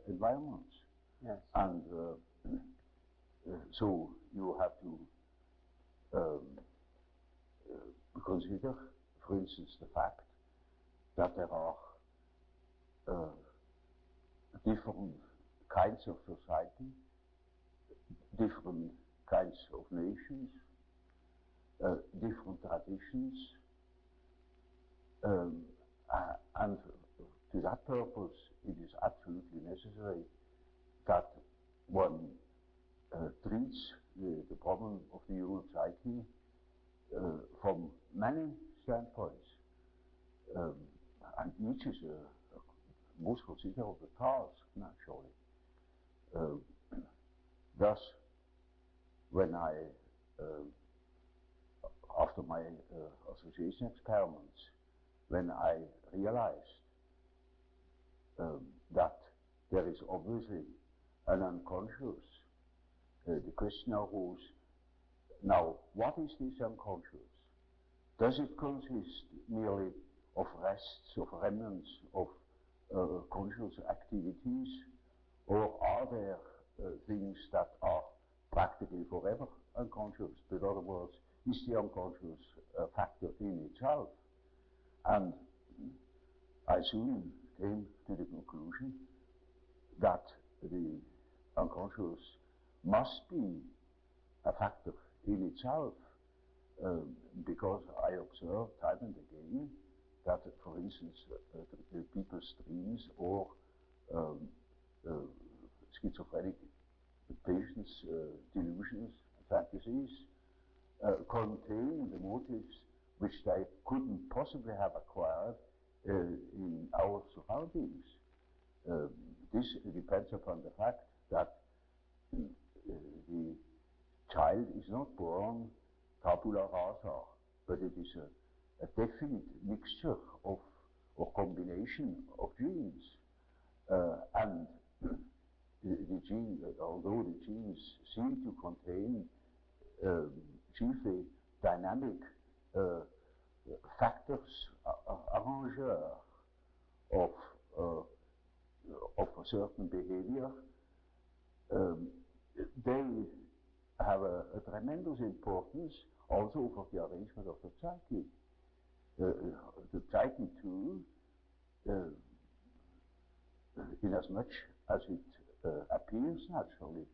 environments. Yes. And so you have to consider, for instance, the fact that there are different kinds of society, different kinds of nations, different traditions, and to that purpose it is absolutely necessary that one treats the problem of the human psyche from many standpoints, and each is a most considerable task, naturally. Thus, when I, after my association experiments, when I realized that there is obviously an unconscious, the question arose, now, what is this unconscious? Does it consist merely of rests, of remnants of conscious activities, or are there things that are practically forever unconscious? In other words, is the unconscious a factor in itself? And I soon came to the conclusion that the unconscious must be a factor in itself, because I observed time and again that, for instance, the people's dreams or schizophrenic patients' delusions, fantasies, contain the motives which they couldn't possibly have acquired in our surroundings. This depends upon the fact that the child is not born tabula rasa, but it is a definite mixture of or combination of genes, and the gene, although the genes seem to contain chiefly dynamic factors, arrangeurs of a certain behavior, they have a tremendous importance also for the arrangement of the psyche. The psyche too, inasmuch as it appears naturally.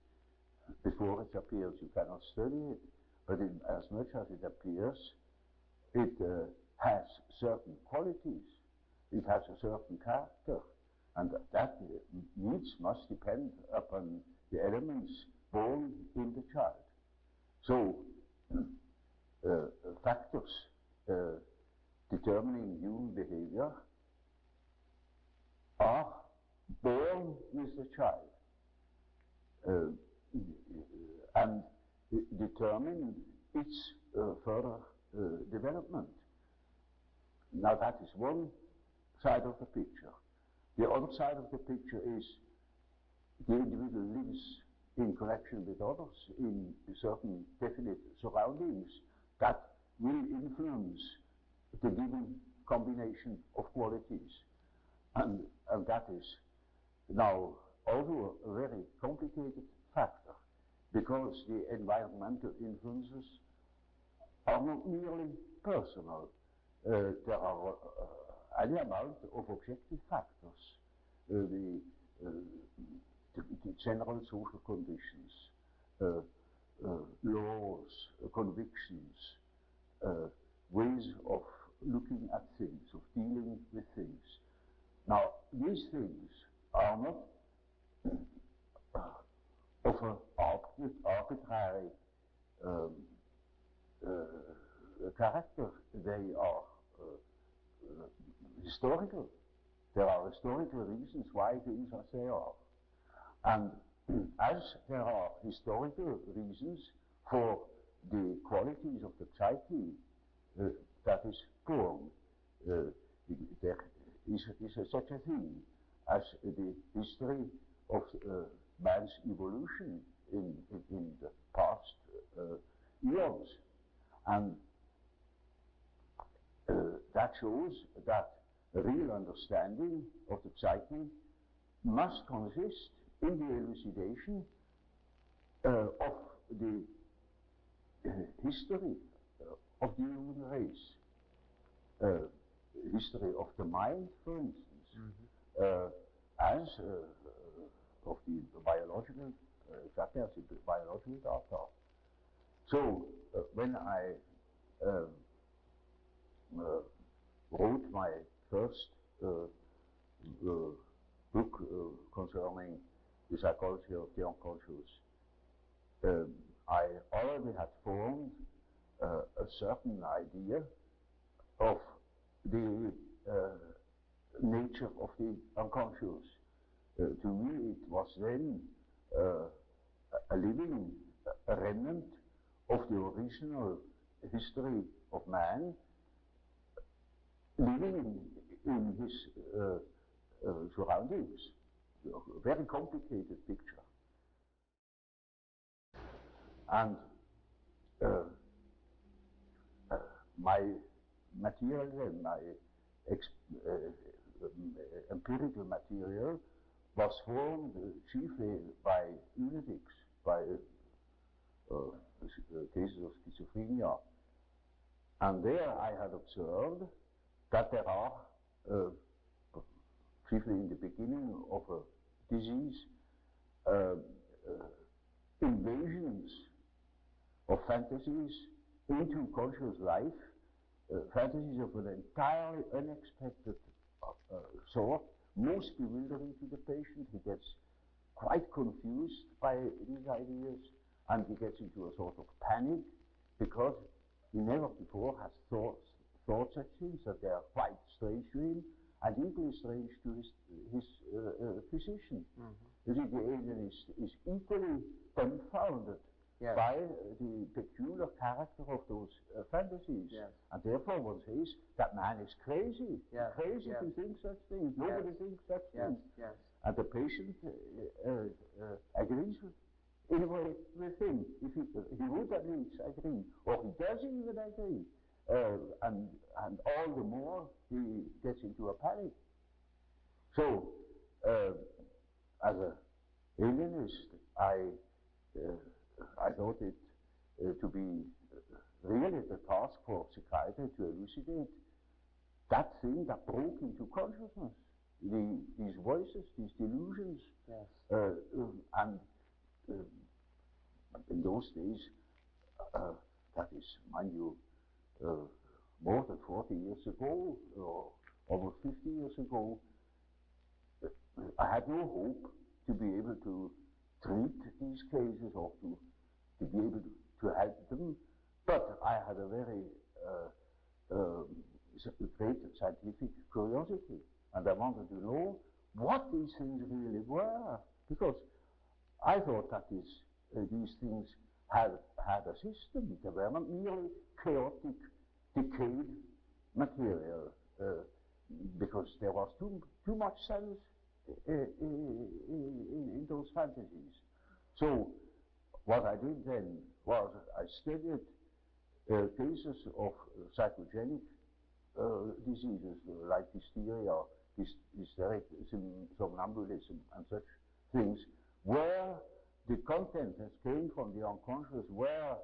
Before it appears, you cannot study it, but as much as it appears, it has certain qualities, it has a certain character, and that needs must depend upon the elements born in the child. So, factors determining human behavior are born with the child and determine its further development. Now that is one side of the picture. The other side of the picture is the individual lives in connection with others in certain definite surroundings that will influence the given combination of qualities. And that is now also a very complicated factor, because the environmental influences are not merely personal. There are any amount of objective factors the general social conditions, laws, convictions, ways of looking at things, of dealing with things. Now, these things are not of an arbitrary character. They are historical. There are historical reasons why things are as they are. And as there are historical reasons for the qualities of the psyche that is formed, there is such a thing as the history of man's evolution in the past eons. And that shows that a real understanding of the psyche must consist in the elucidation of the history of the human race, history of the mind, for instance, as of the biological, exactly as the biological data. So when I wrote my first book concerning the psychology of the unconscious, I already had formed a certain idea of the nature of the unconscious. To me, it was then a living remnant of the original history of man, living in his surroundings. A very complicated picture. And my material then, my empirical material, was formed chiefly by lunatics, by cases of schizophrenia. And there I had observed that there are, chiefly in the beginning of a disease, invasions of fantasies into conscious life, fantasies of an entirely unexpected sort, most bewildering to the patient. He gets quite confused by these ideas, and he gets into a sort of panic because he never before has thought such things, that they are quite strange to him and equally strange to his physician. You see, the alien is equally dumbfounded by the peculiar character of those fantasies. And therefore one says that man is crazy. Crazy to think such things. Nobody thinks such things. And the patient agrees in a way with him. If he would at least agree, or he doesn't even agree. And all the more he gets into a panic. So, as an alienist, I thought it to be really the task for psychiatry to elucidate that thing that broke into consciousness, these voices, these delusions. And in those days, that is, mind you, more than 40 years ago, or almost 50 years ago, I had no hope to be able to treat these cases or to be able to help them, but I had a very great scientific curiosity, and I wanted to know what these things really were, because I thought that these things had a system. They were not merely chaotic, decayed material, because there was too much sense in those fantasies. So what I did then was I studied cases of psychogenic diseases like hysteria, hysteric somnambulism and such things, where the content that came from the unconscious were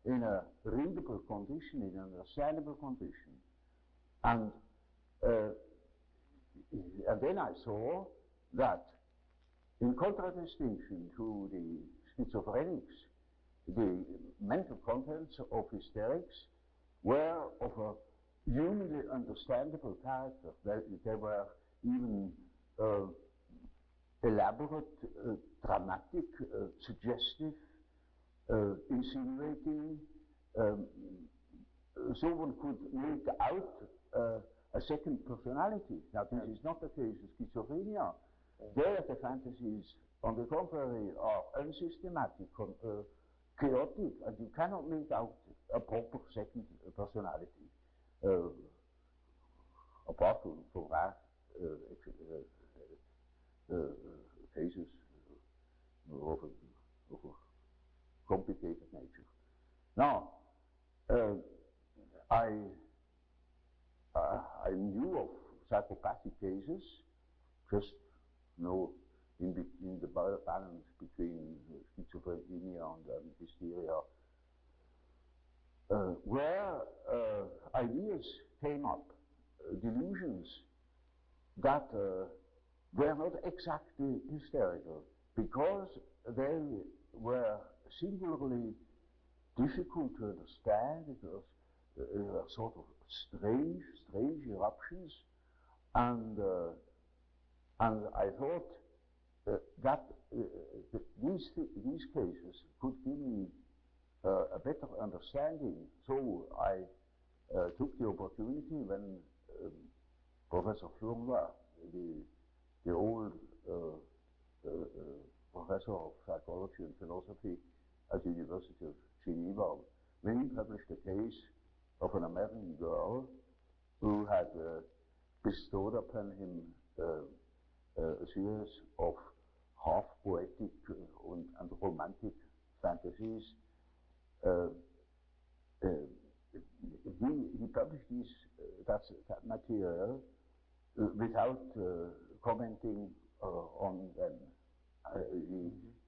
in a readable condition, in an understandable condition. And then I saw that in contradistinction to the schizophrenics, the mental contents of hysterics were of a humanly understandable character. They were even elaborate, dramatic, suggestive, insinuating. So one could make out a second personality. Now, this is not the case with schizophrenia. There, the fantasies, on the contrary, are unsystematic, chaotic, and you cannot make out a proper second personality. Apart from rare cases of a complicated nature. Now, I knew of psychopathic cases, just in the balance between schizophrenia and hysteria, where ideas came up, delusions that were not exactly hysterical, because they were singularly difficult to understand. It was sort of strange eruptions, and I thought that these cases could give me a better understanding. So I took the opportunity when Professor Jung, the old professor of psychology and philosophy at the University of Geneva, when he published a case of an American girl who had bestowed upon him a series of half poetic and romantic fantasies. He published that material without commenting on them.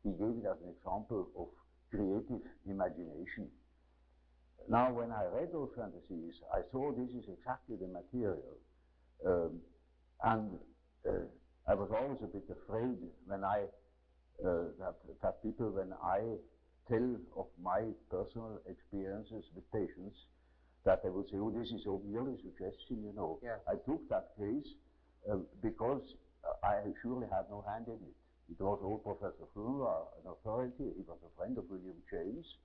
He gave it as an example of creative imagination. Now, when I read those fantasies, I saw this is exactly the material, and I was always a bit afraid when that people, when I tell of my personal experiences with patients, that they would say, "Oh, this is so merely suggestion, you know." Yes. I took that case because I surely had no hand in it. It was old Professor Jung, an authority. He was a friend of William James.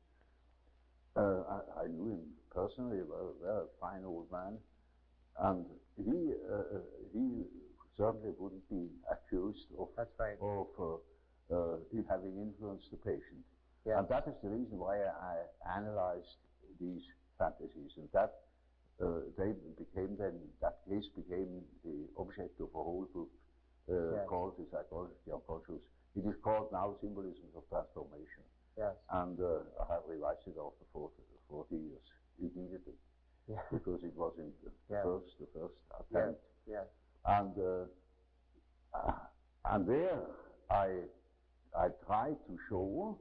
I knew him personally, a fine old man, and he certainly wouldn't be accused of having influenced the patient. Yeah. And that is the reason why I analyzed these fantasies, and that that case became the object of a whole book called The Psychology of the Unconscious. It is called now Symbolisms of Transformation. Yes. And I have revised it after 40 years. It needed it. Yeah. Because it was in the first attempt. Yes. And there I tried to show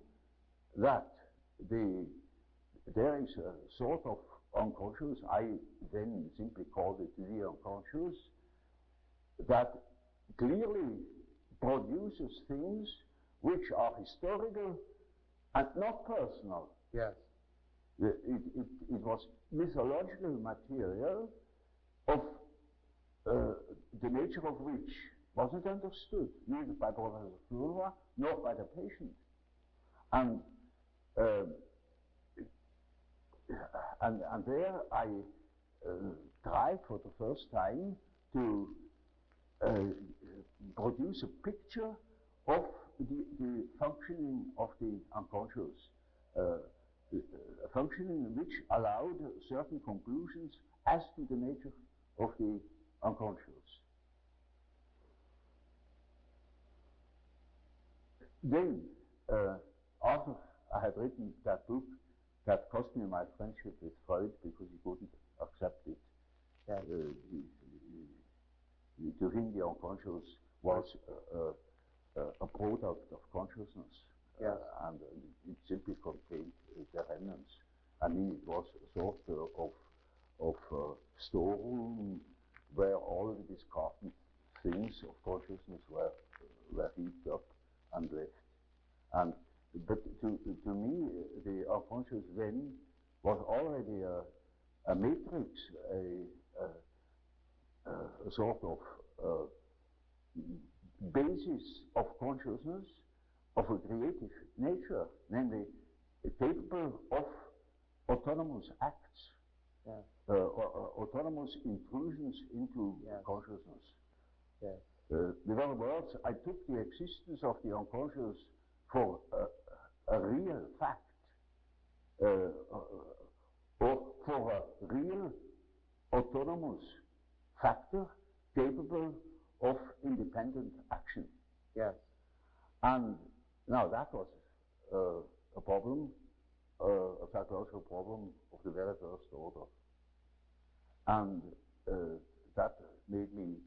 that there is a sort of unconscious, I then simply called it the unconscious, that clearly produces things which are historical and not personal. Yes. It was mythological material of the nature of which wasn't understood, neither by Professor Flora nor by the patient. And there I tried for the first time to produce a picture of the functioning of the unconscious, a functioning which allowed certain conclusions as to the nature of the unconscious. Then, after I had written that book, that cost me my friendship with Freud because he couldn't accept it. Yeah. To him, the unconscious was a product of consciousness. Yes. And it simply contained the remnants. I mean, it was a sort of storeroom where all the discarded things of consciousness were to me, the unconscious then was already a matrix, a sort of basis of consciousness of a creative nature, namely capable of autonomous acts, autonomous intrusions into consciousness. Yes. In other words, I took the existence of the unconscious for a real fact, or for a real autonomous factor capable of independent action. Yes. And now that was a problem, a psychological problem of the very first order. And that made me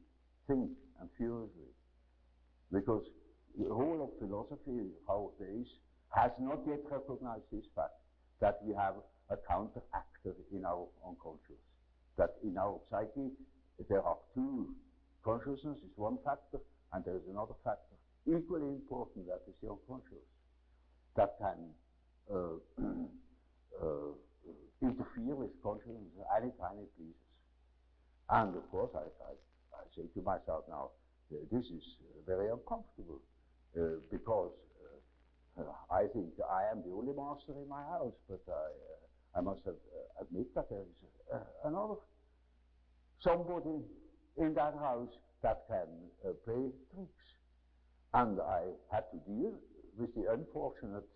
think and furiously, because the whole of philosophy of our days has not yet recognized this fact, that we have a counter-actor in our unconscious, that in our psyche there are two. Consciousness is one factor, and there is another factor, equally important, that is the unconscious, that can interfere with consciousness anytime it pleases. And of course, I say to myself now, this is very uncomfortable, because I think I am the only master in my house, but I must admit that there is another somebody in that house that can play tricks. And I had to deal with the unfortunate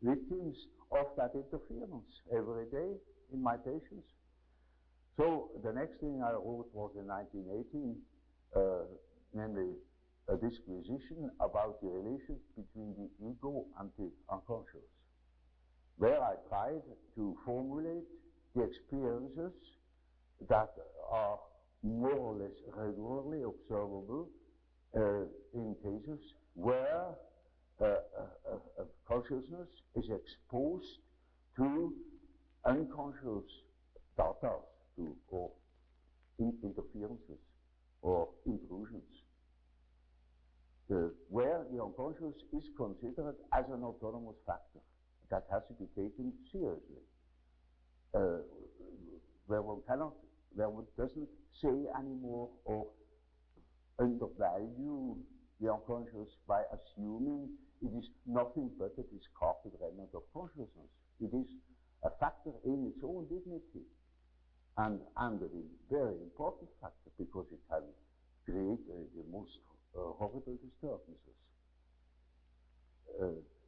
victims of that interference every day in my patients. So the next thing I wrote was in 1918, namely a disquisition about the relations between the ego and the unconscious, where I tried to formulate the experiences that are more or less regularly observable in cases where consciousness is exposed to unconscious data, or interferences or intrusions, where the unconscious is considered as an autonomous factor that has to be taken seriously, where one doesn't say anymore or undervalue the unconscious by assuming it is nothing but a discarded remnant of consciousness. It is a factor in its own dignity, and a very important factor, because it can create the most horrible disturbances.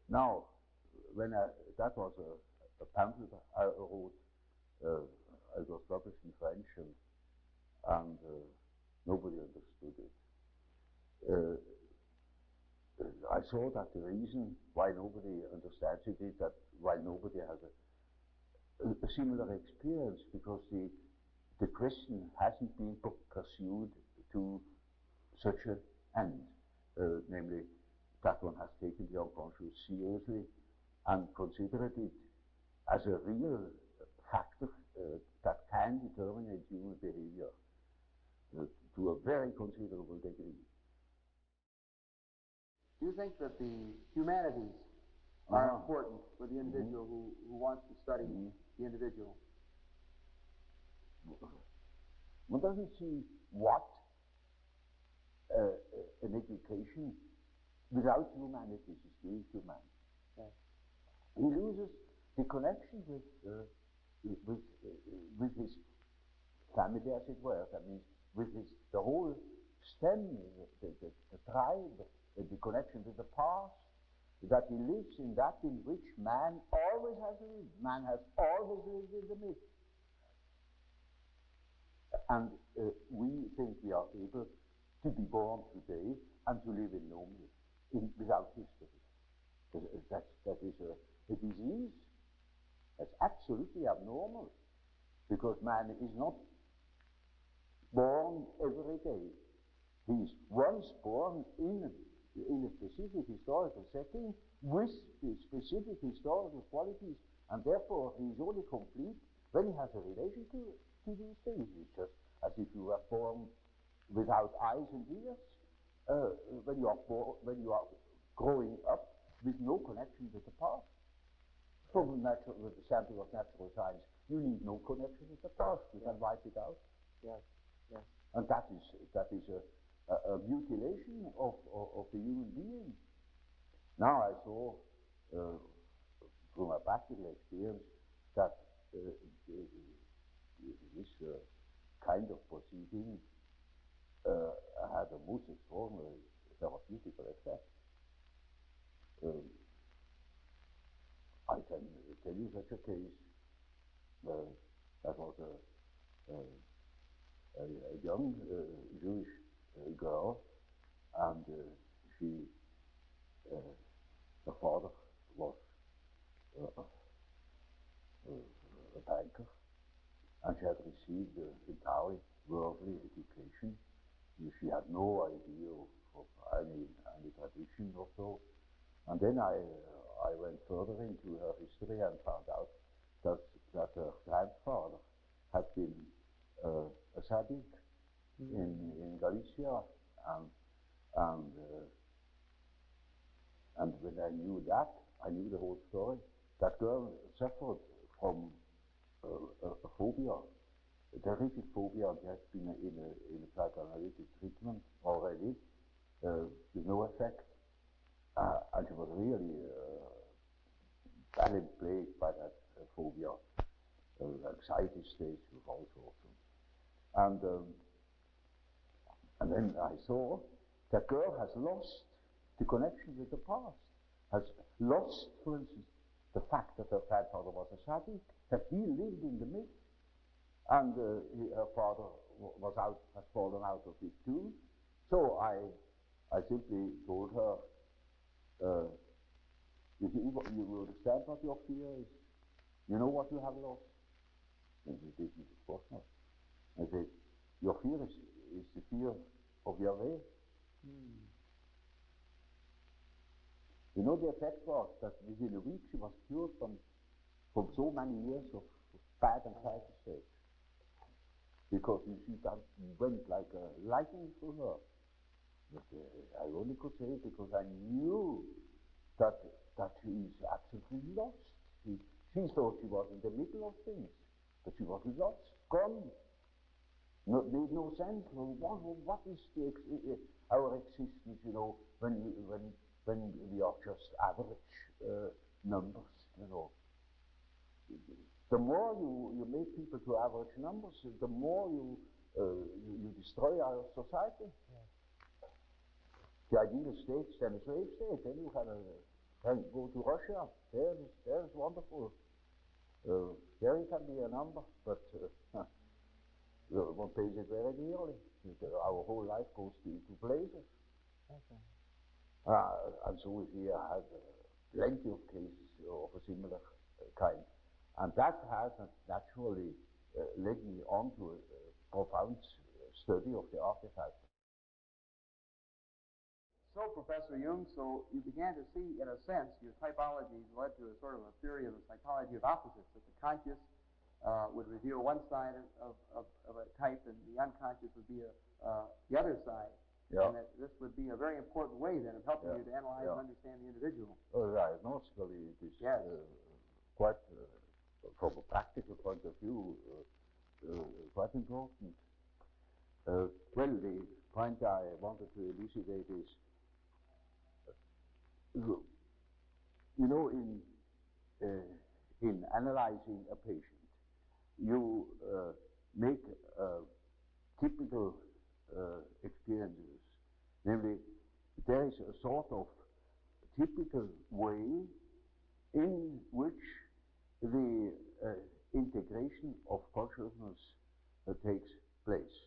Now, when that was a pamphlet I wrote, it was published in French, and nobody understood it. I saw that the reason why nobody understands it is that why nobody has a similar experience, because the question hasn't been pursued to such an end, namely that one has taken the unconscious seriously and considered it as a real factor that can determine human behavior to a very considerable degree. Do you think that the humanities are important for the individual who wants to study the individual? One doesn't see what an education without humanities is doing to man. Yes. He loses the connection with his family, as it were. That means with the whole stem, the tribe, the connection with the past, that he lives in that in which man always has lived. Man has always lived in the midst. And we think we are able to be born today and to live in normally, without history. That is a disease. That's absolutely abnormal, because man is not born every day. He is once born in a specific historical setting with the specific historical qualities, and therefore he is only complete when he has a relation to these things. It's just as if you were born without eyes and ears, when you are growing up with no connection with the past. From with the sample of natural science, you need no connection with the past. You can wipe it out. Yes. Yes. And that is a mutilation of the human being. Now I saw through my practical experience that this kind of proceeding had a most extraordinary therapeutic effect. I can tell you such a case. That was a young Jewish girl, and her father was a banker, and she had received entirely worldly education. She had no idea of any tradition or so. And then I went further into her history and found out that her grandfather had been a Sadiq in Galicia, and when I knew that, I knew the whole story. That girl suffered from a phobia, a terrific phobia. She has been in a psychoanalytic treatment already with no effect, and she was really badly plagued by that phobia, anxiety states with all sorts of. And then I saw that girl has lost the connection with the past, has lost, for instance, the fact that her grandfather was a Sadiq, that he lived in the myth, and her father has fallen out of it too. So I simply told her, you understand what your fear is? You know what you have lost? And she didn't, of course not. I said, your fear is the fear of Yahweh. You know, the effect was that within a week she was cured from so many years of bad anxiety states. Because you see, that went like a lightning through her. But I only could say it because I knew that she is absolutely lost. She thought she was in the middle of things, but she was lost, gone. Made no sense. What is our existence? You know, when we are just average numbers. You know, the more you make people to average numbers, the more you destroy our society. Yes. The ideal state is then a slave state. Then you can go to Russia. There's wonderful. There you can be a number, but one pays it very dearly. Our whole life goes to places. Okay. And so here I have plenty of cases of a similar kind. And that has naturally led me on to a profound study of the archetypes. So, Professor Jung, so you began to see, in a sense, your typologies led to a sort of a theory of the psychology of opposites, that the conscious would reveal one side of a type, and the unconscious would be the other side. Yeah. And that this would be a very important way, then, of helping you to analyze and understand the individual. Diagnostically, it is quite, from a practical point of view, quite important. Well, the point I wanted to elucidate is, you know, in analyzing a patient, you make typical experiences. Namely, there is a sort of typical way in which the integration of consciousness takes place.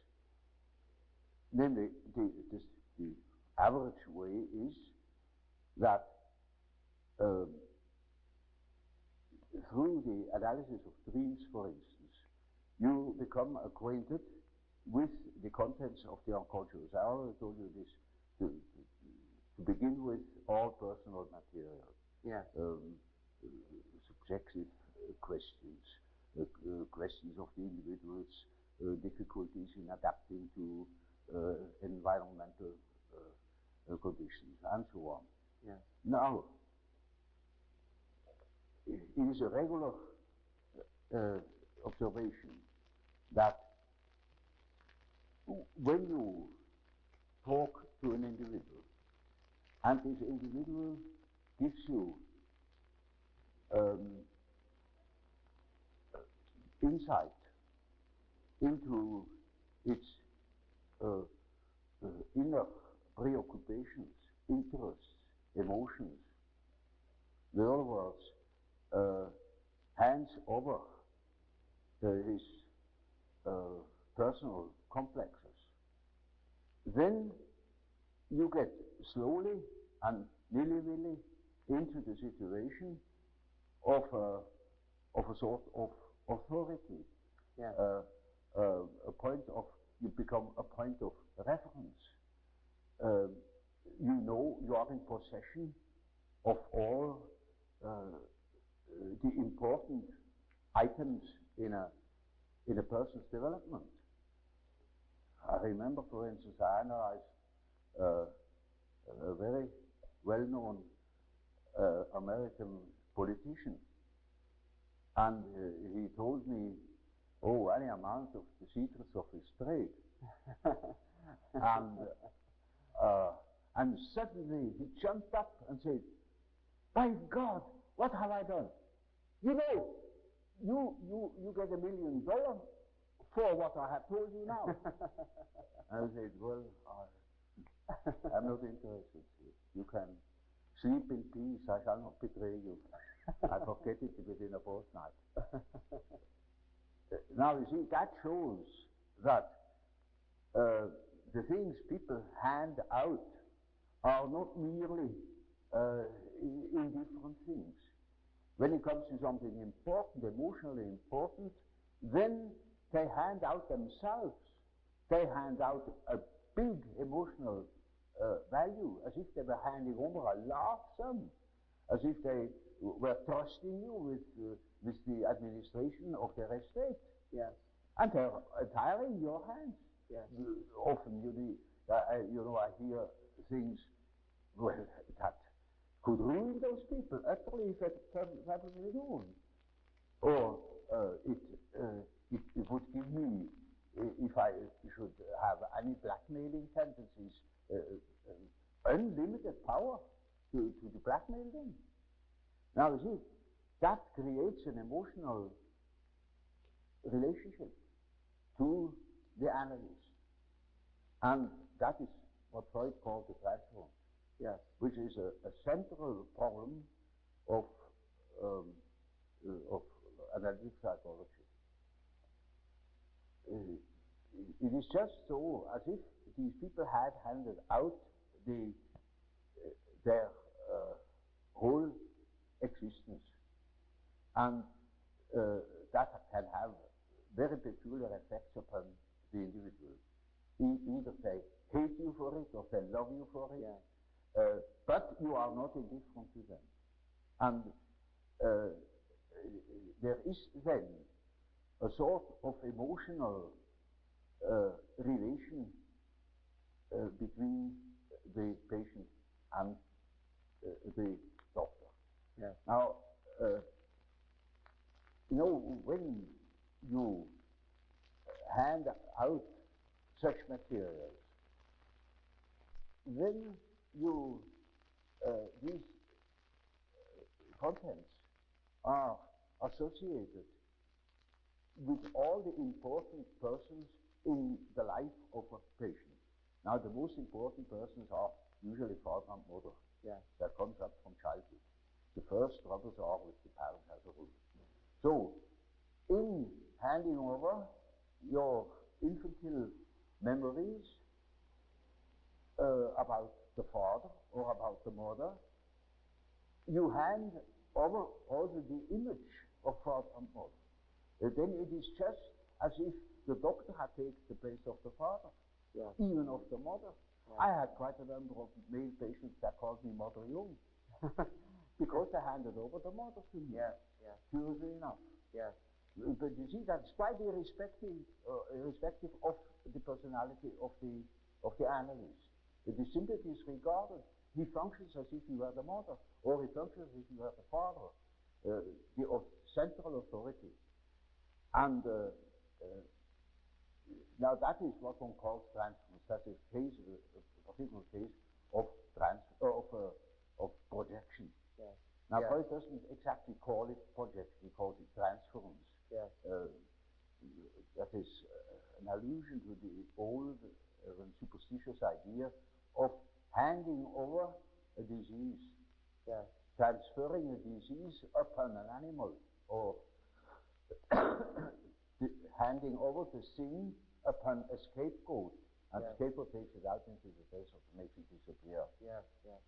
Namely, the average way is that through the analysis of dreams, for instance, you become acquainted with the contents of the unconscious. I already told you this, to begin with, all personal material. Yes. Subjective questions, questions of the individual's difficulties in adapting to environmental conditions, and so on. Yes. Now, it is a regular observation that when you talk to an individual, and this individual gives you insight into its inner preoccupations, interests, emotions. In other words, hands over his personal complexes. Then you get slowly and nilly-willy into the situation of a sort of authority. Yeah. A point of, you become a point of reference. You know you are in possession of all the important items in a person's development. I remember, for instance, I analyzed a very well-known American politician, and he told me, oh, any amount of the secrets of his trade. And suddenly he jumped up and said, by God, what have I done? You know, you get $1 million for what I have told you now. And I said, well, I'm not interested. You can sleep in peace, I shall not betray you. I forget it within a fortnight. Now you see, that shows that the things people hand out are not merely indifferent things. When it comes to something important, emotionally important, then they hand out themselves. They hand out a big emotional value, as if they were handing over a large sum, as if they were trusting you with the administration of their estate. Yes. And they're entirely in your hands. Yes. Often I hear things that could ruin those people utterly if it perfectly known. Or it would give me, if I should have any blackmailing tendencies, unlimited power to blackmail them. Now you see, that creates an emotional relationship to the analyst. And that is what Freud called the threshold. Yes. Which is a central problem of analytic psychology. It is just so as if these people had handed out their whole existence, and that can have very peculiar effects upon the individual. Either they hate you for it or they love you for it. Yeah. But you are not indifferent to them. And there is then a sort of emotional relation between the patient and the doctor. Yeah. Now, when you hand out such materials, then these contents are associated with all the important persons in the life of a patient. Now, the most important persons are usually father and mother. Yeah. That comes up from childhood. The first troubles are with the parents as a rule. So, in handing over your infantile memories about the father or about the mother, you hand over also the image of father and mother. Then it is just as if the doctor had taken the place of the father, Yeah. even of the mother. Yeah. I had quite a number of male patients that called me Mother Jung, because they handed over the mother to me. Yeah. Yeah. Curiously enough. Yeah. But you see, that's quite irrespective of the personality of the analyst. It is simply disregarded. He functions as if he were the mother, or he functions as if he were the father. central authority. And now that is what one calls transference. That is a particular case of projection. Yes. Now Yes. Freud doesn't exactly call it projection, he calls it transference. Yes. That is an allusion to the old and superstitious idea of handing over a disease, Yes. transferring a disease upon an animal, or handing over the sin upon a scapegoat, and Yes. scapegoat takes it out into the desert and makes it disappear. Yes. Yes.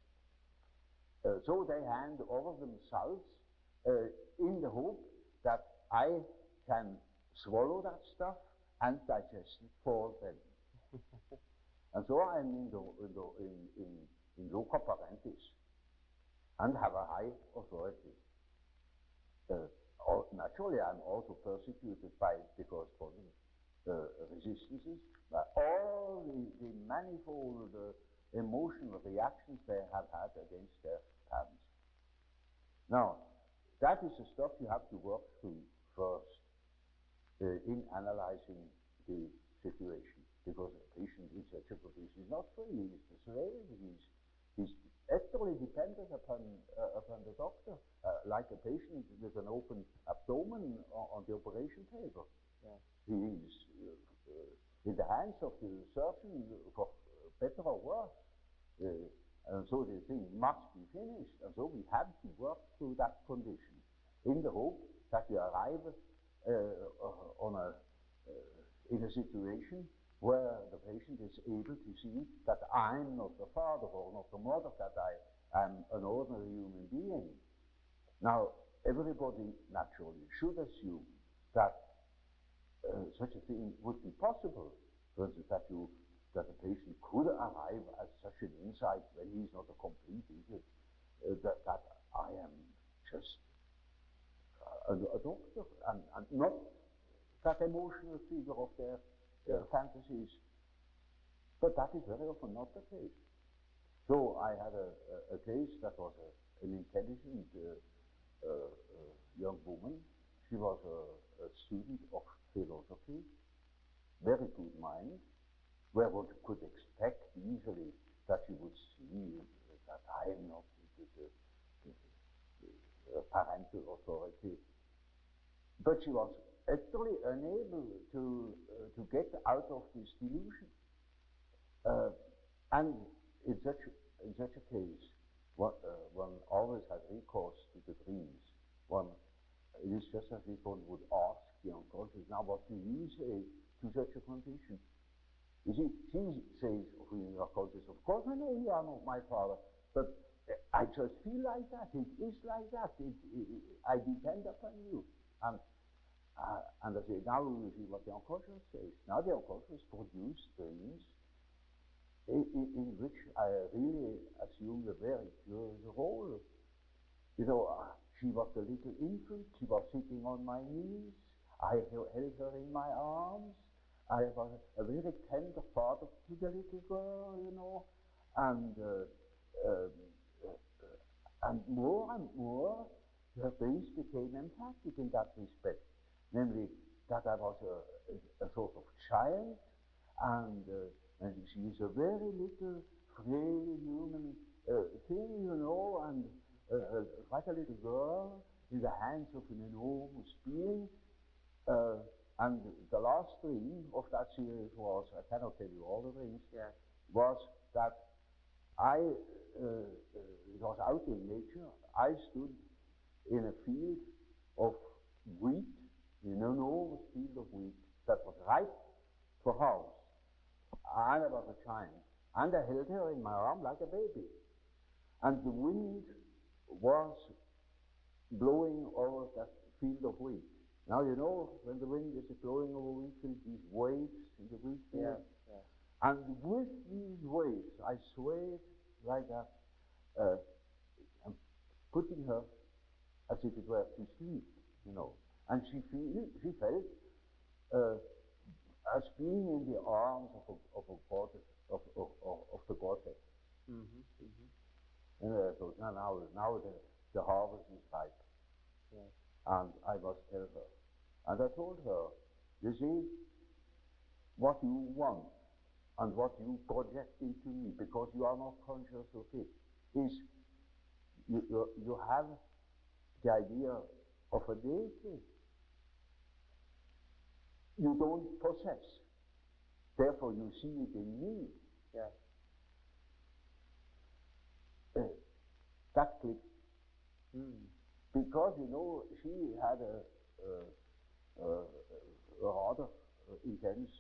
So they hand over themselves in the hope that I can swallow that stuff and digest it for them. And so I'm in loco parentis and have a high authority. Naturally, I'm also persecuted by the corresponding resistances, by all the manifold emotional reactions they have had against their parents. Now, that is the stuff you have to work through first in analyzing the situation, because a patient in such a position is not free, he's the slave, he's utterly dependent upon the doctor, like a patient with an open abdomen on the operation table. Yeah. He is in the hands of the surgeon for better or worse. And so the thing must be finished. And so we have to work through that condition in the hope that we arrive in a situation where the patient is able to see that I'm not the father or not the mother, that I am an ordinary human being. Now, everybody naturally should assume that such a thing would be possible. For instance, that a patient could arrive at such an insight when he's not a complete idiot, that I am just a doctor and not that emotional figure of their fantasies. But that is very often not the case. So I had a case that was an intelligent young woman. She was a student of philosophy, very good mind, where one could expect easily that she would see that I am not the parental authority. But she was utterly unable to get out of this delusion. And in such a case, one always has recourse to the dreams. It is just as if one would ask the unconscious, now what do you say to such a condition? You see, she says of the unconscious, of course I know you are not my father, but I just feel like that. It is like that. I depend upon you. And I say, now we see what the unconscious says. Now the unconscious produces dreams in which I really assume a very curious role. You know, she was a little infant, she was sitting on my knees, I held her in my arms, I was a very tender father to the little girl, you know, and more and more, her dreams became emphatic in that respect, namely that I was a sort of child, and she is a very little, frail human thing, you know, and quite a little girl in the hands of an enormous being. And the last dream of that series was, I cannot tell you all the dreams, was that it was out in nature, I stood in a field of wheat, an enormous field of wheat that was ripe for harvest. And I was a child, and I held her in my arm like a baby. And the wind was blowing over that field of wheat. Now you know when the wind is blowing over wheat field, these waves in the wheat field. Yeah. And with these waves, I swayed like that, and putting her as if it were to sleep, you know. And she felt as being in the arms of the Godhead. And I thought, now the harvest is ripe. Yes. and I must tell her. And I told her, you see, what you want and what you project into me, because you are not conscious of it, is you have the idea of a deity you don't possess. Therefore, you see it in me. Yeah. That clicked. Mm. Because, you know, she had a rather intense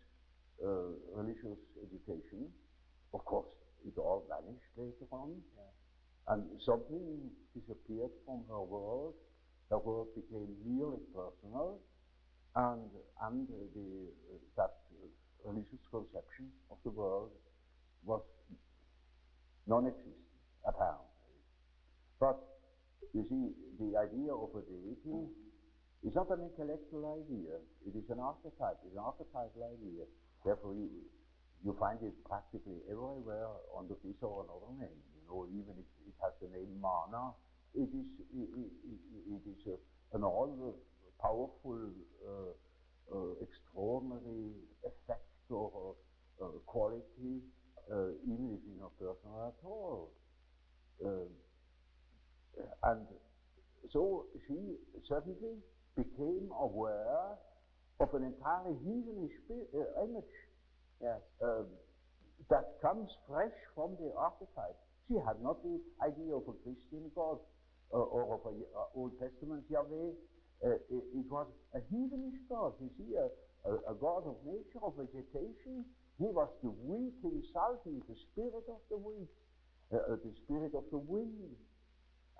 religious education. Of course, it all vanished later on. Yeah. And something disappeared from her world. Her world became merely personal, and that religious conception of the world was non-existent, apparently. But you see, the idea of a deity is not an intellectual idea. It is an archetype. It's an archetypal idea. Therefore, you find it practically everywhere under this or another name. You know, even if it has the name mana, it is an all-powerful, extraordinary effect or quality, even if it's not personal at all. And so she suddenly became aware of an entirely heathenish image. Yes. That comes fresh from the archetype. She had not the idea of a Christian God or of an Old Testament Yahweh. It was a heathenish God. You see, a God of nature, of vegetation. He was the wheat himself. He is the spirit of the wheat, the spirit of the wind.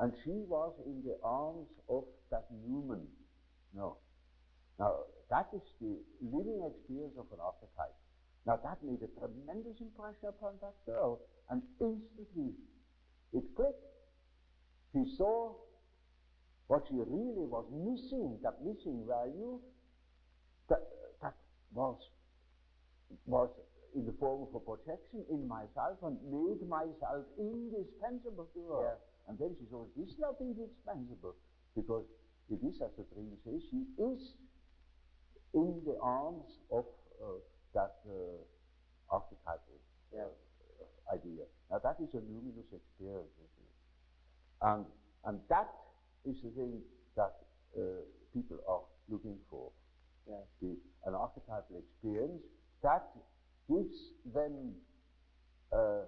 And she was in the arms of that Newman. No. Now, that is the living experience of an archetype. Now, that made a tremendous impression upon that girl, and instantly it clicked. She saw what she really was missing, that missing value, that was in the form of a projection in myself and made myself indispensable to her. Yeah. And then she saw, this is not indispensable, because it is, as the dream says, she is in the arms of that archetypal idea. Now that is a luminous experience, isn't it? And that is the thing that people are looking for. Yes. An archetypal experience that gives them an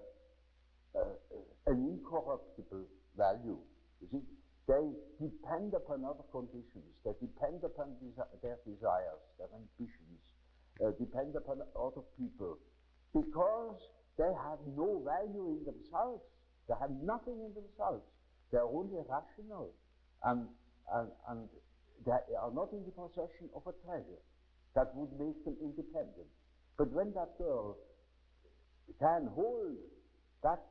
incorruptible value. You see, they depend upon other conditions. They depend upon their desires, their ambitions, depend upon other people, because they have no value in themselves. They have nothing in themselves. They are only rational, and they are not in the possession of a treasure that would make them independent. But when that girl can hold that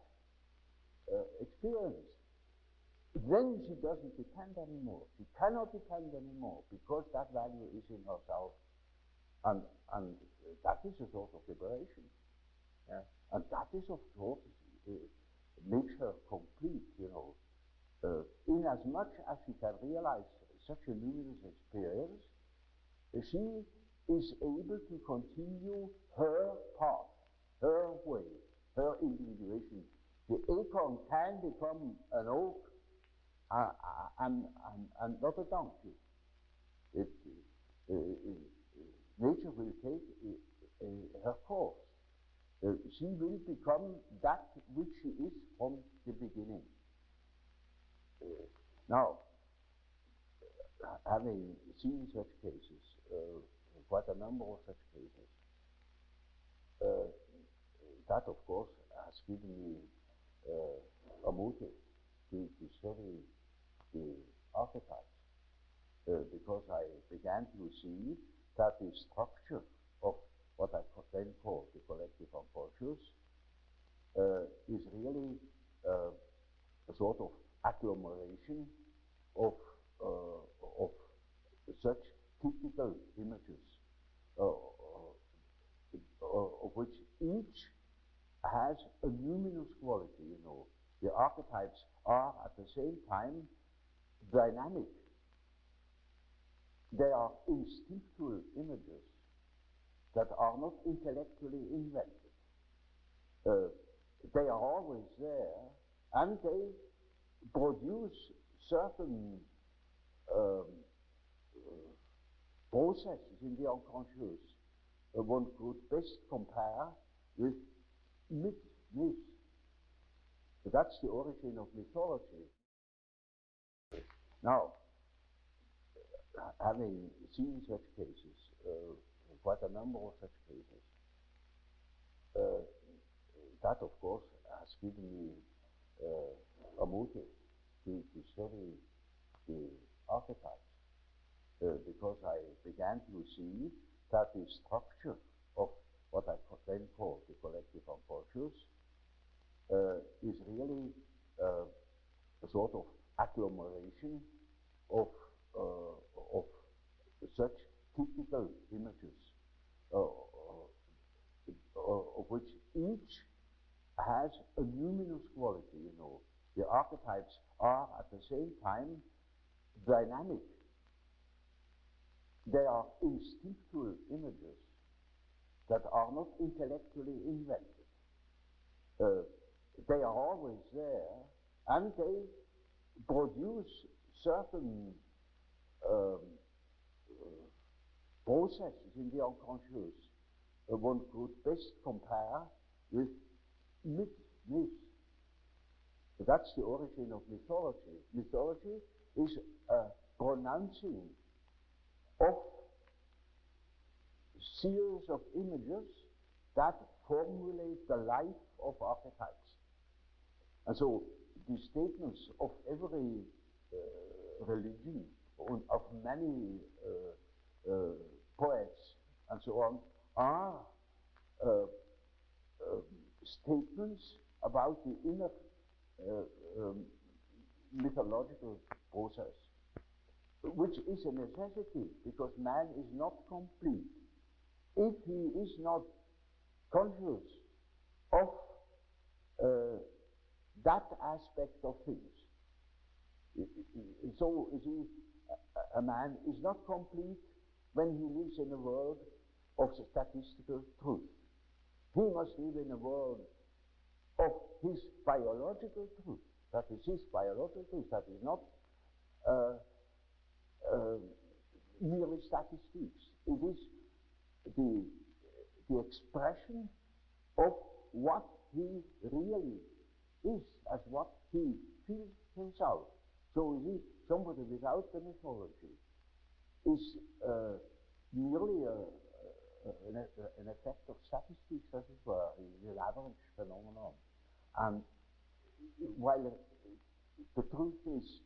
experience, then she doesn't depend anymore. She cannot depend anymore, because that value is in herself. And that is a sort of liberation. Yeah. And that is, of course, makes her complete, you know. In as much as she can realize such a luminous experience, she is able to continue her path, her way, her individuation. The acorn can become an oak and not a donkey. Nature will take her course. She will become that which she is from the beginning. Now, having seen such cases, quite a number of such cases, that of course has given me a motive to study the archetypes, because I began to see that the structure of what I then call the collective unconscious is really a sort of agglomeration of such typical images, of which each has a luminous quality, you know. The archetypes are at the same time dynamic. they are instinctual images that are not intellectually invented. They are always there, and they produce certain processes in the unconscious one could best compare with myth. That's the origin of mythology. Now, having seen such cases, quite a number of such cases, that of course has given me a motive to study the archetypes, because I began to see that the structure of what I then call the collective unconscious is really a sort of agglomeration of such typical images, of which each has a luminous quality, you know. The archetypes are at the same time dynamic. They are instinctual images that are not intellectually invented. They are always there, and they produce certain processes in the unconscious one could best compare with myth. That's the origin of mythology. Mythology is a pronouncing of series of images that formulate the life of archetypes. And so the statements of every religion, of many poets and so on, are statements about the inner mythological process, which is a necessity, because man is not complete if he is not conscious of that aspect of things. So, you see, a man is not complete when he lives in a world of statistical truth. He must live in a world of his biological truth. That is his biological truth. That is not merely statistics. It is the expression of what he really is, as what he feels himself. So you see, somebody without the mythology is merely an effect of statistics, as it were, an average phenomenon. And while the truth is,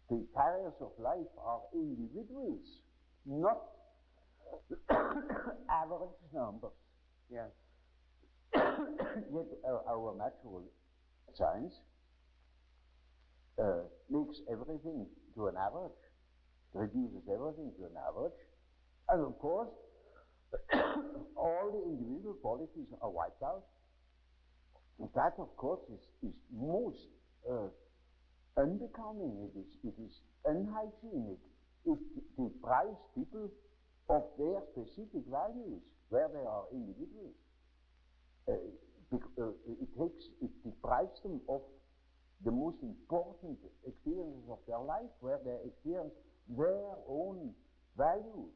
the carriers of life are individuals, not average numbers. Yes. Yet our natural science makes everything to an average, reduces everything to an average, and of course all the individual qualities are wiped out. That of course is most unbecoming. It is unhygienic. It deprives people of their specific values where they are individuals. It deprives them of the most important experiences of their life, where they experience their own value,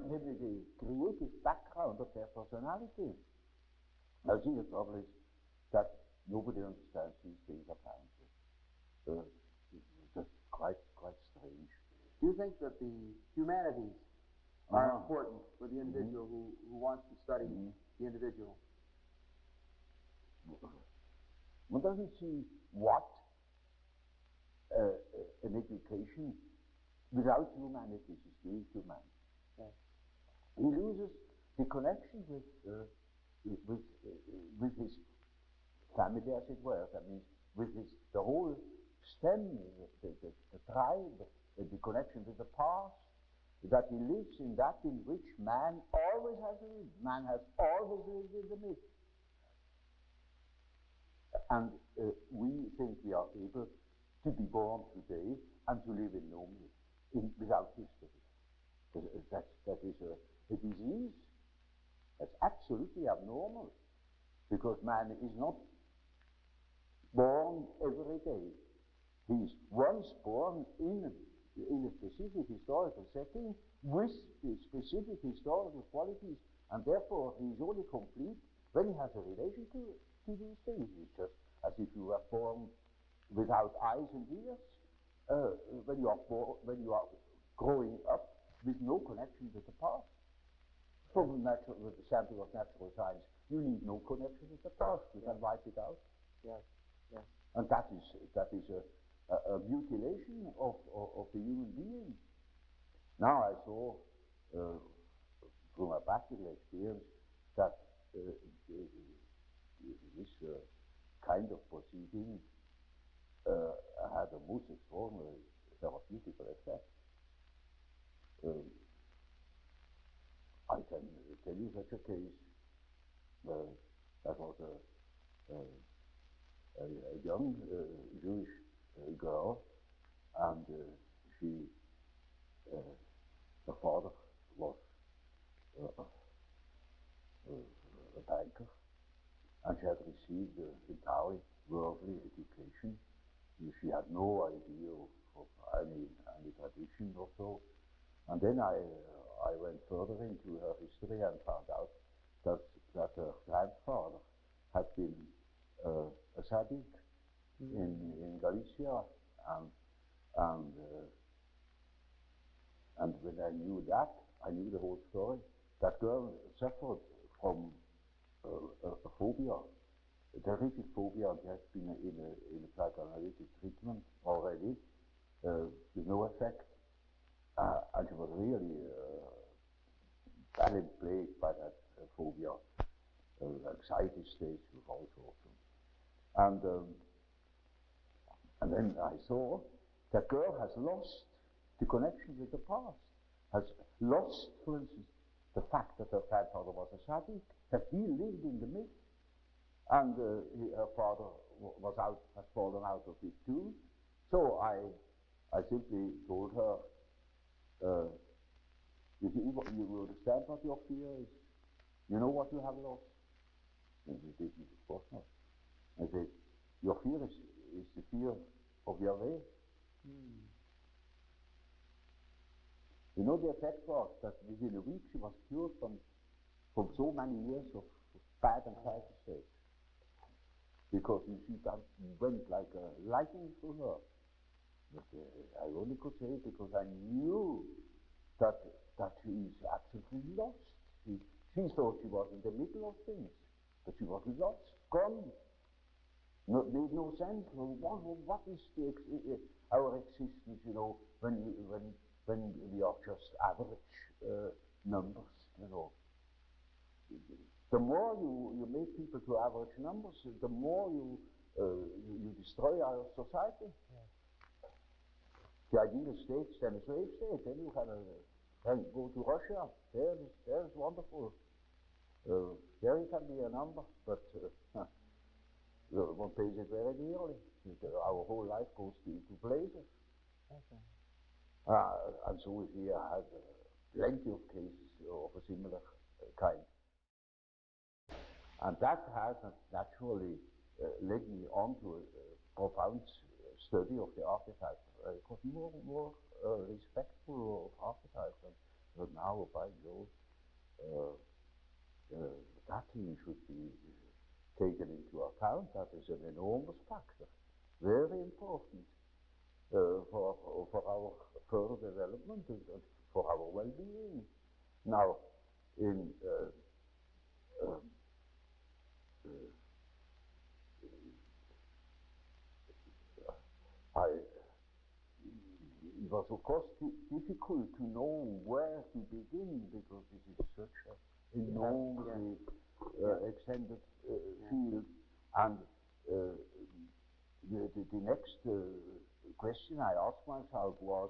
maybe the creative background of their personality. Now, see, the trouble is that nobody understands these things apparently. It's just quite strange. Do you think that the humanities are important for the individual who wants to study the individual? One doesn't see what an education without humanities is doing to man. Yes. He loses the connection with his family, as it were. That means with the whole stem, the tribe, the connection with the past. That he lives in that in which man always has lived. Man has always lived in the myth. And we think we are able to be born today and to live in normally, without history. That is a disease. That's absolutely abnormal, because man is not born every day. He is once born in a specific historical setting with the specific historical qualities, and therefore he is only complete when he has a relation to these things. It's just as if you were born without eyes and ears. When you are growing up with no connection with the past. From with the sample of natural science, you need no connection with the past. You can wipe it out. Yes. Yes. And that is a mutilation of the human being. Now I saw from my practical experience that this kind of proceeding had a most extraordinary therapeutic effect. I can tell you such a case. That was a young Jewish girl, and her father was a banker, and she had received entirely worldly education. She had no idea of any tradition or so. And then I went further into her history and found out that her grandfather had been a tzaddik in Galicia, and when I knew that, I knew the whole story. That girl suffered from a phobia, a terrific phobia, and has been in a psychoanalytic treatment already with no effect. And she was really badly plagued by that phobia, anxiety states with all sorts of. And then I saw that girl has lost the connection with the past, has lost, for instance, the fact that her grandfather was a tzaddik, that he lived in the myth, and her father has fallen out of it too. So I simply told her, you understand what your fear is? You know what you have lost? And she didn't, of course not. I said, your fear is the fear of Yahweh. You know, the effect was that within a week she was cured from so many years of bad anxiety states. Because you see, that went like a lightning through her. But I only could say it because I knew that she is absolutely lost. She thought she was in the middle of things, but she was lost, gone. Made no sense. What is our existence? You know, when we are just average numbers. You know, the more you make people to average numbers, the more you destroy our society. Yes. The ideal state is then a slave state. Then you can go to Russia. There's wonderful. There you can be a number, but one pays it very dearly. Our whole life goes to places. Okay. And so we here have plenty of cases of a similar kind. And that has naturally led me on to a profound study of the archetype. I got more respectful of archetypes, but now, by Jove, that thing should be taken into account. That is an enormous factor, very important for our further development and for our well-being. Now, it was of course difficult to know where to begin, because this is such an enormously extended field, and the next question I asked myself was,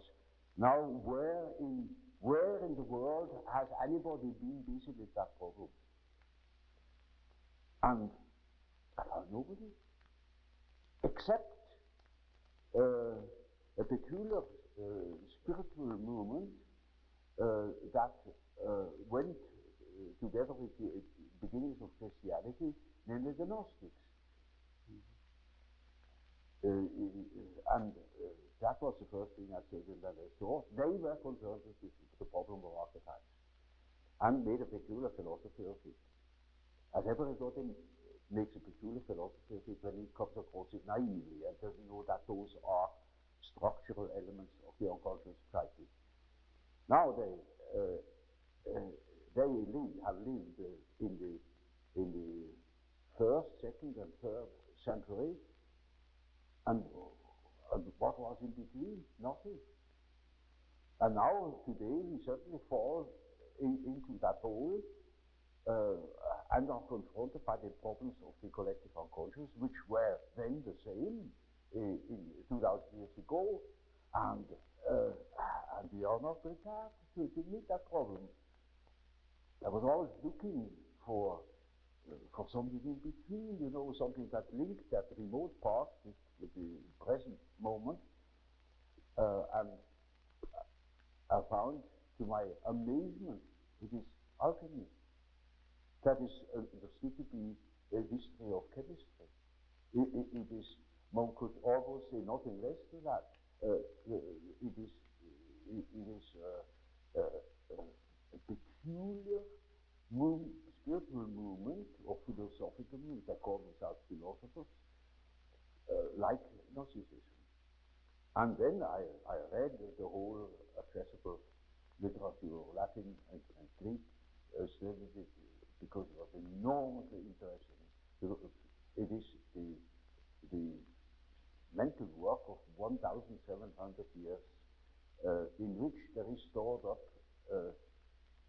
now where in the world has anybody been busy with that problem? And I found nobody, except a peculiar spiritual movement that went together with the beginnings of Christianity, namely the Gnostics. And that was the first thing I said in that thought. They were concerned with the problem of archetypes and made a peculiar philosophy of it. As everybody makes a peculiar philosophy of it when he comes across it naively and doesn't know that those are structural elements of the unconscious psyche. Now they have lived in the first, second, and third century, and what was in between? Nothing. And now today we certainly fall into that hole and are confronted by the problems of the collective unconscious, which were then the same in 2000 years ago, and we are not prepared to meet that problem. I was always looking for something in between, you know, something that linked that remote past with the present moment, and I found, to my amazement, it is alchemy. That is understood to be a history of chemistry. It is, one could almost say nothing less than that. It is a peculiar spiritual movement or philosophical movement. They call themselves philosophers, like Gnosticism. And then I read the whole accessible literature, Latin and Greek, studied it because it was enormously interesting. It is the mental work of 1,700 years in which there is stored up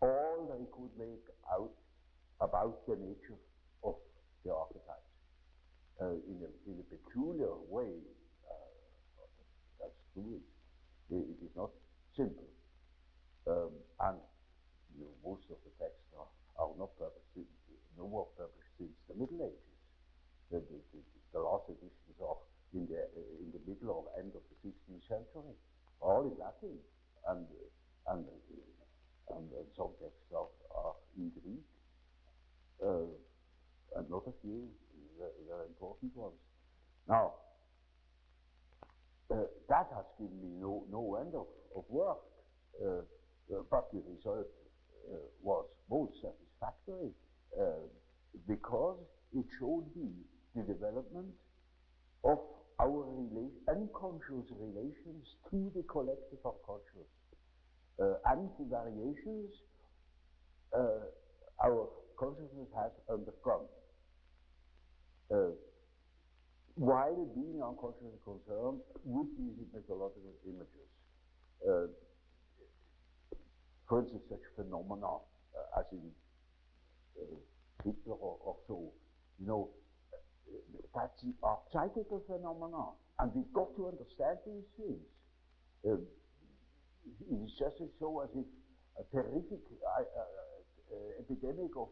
all they could make out about the nature of the archetypes in a peculiar way. That's true. It is not simple, and most of the texts are not published. No more published since the Middle Ages. The last editions are in the middle or end of the 16th century, all in Latin, and some texts are in Greek, and not a few very important ones. Now, that has given me no end of work, but the result was most satisfactory because it showed me the development of our unconscious relations to the collective unconscious and the variations our consciousness has undergone. While being unconsciously concerned with these mythological images. For instance, such phenomena as in Hitler or so, you know, that's an archetypal phenomena, and we've got to understand these things. It is just as so as if a terrific epidemic of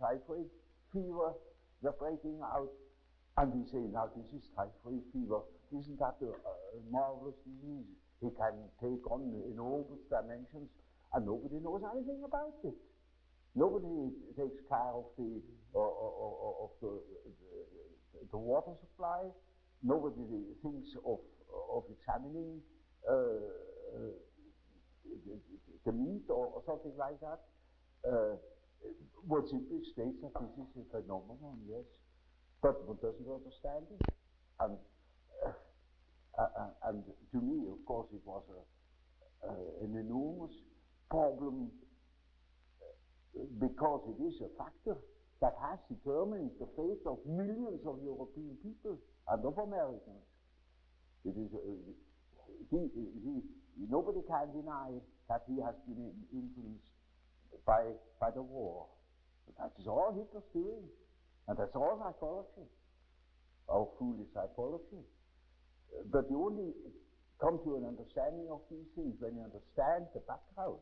typhoid fever were breaking out, and we say, now this is typhoid fever. Isn't that a marvelous disease? It can take on enormous dimensions, and nobody knows anything about it. Nobody takes care of the water supply. Nobody thinks of examining the meat or something like that. One simply states that this is a phenomenon, yes, but one doesn't understand it. And to me, of course, it was an enormous problem because it is a factor that has determined the fate of millions of European people and of Americans. It is nobody can deny that he has been influenced by the war. That is all Hitler's doing, and that's all psychology, our foolish psychology. But you only come to an understanding of these things when you understand the background,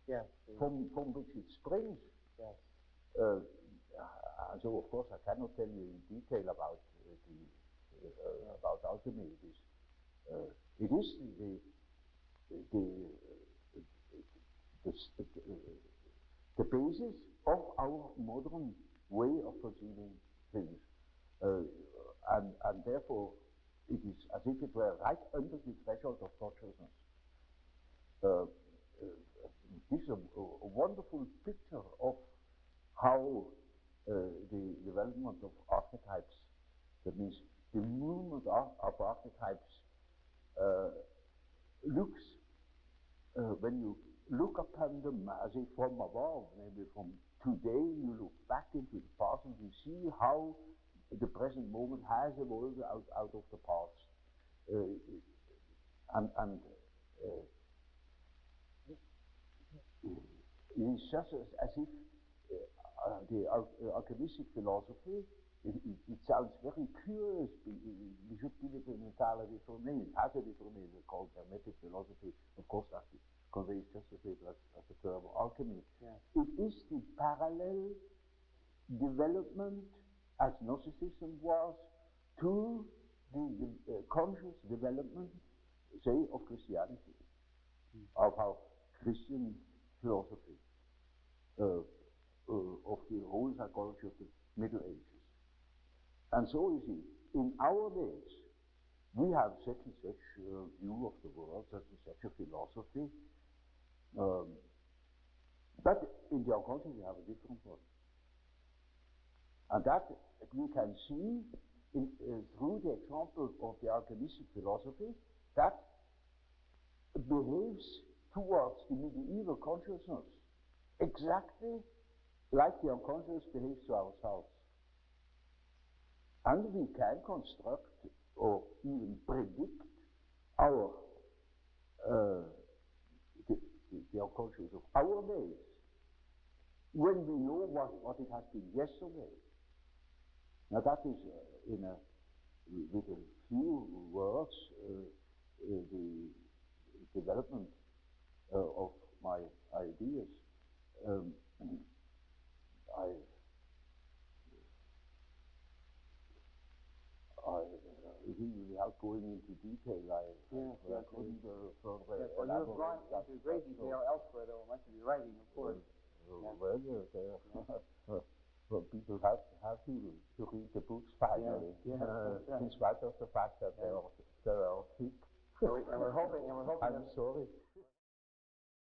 yes, from which it springs. Yes. And so, of course, I cannot tell you in detail about about alchemy. It is It is the basis of our modern way of perceiving things. And therefore, it is as if it were right under the threshold of consciousness. This is a wonderful picture of how the development of archetypes, that means the movement of archetypes, looks, when you look upon them as if from above, maybe from today, you look back into the past and you see how the present moment has evolved out of the past. It is just as if the alchemistic philosophy, it sounds very curious. We should give it an entirely different name. It has a different name. It's called Hermetic philosophy. Of course, that conveys just as little as the term alchemy. Yeah. It is the parallel development, as Gnosticism was, to the conscious development, say, of Christianity, of our Christian philosophy, of the whole psychology of the Middle Ages. And so you see, in our days, we have such and such view of the world, such and such a philosophy, but in the unconscious we have a different one. And that we can see through the example of the alchemistic philosophy that behaves towards the medieval consciousness exactly like the unconscious behaves to ourselves. And we can construct or even predict our the unconscious of our days when we know what it has been yesterday. Now that is, with a few words, the development of my ideas. Without going into detail, I couldn't further. Yes, well, you have gone into great detail elsewhere, though, much of your writing, of course. Well, people have to read the books finally, in spite of the fact that they are thick. And we're hoping. I'm sorry.